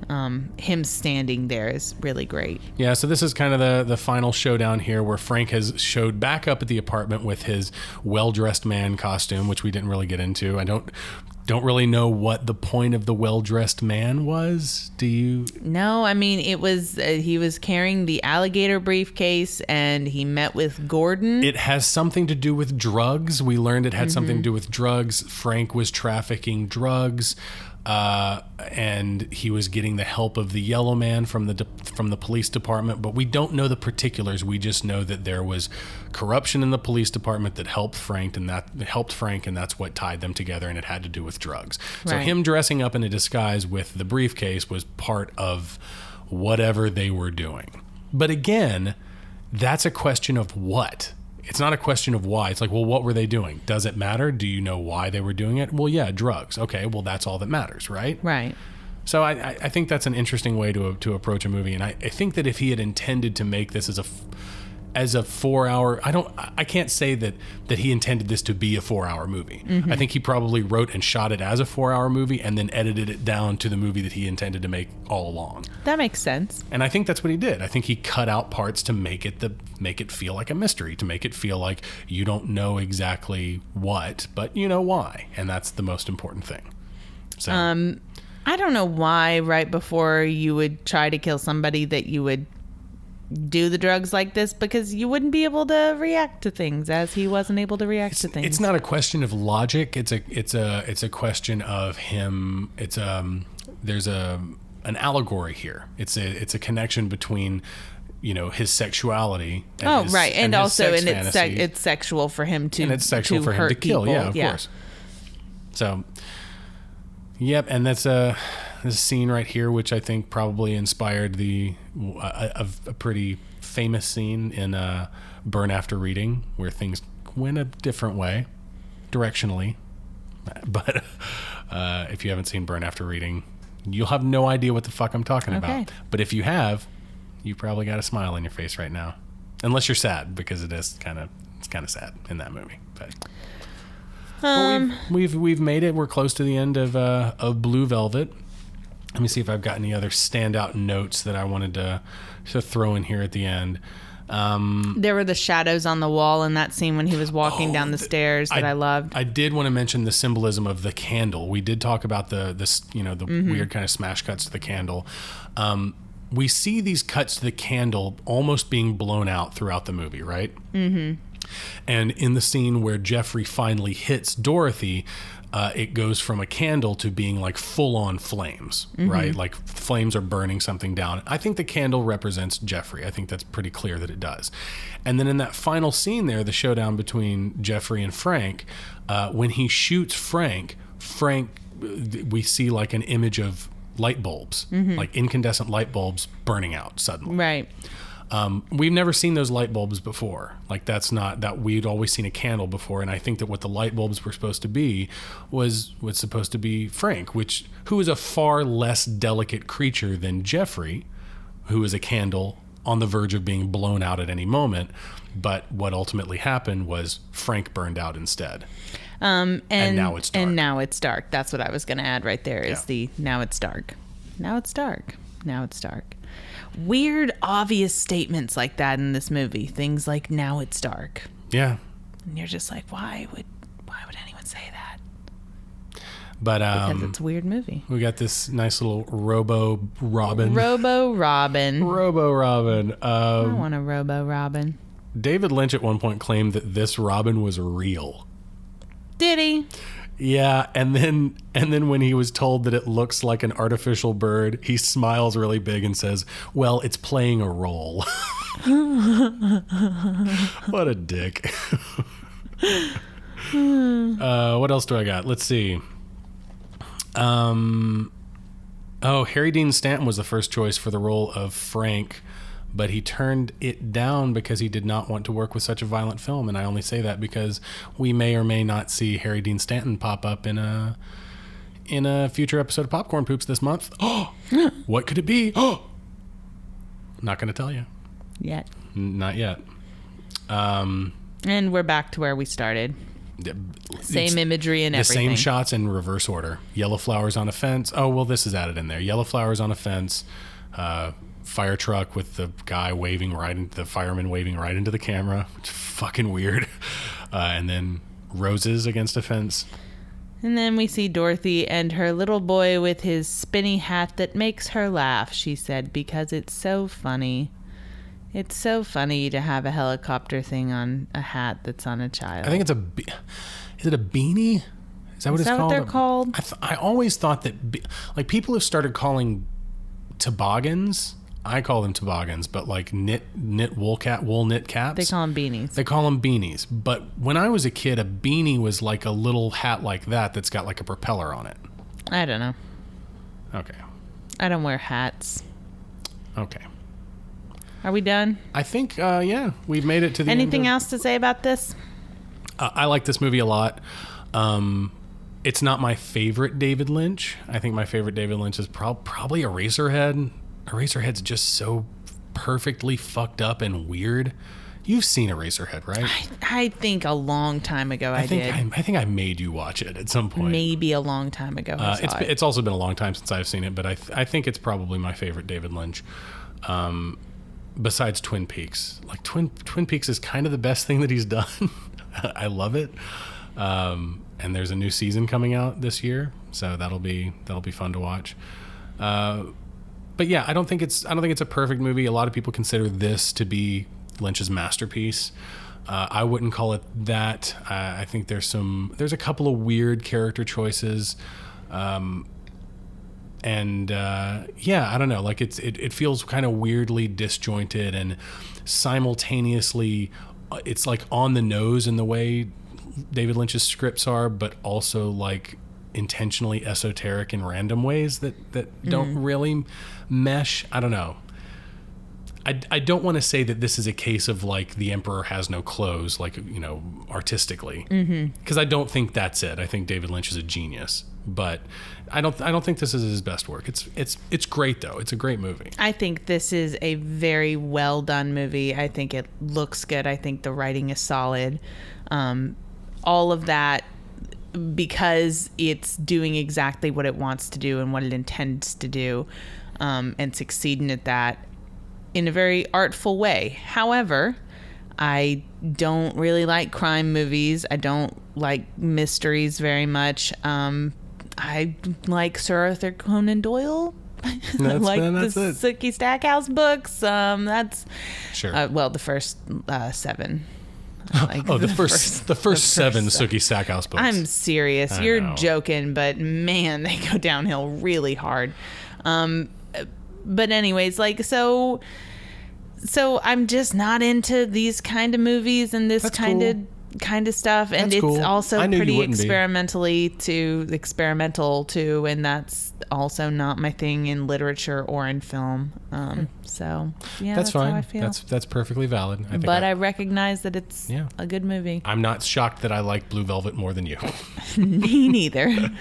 Him standing there is really great. Yeah, so this is kind of the final showdown here, where Frank has showed back up at the apartment with his well-dressed man costume, which we didn't really get into. I don't really know what the point of the well-dressed man was. Do you? No, I mean, it was he was carrying the alligator briefcase and he met with Gordon. It has something to do with drugs. We learned it had something to do with drugs. Frank was trafficking drugs. And he was getting the help of the Yellow Man from the police department, but we don't know the particulars. We just know that there was corruption in the police department that helped Frank, and that's what tied them together, and it had to do with drugs. So Right. him dressing up in a disguise with the briefcase was part of whatever they were doing. But again, that's a question of what. It's not a question of why. It's like, well, what were they doing? Does it matter? Do you know why they were doing it? Well, yeah, drugs. Okay, well, that's all that matters, right? Right. So I think that's an interesting way to approach a movie. And I think that if he had intended to make this as a 4-hour, I can't say that he intended this to be a 4-hour movie. I think he probably wrote and shot it as a 4-hour movie and then edited it down to the movie that he intended to make all along. That makes sense. And I think that's what he did. I think he cut out parts to make it feel like a mystery, to make it feel like you don't know exactly what, but you know why. And that's the most important thing. So I don't know why right before you would try to kill somebody that you would do the drugs like this, because you wouldn't be able to react to things as he wasn't able to react to things. It's not a question of logic. It's a question of him. There's an allegory here. It's a connection between, you know, his sexuality. And right, and his also, sex and fantasy. it's sexual for him to, and it's sexual for him hurt to kill. people. Yeah, of course. So, yep, and that's this scene right here, which I think probably inspired a pretty famous scene in Burn After Reading, where things went a different way, directionally. But if you haven't seen Burn After Reading, you'll have no idea what the fuck I'm talking about. But if you have, you probably got a smile on your face right now, unless you're sad, because it's kind of sad in that movie. But we've made it. We're close to the end of Blue Velvet. Let me see if I've got any other standout notes that I wanted to throw in here at the end. There were the shadows on the wall in that scene when he was walking down the stairs that I loved. I did want to mention the symbolism of the candle. We did talk about the weird kind of smash cuts to the candle. We see these cuts to the candle almost being blown out throughout the movie, right? Mm-hmm. And in the scene where Jeffrey finally hits Dorothy, it goes from a candle to being like full-on flames, right? Like flames are burning something down. I think the candle represents Jeffrey. I think that's pretty clear that it does. And then in that final scene there, the showdown between Jeffrey and Frank, when he shoots Frank, we see like an image of light bulbs, like incandescent light bulbs burning out suddenly. Right. We've never seen those light bulbs before. Like that's not that we'd always seen a candle before. And I think that what the light bulbs were supposed to be was supposed to be Frank, who is a far less delicate creature than Jeffrey, who is a candle on the verge of being blown out at any moment. But what ultimately happened was Frank burned out instead. And now it's dark. And now it's dark. That's what I was going to add right there is the now it's dark. Now it's dark. Now it's dark. Weird, obvious statements like that in this movie. Things like now it's dark. Yeah. And you're just like, why would anyone say that? But Because it's a weird movie. we got this nice little Robo Robin. Robo Robin. Robo Robin. I want a Robo Robin. David Lynch at one point claimed that this Robin was real. Did he? Yeah, and then when he was told that it looks like an artificial bird, he smiles really big and says, "Well, it's playing a role." What a dick. What else do I got? Let's see. Harry Dean Stanton was the first choice for the role of Frank, but he turned it down because he did not want to work with such a violent film. And I only say that because we may or may not see Harry Dean Stanton pop up in a future episode of Popcorn Poops this month. Oh, what could it be? Oh, not going to tell you Yet. Not yet. And we're back to where we started. Same imagery and the everything. same shots in reverse order. Yellow flowers on a fence. Oh, well, this is added in there. Yellow flowers on a fence. Fire truck with the guy the fireman waving right into the camera, which is fucking weird. And then roses against a fence. And then we see Dorothy and her little boy with his spinny hat that makes her laugh, she said, because it's so funny. It's so funny to have a helicopter thing on a hat that's on a child. I think it's is it a beanie? Is that what it's called? What they're called? I always thought that, like, people have started calling toboggans. I call them toboggans, but like wool knit caps. They call them beanies. They call them beanies. But when I was a kid, a beanie was like a little hat like that's got like a propeller on it. I don't know. Okay. I don't wear hats. Okay. Are we done? I think, yeah, we've made it to the Anything end else to say about this? I like this movie a lot. It's not my favorite David Lynch. I think my favorite David Lynch is probably Eraserhead. Eraserhead's just so perfectly fucked up and weird. You've seen Eraserhead, right? I think a long time ago I did. I think I made you watch it at some point. Maybe a long time ago I saw it. It's also been a long time since I've seen it, but I think it's probably my favorite David Lynch. Besides Twin Peaks. Like Twin Peaks is kind of the best thing that he's done. I love it. And there's a new season coming out this year, so that'll be fun to watch. But yeah, I don't think it's a perfect movie. A lot of people consider this to be Lynch's masterpiece. I wouldn't call it that. I think there's a couple of weird character choices. And yeah, I don't know. Like it feels kind of weirdly disjointed and simultaneously, it's like on the nose in the way David Lynch's scripts are, but also like intentionally esoteric in random ways that don't really mesh. I don't know. I don't want to say that this is a case of like The Emperor Has No Clothes, like, you know, artistically, because I don't think that's it. I think David Lynch is a genius, but I don't think this is his best work. It's great though. It's a great movie. I think this is a very well done movie. I think it looks good. I think the writing is solid. All of that because it's doing exactly what it wants to do and what it intends to do, and succeeding at that in a very artful way. However, I don't really like crime movies. I don't like mysteries very much. I like Sir Arthur Conan Doyle. I like the Sookie Stackhouse books. That's sure. Well, the first 7. Like the first 7 Sookie Stackhouse books. I'm serious. I You're know. joking, but man, they go downhill really hard. But anyways, like so I'm just not into these kind of movies and this That's kind of stuff, and That's it's cool. also I knew you pretty wouldn't be. experimental too, and that's also not my thing in literature or in film. So yeah, That's fine. how I feel. That's perfectly valid. I think But I recognize that it's Yeah. a good movie. I'm not shocked that I like Blue Velvet more than you. Me neither.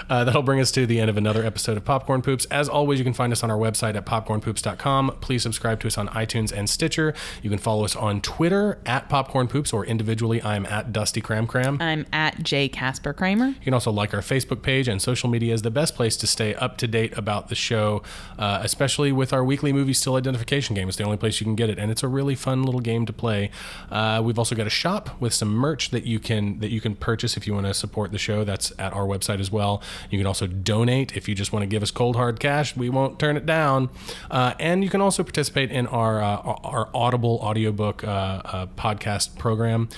That'll bring us to the end of another episode of Popcorn Poops. As always, you can find us on our website at popcornpoops.com. Please subscribe to us on iTunes and Stitcher. You can follow us on Twitter at Popcorn Poops, or individually, I'm at Dusty Cram Cram. I'm at J. Casper Kramer. You can also like our Facebook page, and social media is the best place to stay up to date about the show, especially with our weekly movie still identification game. It's the only place you can get it, and it's a really fun little game to play. We've also got a shop with some merch that you can purchase if you want to support the show. That's at our website as well. You can also donate if you just want to give us cold hard cash. We won't turn it down. And you can also participate in our Audible audiobook podcast program.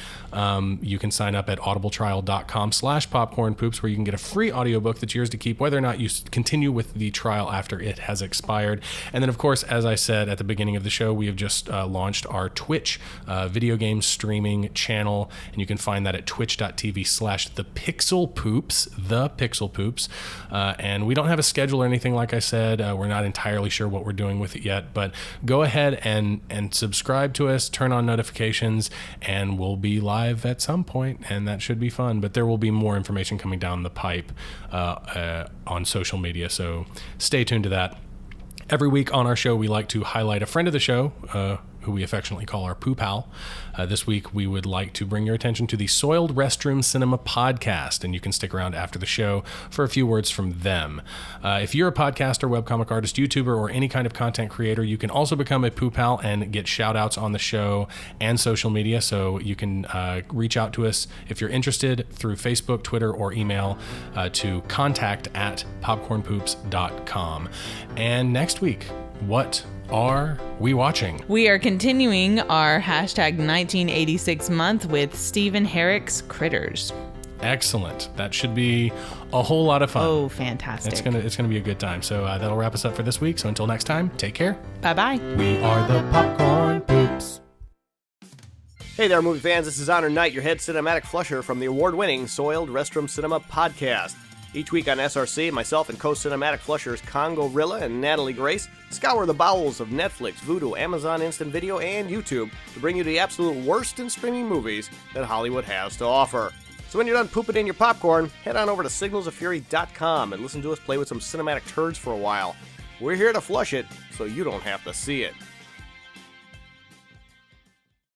You can sign up at audibletrial.com/popcornpoops, where you can get a free audiobook that's yours to keep, whether or not you continue with the trial after it has expired. And then, of course, as I said at the beginning of the show, we have just launched our Twitch video game streaming channel, and you can find that at twitch.tv/thepixelpoops. And we don't have a schedule or anything, like I said. We're not entirely sure what we're doing with it yet, but go ahead and subscribe to us, turn on notifications, and we'll be live at some point, and that should be fun. But there will be more information coming down the pipe on social media, so stay tuned to that. Every week on our show, we like to highlight a friend of the show, who we affectionately call our Poo Pal. This week, we would like to bring your attention to the Soiled Restroom Cinema podcast, and you can stick around after the show for a few words from them. If you're a podcaster, webcomic artist, YouTuber, or any kind of content creator, you can also become a Poo Pal and get shout-outs on the show and social media, so you can reach out to us if you're interested through Facebook, Twitter, or email to contact@popcornpoops.com. And next week, what are we watching? We are continuing our hashtag 1986 month with Stephen Herrick's Critters. Excellent. That should be a whole lot of fun. Oh, fantastic. It's gonna be a good time. So that'll wrap us up for this week. So until next time, take care. Bye-bye. We are the Popcorn Poops. Hey there, movie fans. This is Honor Knight, your head cinematic flusher from the award-winning Soiled Restroom Cinema podcast. Each week on SRC, myself and co-cinematic flushers Congo Rilla and Natalie Grace scour the bowels of Netflix, Vudu, Amazon Instant Video, and YouTube to bring you the absolute worst in streaming movies that Hollywood has to offer. So when you're done pooping in your popcorn, head on over to signalsoffury.com and listen to us play with some cinematic turds for a while. We're here to flush it, so you don't have to see it.